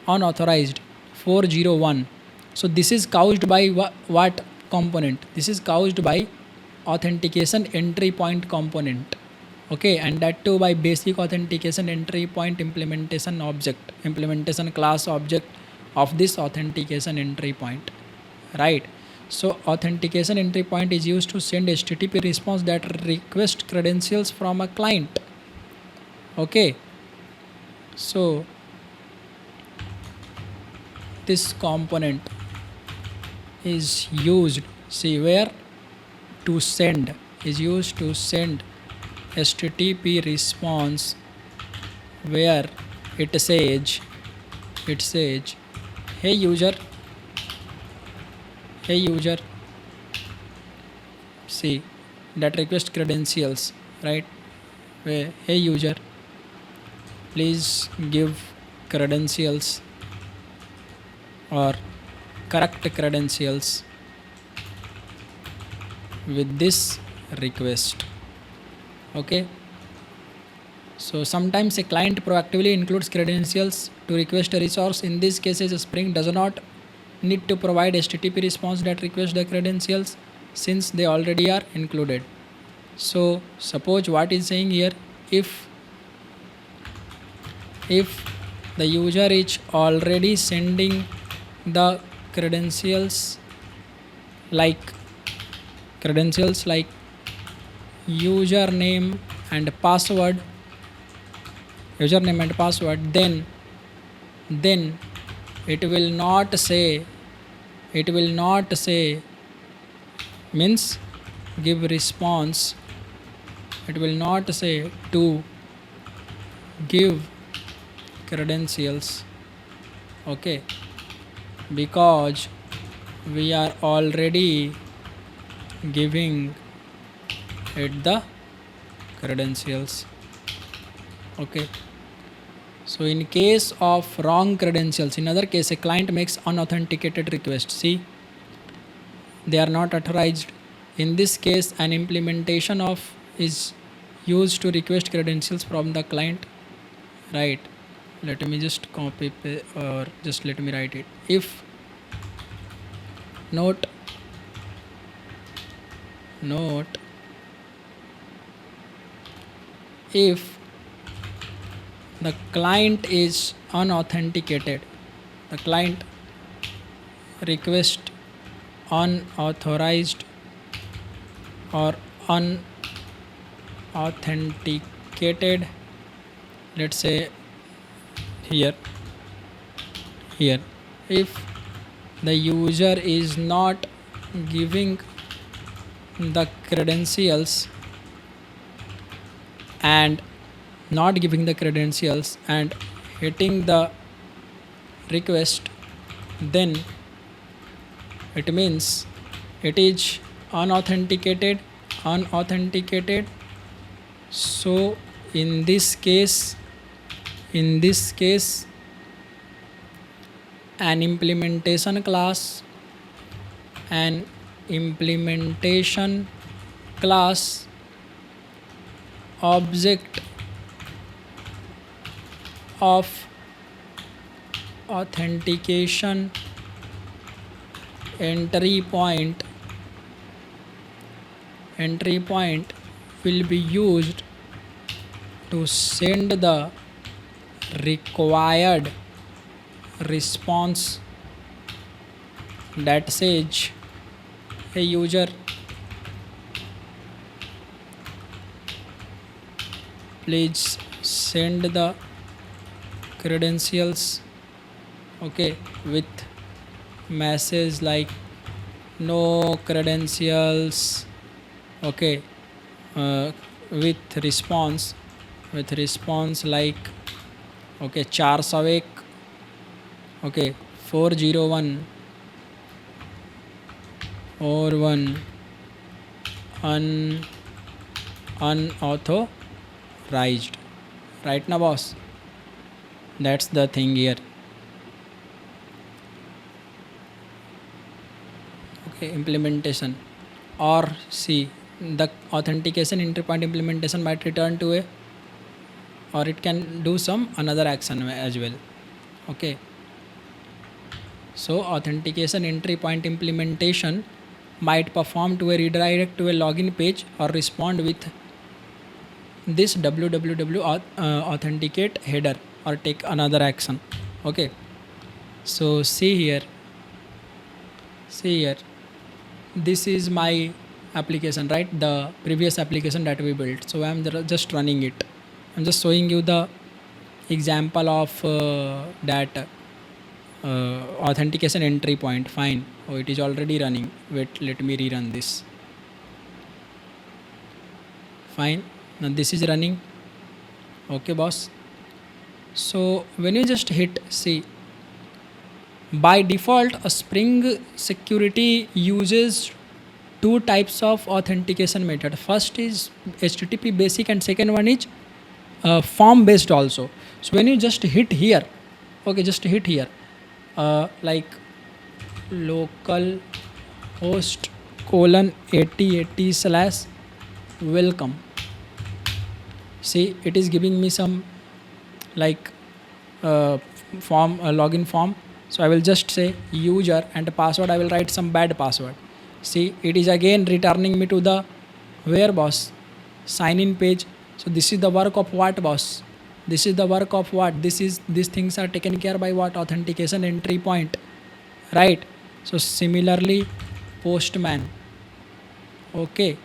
Unauthorized 401. So this is caused by what component? This is caused by authentication entry point component, okay, and that too by basic authentication entry point implementation class object of this authentication entry point, right? So authentication entry point is used to send HTTP response that requests credentials from a client. Okay. So this component is used, see where, to send, is used to send HTTP response where it says, hey user, see, that request credentials, right? Where, hey user, please give credentials or correct credentials with this request. Okay. So sometimes a client proactively includes credentials to request a resource. In these cases, Spring does not need to provide HTTP response that requests the credentials since they already are included. So suppose what is saying here, if the user is already sending the credentials like username and password, then it will not say means give response, it will not say to give credentials, okay, because we are already giving it the credentials. Okay. So in case of wrong credentials, in other case a client makes unauthenticated request, see, they are not authorized. In this case an implementation of is used to request credentials from the client, right? Let me just copy or just let me write it. If note if the client is unauthenticated, the client request unauthorized or unauthenticated, let's say here, if the user is not giving the credentials and hitting the request, then it means it is unauthenticated. So in this case an implementation class object of authentication entry point will be used to send the required response that says, hey user, please send the credentials, okay, with message like no credentials, okay, with response like, okay, 401, okay, 401 or 1 unauthorized. Right now boss, that's the thing here. Okay, implementation, or see the authentication entry point implementation might return to a, or it can do some another action as well. Okay, so authentication entry point implementation might perform to a redirect to a login page or respond with this www authenticate header or take another action. Okay, so see here, this is my application, right? The previous application that we built. So I'm just running it. I'm just showing you the example of that authentication entry point. Fine. Oh, it is already running. Wait, let me rerun this. Fine. Now this is running. Okay, boss. So when you just hit see, by default a Spring Security uses two types of authentication method. First is HTTP basic and second one is form based also. So when you just hit here, okay, just hit here, like local host :8080/welcome. See, it is giving me some like form, login form. So I will just say user and the password I will write some bad password. See, it is again returning me to the where boss, sign in page. So this is the work of what boss? This is the work of what? These things are taken care by what? Authentication entry point, right? So similarly postman. Okay,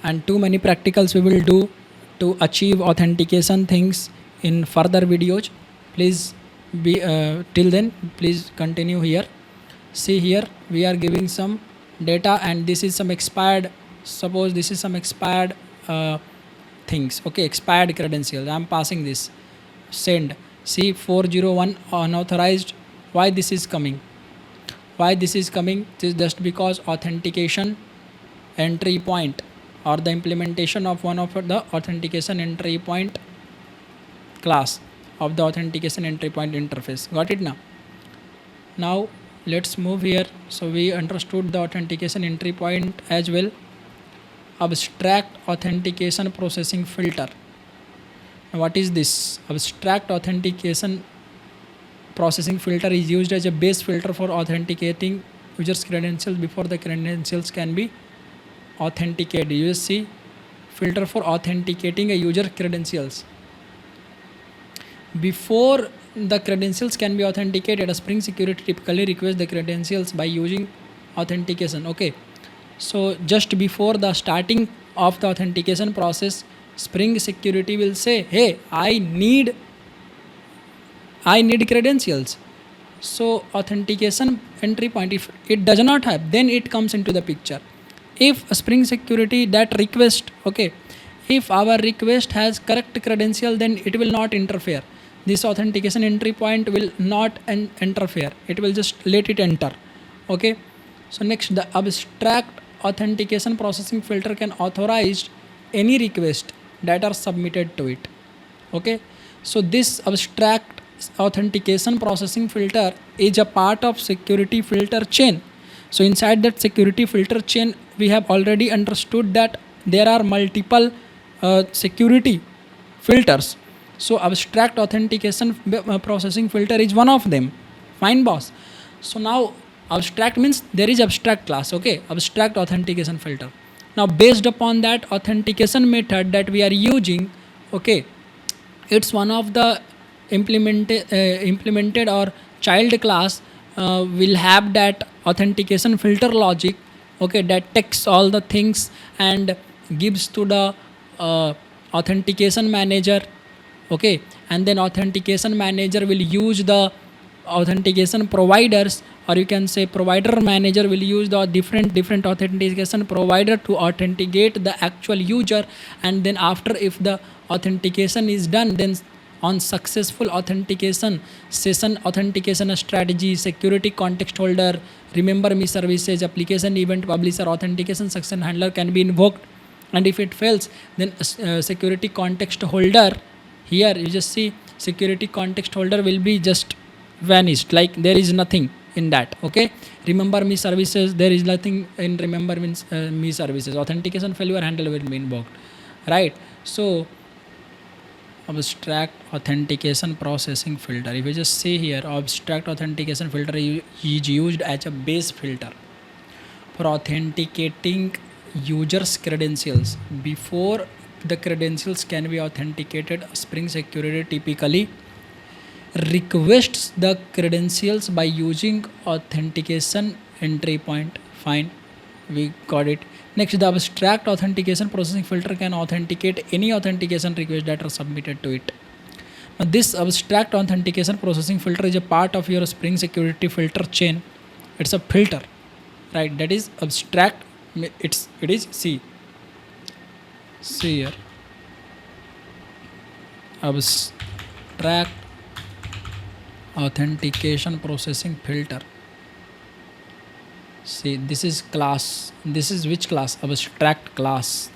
and too many practicals we will do to achieve authentication things in further videos. Please be till then please continue here. See here, we are giving some data and this is some expired, suppose this is some expired things, okay, expired credentials. I am passing this, send. See, 401 unauthorized. Why this is coming? This is just because authentication entry point or the implementation of one of the authentication entry point class of the authentication entry point interface. Got it now? Now let's move here. So we understood the authentication entry point as well. Abstract authentication processing filter. Now what is this? Abstract authentication processing filter is used as a base filter for authenticating users' credentials before the credentials can be authenticated. You see, filter for authenticating a user credentials. Before the credentials can be authenticated, a Spring Security typically requests the credentials by using authentication. Okay, So just before the starting of the authentication process, Spring Security will say, hey, I need credentials. So authentication entry point, if it does not have, then it comes into the picture. If Spring Security that request, okay, if our request has correct credential, then it will not interfere. This authentication entry point will not interfere. It will just let it enter. Okay. So next, the abstract authentication processing filter can authorize any request that are submitted to it. Okay. So this abstract authentication processing filter is a part of security filter chain. So inside that security filter chain, we have already understood that there are multiple security filters. So abstract authentication processing filter is one of them. Fine, boss. So now abstract means there is abstract class. Okay, abstract authentication filter. Now based upon that authentication method that we are using, okay, it's one of the implemented or child class will have that authentication filter logic, okay, that takes all the things and gives to the authentication manager, okay, and then authentication manager will use the authentication providers, or you can say provider manager will use the different authentication provider to authenticate the actual user. And then after, if the authentication is done, then on successful authentication session, authentication strategy, security context holder, remember me services, application event publisher, authentication section handler can be invoked. And if it fails, then security context holder, here you just see security context holder will be just vanished, like there is nothing in that. Okay, remember me services, there is nothing in remember me services. Authentication failure handler will be invoked, right? So abstract authentication processing filter, if you just see here, abstract authentication filter is used as a base filter for authenticating users credentials. Before the credentials can be authenticated, Spring Security typically requests the credentials by using authentication entry point. Fine, we got it. Next, the abstract authentication processing filter can authenticate any authentication request that are submitted to it. Now this abstract authentication processing filter is a part of your Spring Security filter chain. It's a filter, right? That is abstract. It is see here, abstract authentication processing filter. See, this is class. This is which class? Abstract class.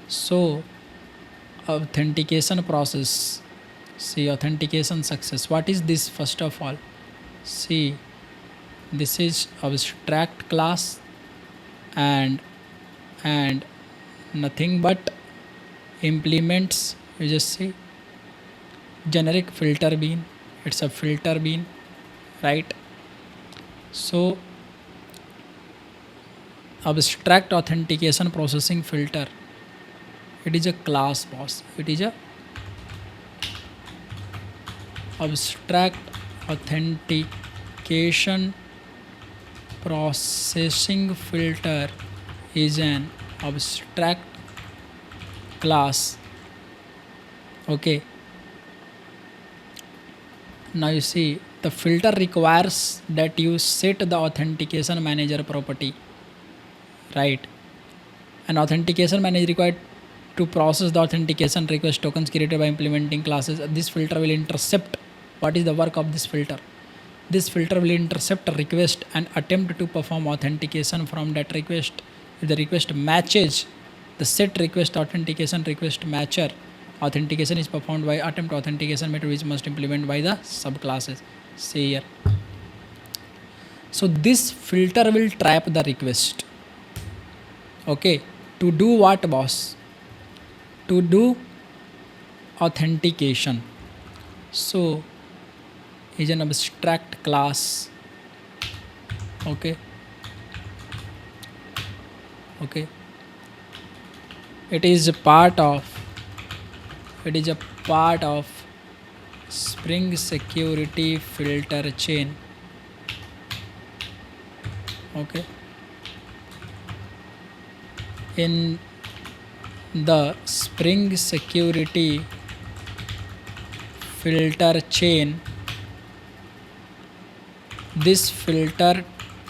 So authentication process. See, authentication success. What is this? First of all, see, this is abstract class and nothing but implements. You just see generic filter bean. It's a filter bean, right? So abstract authentication processing filter, it is a class, boss. It is a abstract authentication processing filter is an abstract class. Okay, now you see the filter requires that you set the authentication manager property, right? An authentication manager required to process the authentication request tokens created by implementing classes. This filter will intercept. What is the work of this filter? This filter will intercept a request and attempt to perform authentication from that request. If the request matches the set request authentication request matcher, authentication is performed by attempt authentication method, which must implement by the subclasses. See here. So this filter will trap the request. Okay, to do what, boss? To do authentication. So is an abstract class. Okay, it is a part of Spring Security filter chain. Okay, in the Spring Security filter chain, this filter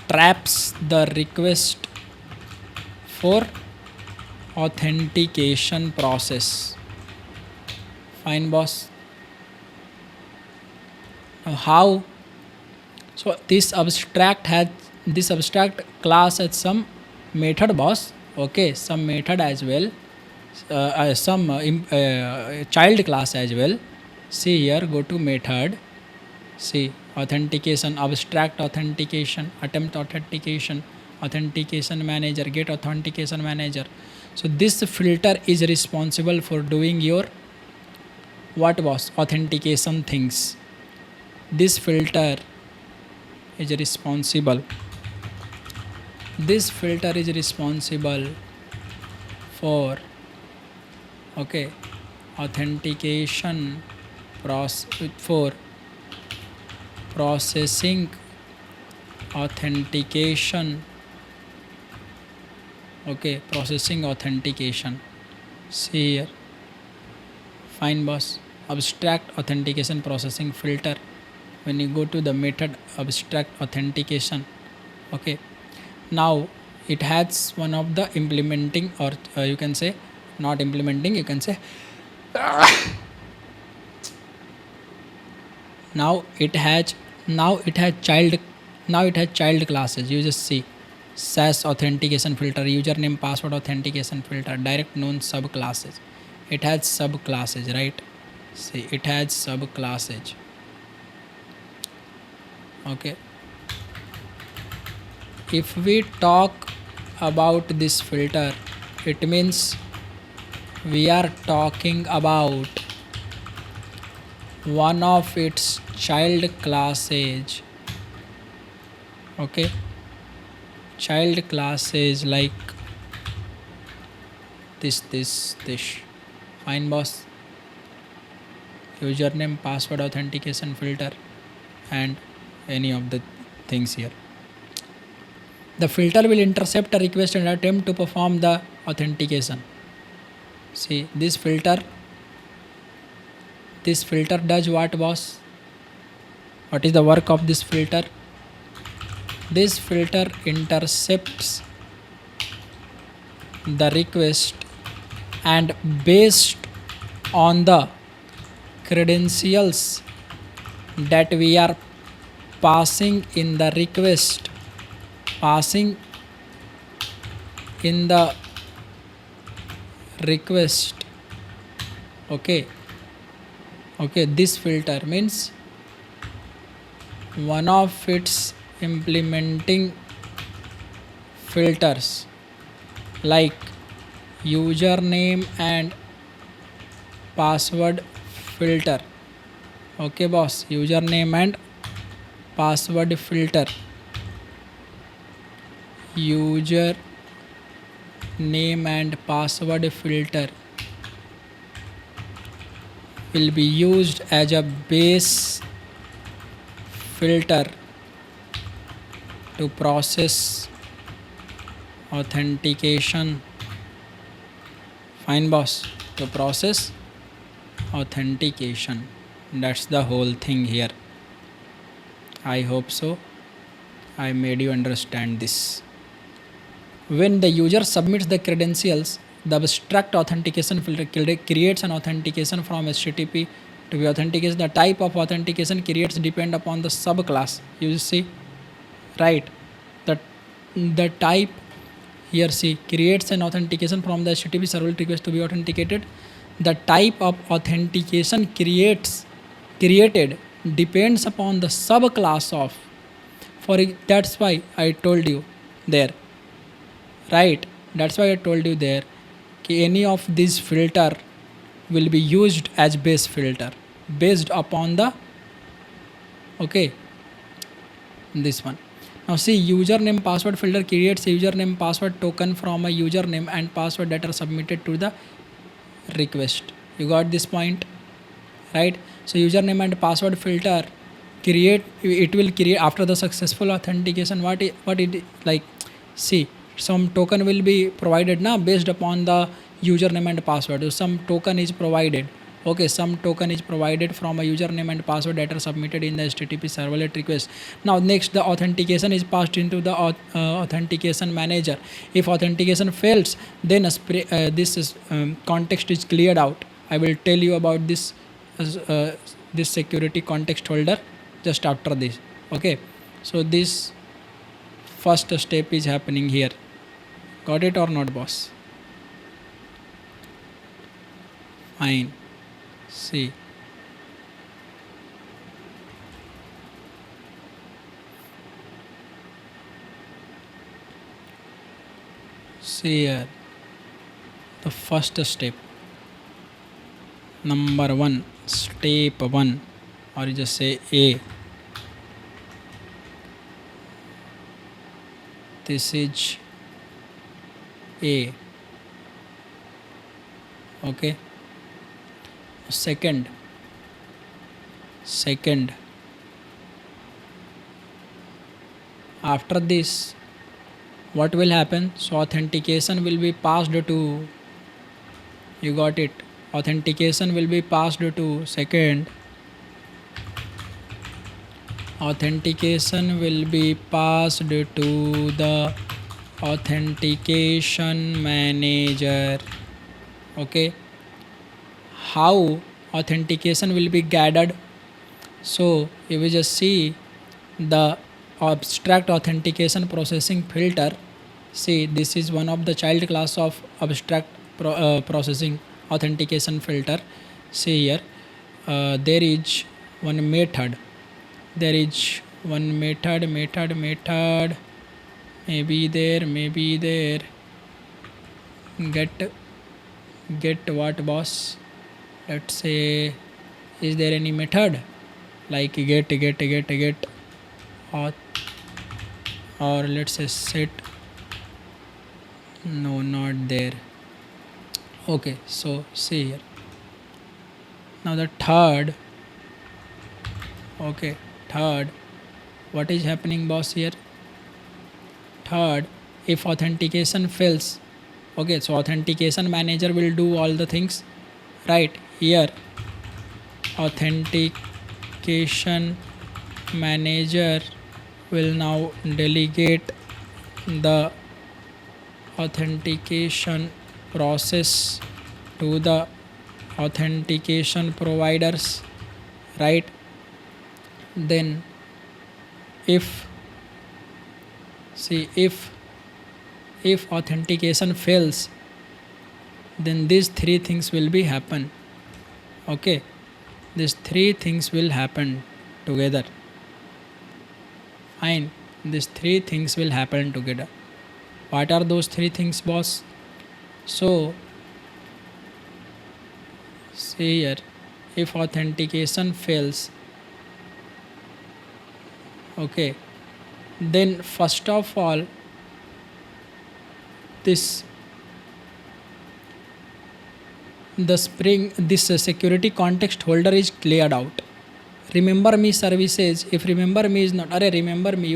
traps the request for authentication process. Fine, boss. Now how? So this abstract class has some method, boss. Okay, some method as well, some child class as well. See here, go to method. See, authentication, abstract authentication, attempt authentication, authentication manager, get authentication manager. So this filter is responsible for doing your what was authentication things. This filter is responsible. This filter is responsible for authentication for processing authentication. Processing authentication. See here. Fine, boss. Abstract authentication processing filter. When you go to the method abstract authentication, now it has one of the implementing, or you can say not implementing, you can say now it has child classes. You just see SAS authentication filter, username password authentication filter, direct known subclasses. It has subclasses, right? See, it has subclasses. If we talk about this filter, it means we are talking about one of its child classes. Child classes like this. Fine, boss. Username password authentication filter and any of the things here. The filter will intercept a request and attempt to perform the authentication. See, this filter does what, boss? What is the work of this filter? This filter intercepts the request, and based on the credentials that we are passing in the request, this filter means one of its implementing filters like username and password filter. Boss, username and password filter. User name and password filter will be used as a base filter to process authentication. Fine, boss. To process authentication. That's the whole thing here. I hope so I made you understand this. When the user submits the credentials, the abstract authentication filter creates an authentication from HTTP to be authentication. The type of authentication creates depend upon the subclass. You see, right? The type here, see, creates an authentication from the HTTP servlet request to be authenticated. The type of authentication created depends upon the subclass of. That's why I told you there, right? That's why I told you there. Any of these filter will be used as base filter based upon the this one. Now see, username password filter creates a username password token from a username and password that are submitted to the request. You got this point, right? So username and password filter will create after the successful authentication. What it like? See, some token will be provided now based upon the username and password. So some token is provided. Okay, some token is provided from a username and password that are submitted in the HTTP servlet request. Now next, the authentication is passed into the authentication manager. If authentication fails, then this is, context is cleared out. I will tell you about this this security context holder just after this. Okay, so this first step is happening here. Got it or not, boss? Fine. See. See here. The first step. Number 1. Step 1. Or you just say A. This is A. Okay. Second, after this, what will happen? So authentication will be passed to, you got it, authentication will be passed to second, authentication will be passed to the authentication manager. Okay, how authentication will be gathered? So you will just see the abstract authentication processing filter. See, this is one of the child class of abstract processing authentication filter. See here, there is one method. There is one method. Maybe there. Get what, boss? Let's say, is there any method like get or let's say set? No, not there. Okay, so see here. Now the third. Okay, third. What is happening, boss, here? Third, if authentication fails. Okay, so authentication manager will do all the things. Right here, authentication manager will now delegate the authentication process to the authentication providers, right? Then if authentication fails, then these three things will be happen. Okay, these three things will happen together. Fine, these three things will happen together. What are those three things, boss? So see here, if authentication fails, okay, then first of all, this security context holder is cleared out. Remember me services. If remember me is not, remember me,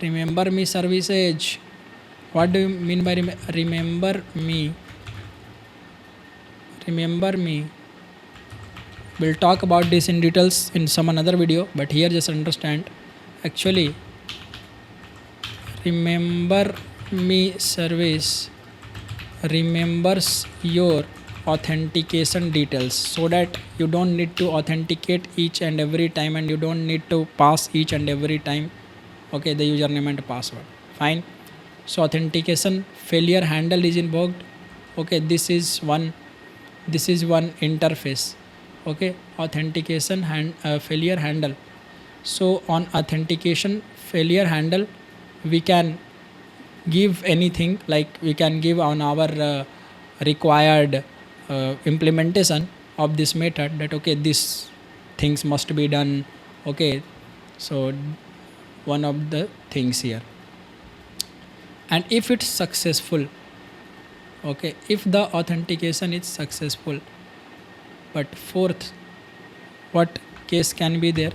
remember me services. What do you mean by remember me? We'll talk about this in details in some another video, but here just understand. Actually, remember me service remembers your authentication details, so that you don't need to authenticate each and every time, and you don't need to pass each and every time, okay, the username and password. Fine. So authentication failure handle is invoked. Okay, this is one interface. Okay, authentication failure handle. So on authentication failure handle, we can give anything, like we can give on our required implementation of this method, that okay, these things must be done. Okay, so one of the things here. And if it's successful, okay, if the authentication is successful, but fourth, what case can be there?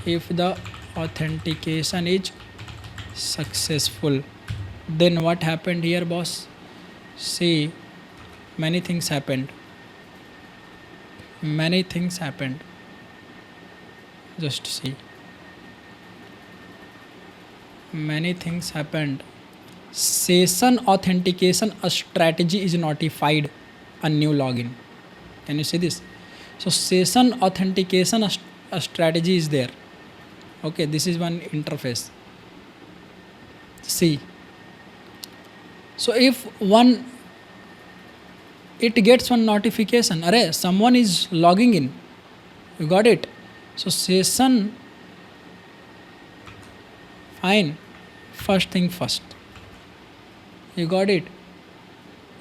If the authentication is successful. Then what happened here, boss? See, many things happened. Many things happened. Just see. Many things happened. Session authentication a strategy is notified a new login. Can you see this? So session authentication a strategy is there. Okay, this is one interface. See, so if one, it gets one notification, array someone is logging in, you got it. So session, fine, first thing first, you got it.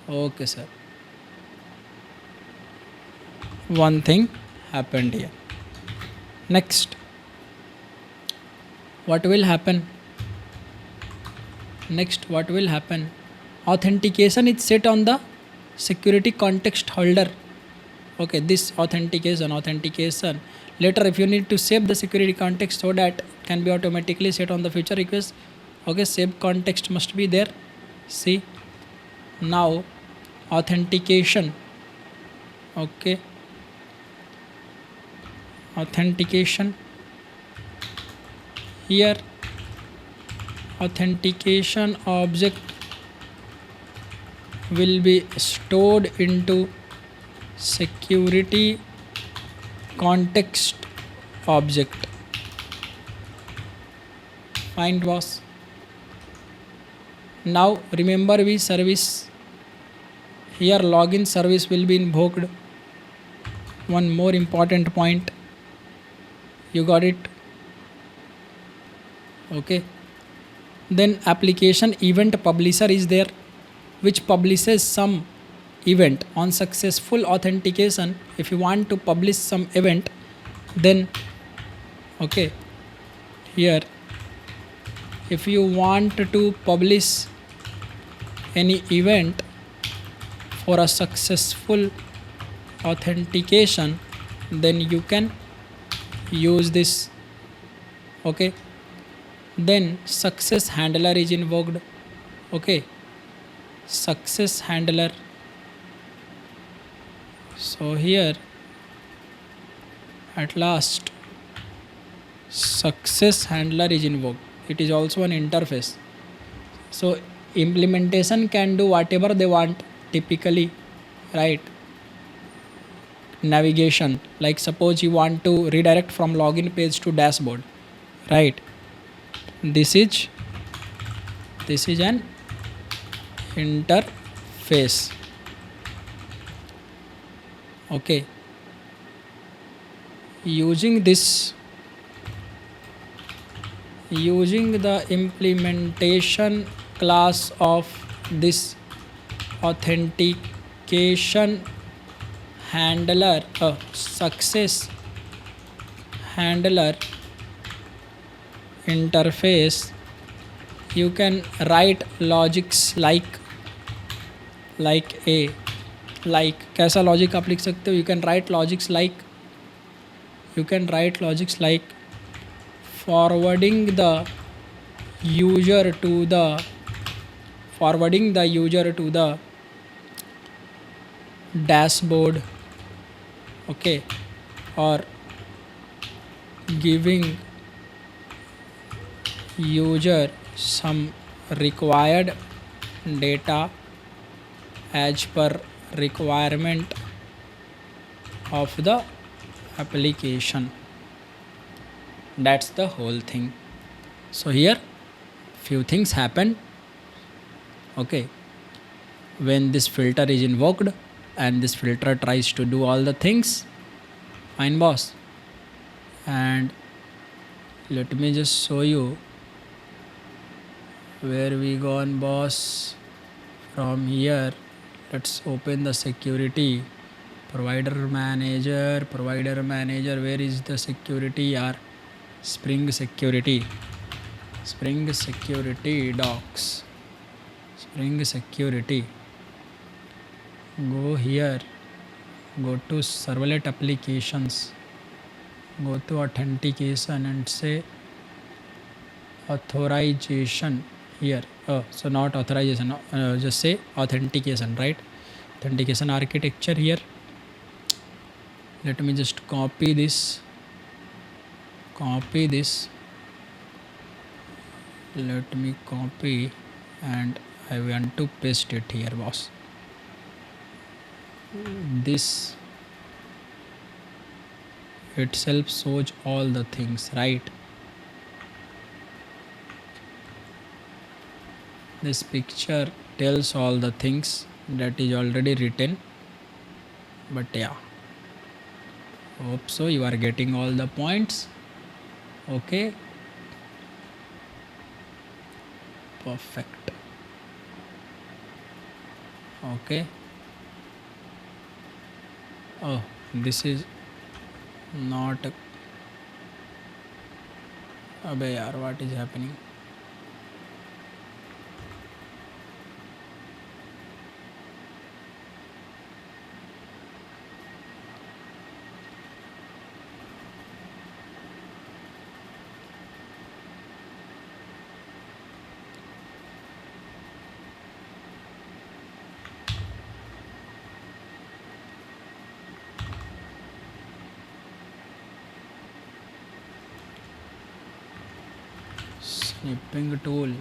Okay sir, one thing happened here. Next, what will happen? Next, what will happen? Authentication is set on the security context holder. Okay, this authentication. Later, if you need to save the security context so that can be automatically set on the future request. Okay, save context must be there. See, now authentication. Okay, authentication here. Authentication object will be stored into security context object. Fine, boss. Now remember, we service here, login service will be invoked. One more important point, you got it. Okay, then application event publisher is there, which publishes some event on successful authentication. If you want to publish some event, then okay, here if you want to publish any event for a successful authentication, then you can use this. Okay, then success handler is invoked. Okay, success handler. So here at last success handler is invoked. It is also an interface. So implementation can do whatever they want typically, right? Navigation, like suppose you want to redirect from login page to dashboard, right? This is an interface. Okay, using the implementation class of this authentication handler, success handler interface, you can write logics like कैसा logic आप लिख सकते हो? You can write logics like forwarding the user to the dashboard, okay, or giving user some required data as per requirement of the application. That's the whole thing. So here few things happen. Okay, when this filter is invoked and this filter tries to do all the things, fine, boss. And let me just show you where we gone, boss. From here, let's open the security provider manager. Where is the security? Spring Security docs. Spring Security. Go here, go to servlet applications, go to authentication and say authorization here. So not authorization, just say authentication, right? Authentication architecture here. Let me just copy this. Let me copy and I want to paste it here, boss. This itself shows all the things, right? This picture tells all the things that is already written, but yeah, hope so you are getting all the points. Okay, perfect. Okay, oh, this is not abe yaar, what is happening? Snipping tool,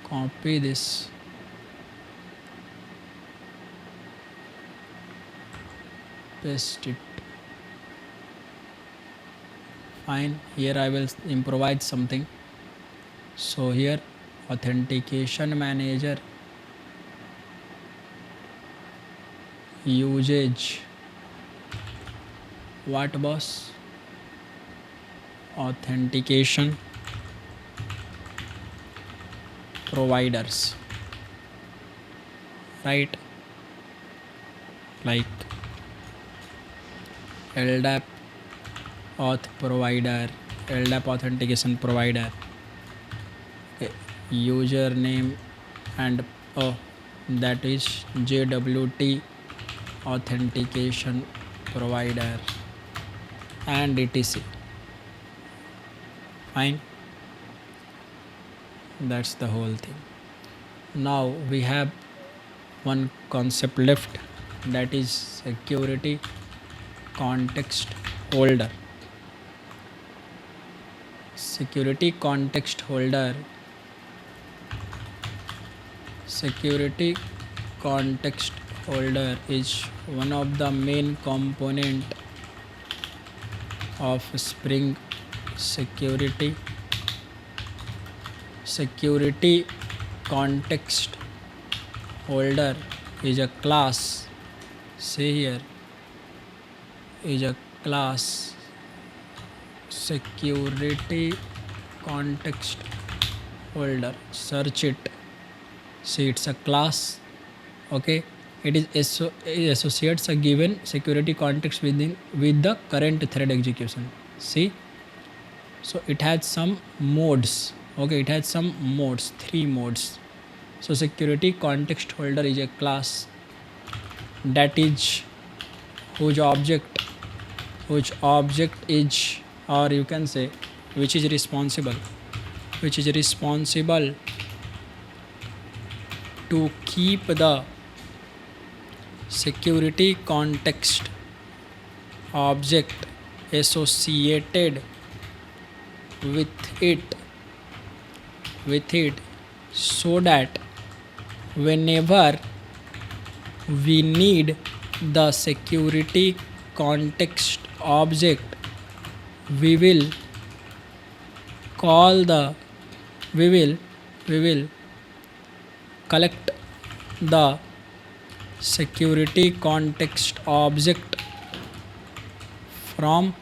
copy this, paste it. Fine, here I will improvise something. So here authentication manager usage, what boss? Authentication providers, right? Like LDAP auth provider, LDAP authentication provider. Okay. Username and that is JWT authentication provider and etc. Fine, that's the whole thing. Now we have one concept left, that is security context holder. Security context holder is one of the main component of Spring Security. Security context holder is a class, say here is a class, security context holder, search it, see it's a class. Okay, it associates a given security context with the current thread execution. See, so it has some modes. Okay, it has some modes, 3 modes. So security context holder is a class that is whose object is, or you can say which is responsible to keep the security context object associated with it so that whenever we need the security context object, we will collect the security context object from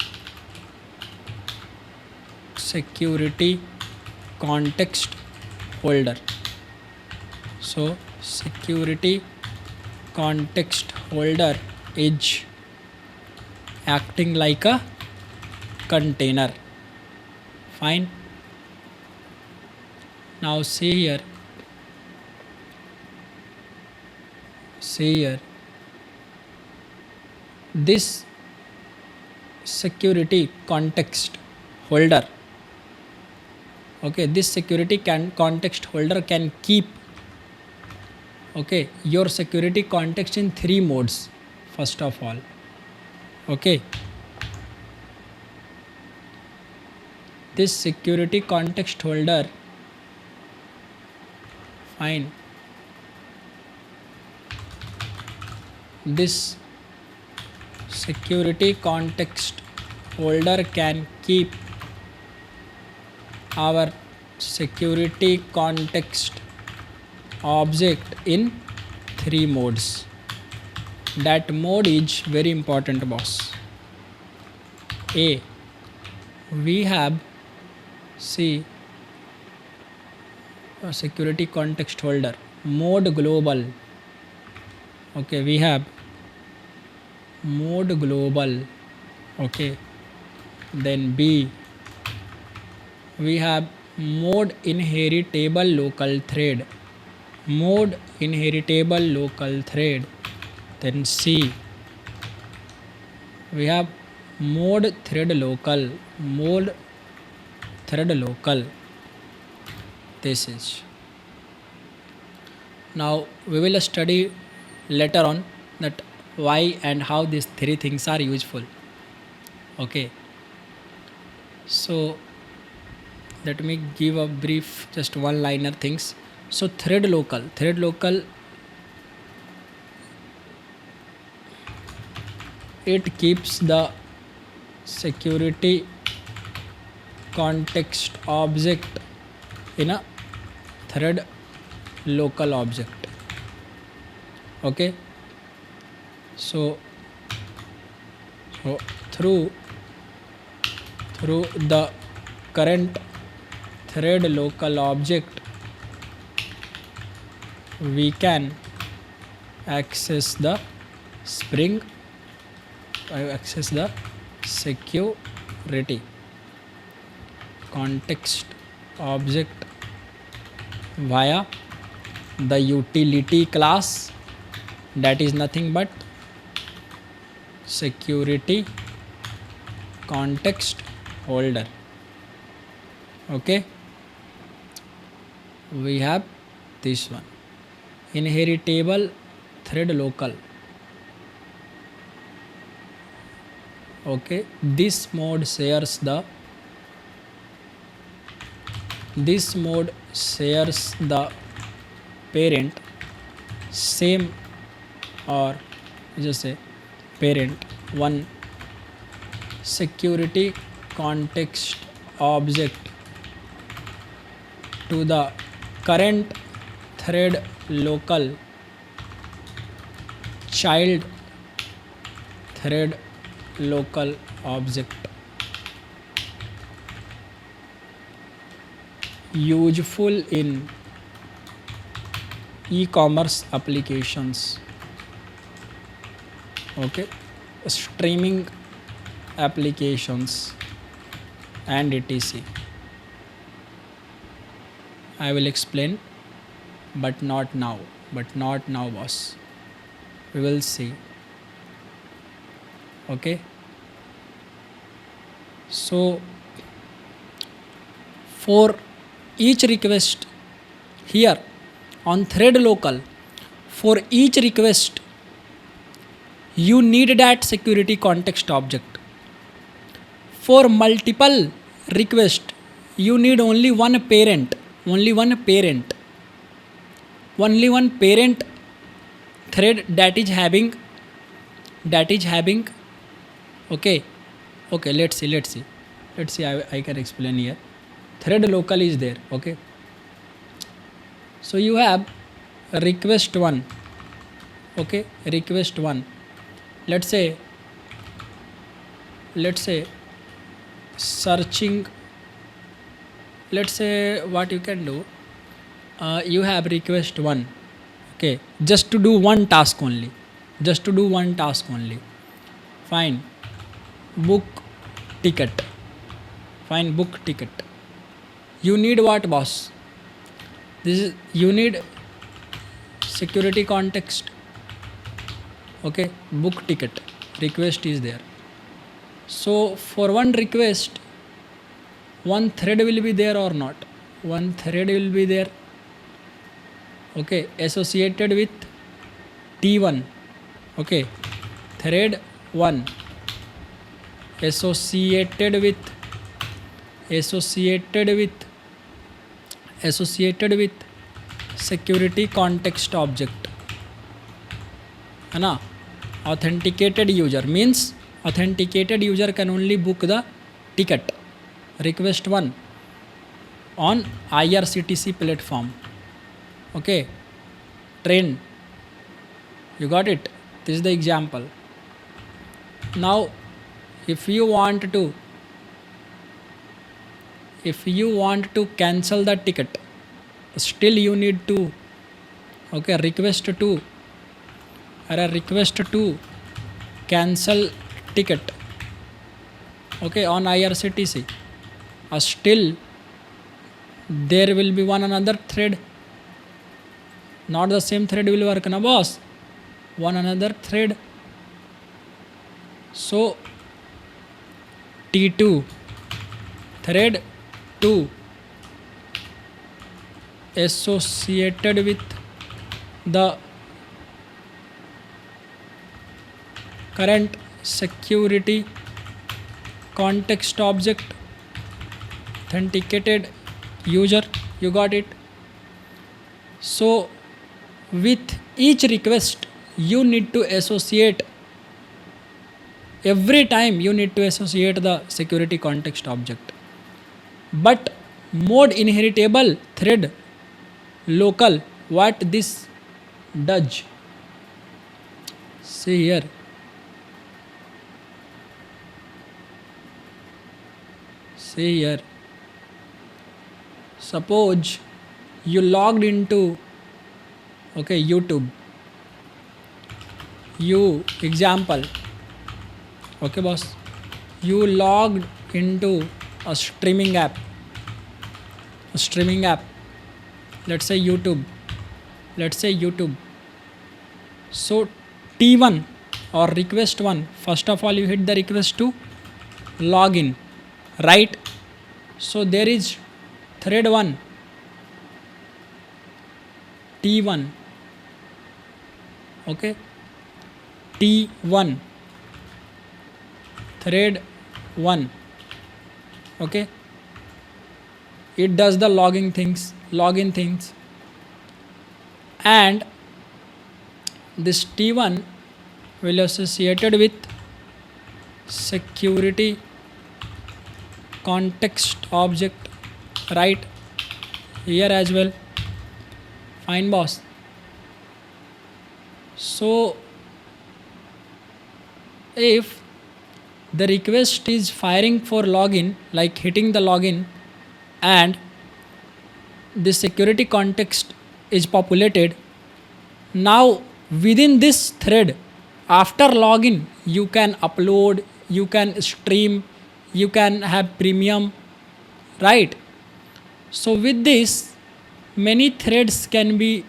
security context holder. So security context holder is acting like a container. Fine. Now see here, this security context holder. Okay, this security context holder can keep, okay, your security context in 3 modes first of all. Okay, this security context holder, fine, this security context holder can keep our security context object in 3 modes. That mode is very important, boss. A, we have, see, a security context holder mode global. Okay, we have mode global. Okay, then B, we have mode inheritable local thread, mode inheritable local thread. Then C, we have mode thread local, mode thread local. This is, now we will study later on that why and how these 3 things are useful. Okay, so let me give a brief, just one liner things. So thread local, it keeps the security context object in a thread local object. Okay, so through the current thread local object we can access the security context object via the utility class, that is nothing but security context holder. Okay, we have this one, inheritable thread local. Okay, this mode shares the parent same, or just say parent one security context object to the current thread local child thread local object. Useful in e-commerce applications. Okay, streaming applications and etc. I will explain, but not now, boss. We will see. Okay, so for each request here on thread local, for each request you need that security context object. For multiple requests you need only one parent thread that is having okay, let's see, I can explain here. Thread local is there. Okay, so you have request 1. Okay, request 1, let's say searching, let's say what you can do, you have request 1. Okay, just to do one task only, fine, book ticket. You need what, boss? You need security context. Okay, book ticket, request is there. So for one request, one thread will be there or not? One thread will be there, okay, associated with T1, okay, thread 1 associated with security context object, है ना. Authenticated user means authenticated user can only book the ticket, request 1 on IRCTC platform, okay, train. You got it? This is the example. Now if you want to cancel the ticket, still you need to, okay, request to cancel ticket, okay, on IRCTC. Still there will be one another thread, not the same thread will work, na boss, one another thread. So T2 thread 2 associated with the current security context object authenticated user. You got it? So with each request you need to associate, every time you need to associate the security context object. But mode inheritable thread local, what this does, see here, suppose you logged into, okay, YouTube, example, okay boss, you logged into a streaming app, let's say YouTube. So T1 or request 1, first of all you hit the request to login, right? So there is thread 1 T1, okay, T1 thread 1, okay, it does the login things, and this T1 will associated with security context object, right, here as well. Fine boss. So if the request is firing for login, like hitting the login, and the security context is populated, now within this thread, after login you can upload, you can stream, you can have premium, right? So with this many threads can be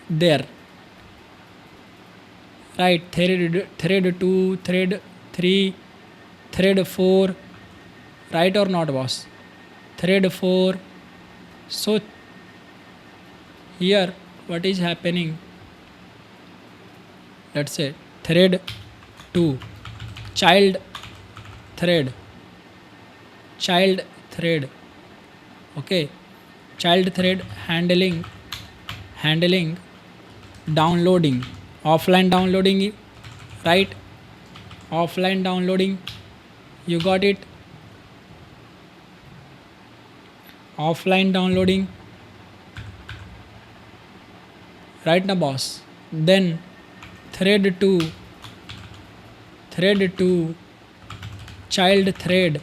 there, right? Thread 2, thread 3, thread 4, right or not boss? Thread 4. So here what is happening, let's say thread 2 child thread, okay, child thread handling downloading, offline downloading, right, offline downloading, you got it, offline downloading, right na boss? Then thread 2 child thread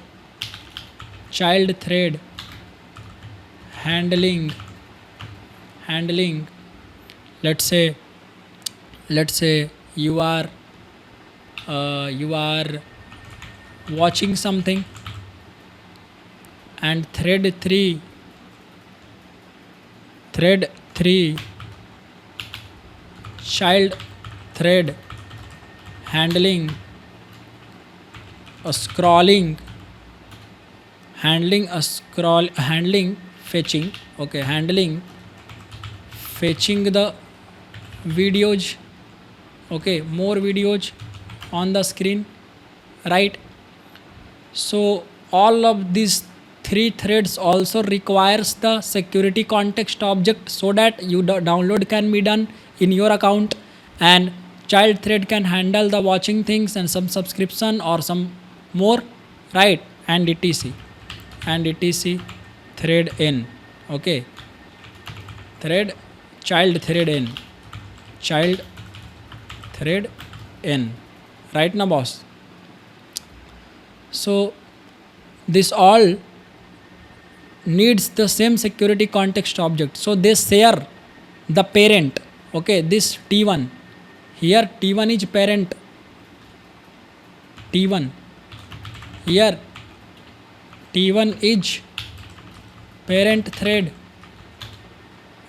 handling, let's say you are watching something, and thread 3 child thread handling a scrolling, handling fetching, okay, handling fetching the videos, okay, more videos on the screen, right? So all of these three threads also requires the security context object so that you download can be done in your account, and child thread can handle the watching things and some subscription or some more, right? And etc thread in, okay, thread child thread in, child thread in, right now boss. So this all needs the same security context object, so they share the parent, okay, this t1, here t1 is parent, t1 here t1 is parent thread,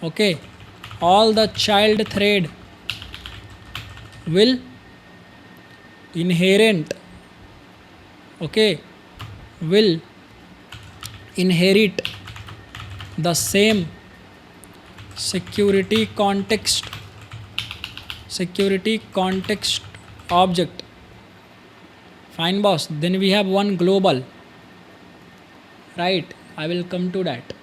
okay, all the child thread will inherit, okay, will inherit the same security context object. Fine boss. Then we have one global, right? I will come to that,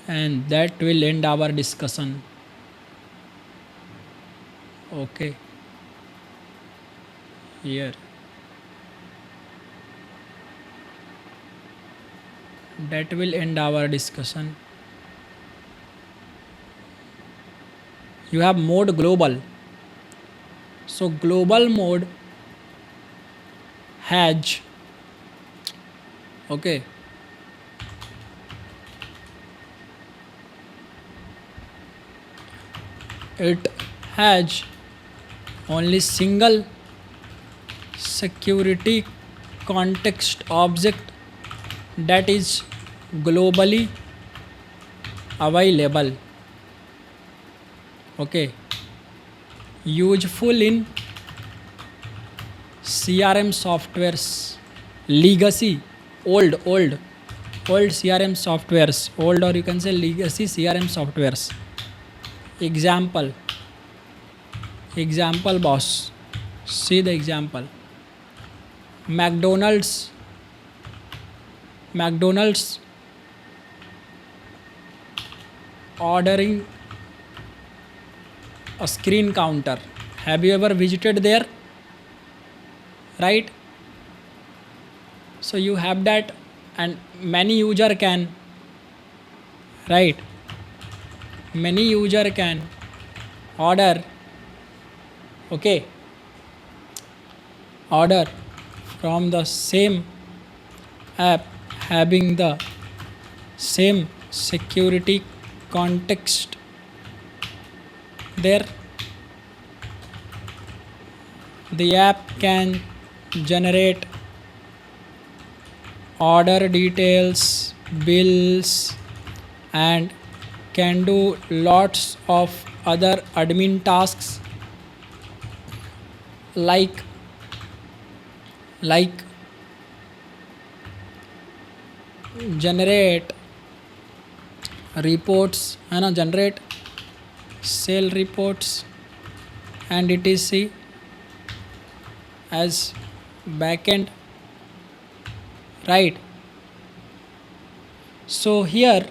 and that will end our discussion, okay, here that will end our discussion. You have mode global. So global mode has, okay, it has only single security context object that is globally available, okay, useful in CRM softwares, legacy, old CRM softwares, old, or you can say legacy CRM softwares. Example boss, see the example. McDonald's ordering a screen counter. Have you ever visited there? Right? So you have that, and many user can, right? Many user can order, okay, order from the same app having the same security context there. The app can generate order details, bills, and can do lots of other admin tasks like generate reports, generate sale reports and etc as backend, right? So here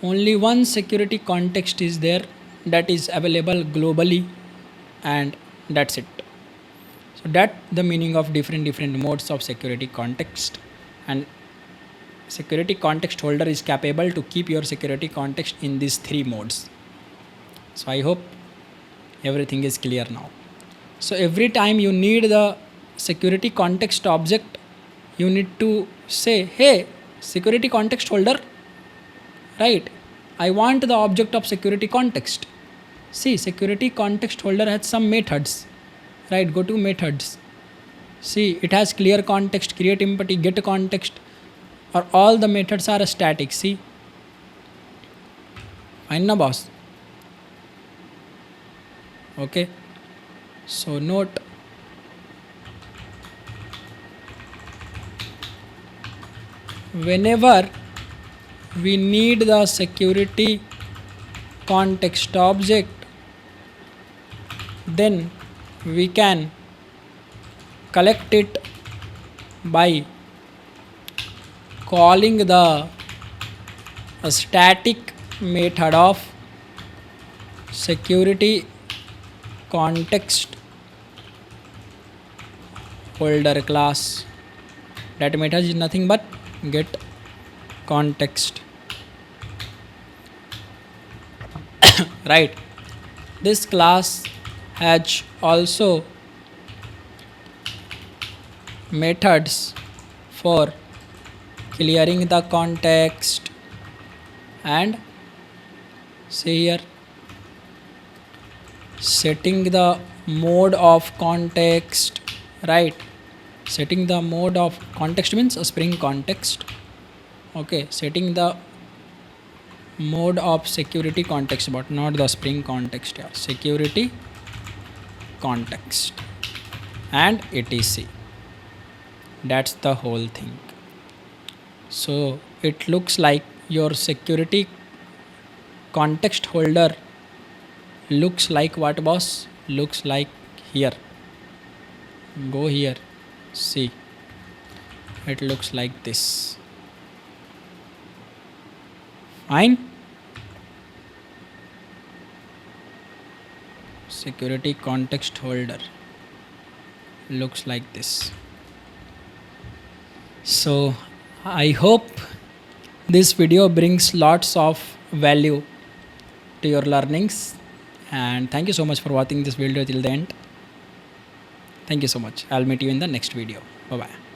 only one security context is there that is available globally, and that's it. So that the meaning of different modes of security context, and security context holder is capable to keep your security context in these three modes. So I hope everything is clear now. So every time you need the security context object, you need to say, hey, security context holder, right? I want the object of security context. See, security context holder has some methods, right? Go to methods. See, it has clear context, create empty, get context, or all the methods are static. See, fine na boss? Okay. So note, whenever we need the security context object, then we can collect it by calling the static method of security context holder class. That method is nothing but get context. Right, this class has also methods for clearing the context and see here, setting the mode of context. Right, setting the mode of context means a Spring context. Okay, setting the mode of security context, but not the Spring context. Yeah, security context and etc. That's the whole thing. So it looks like your security context holder looks like what, boss? Looks like here. Go here, see, it looks like this. Fine. Security context holder looks like this. So I hope this video brings lots of value to your learnings, and thank you so much for watching this video till the end. Thank you so much. I'll meet you in the next video. Bye bye.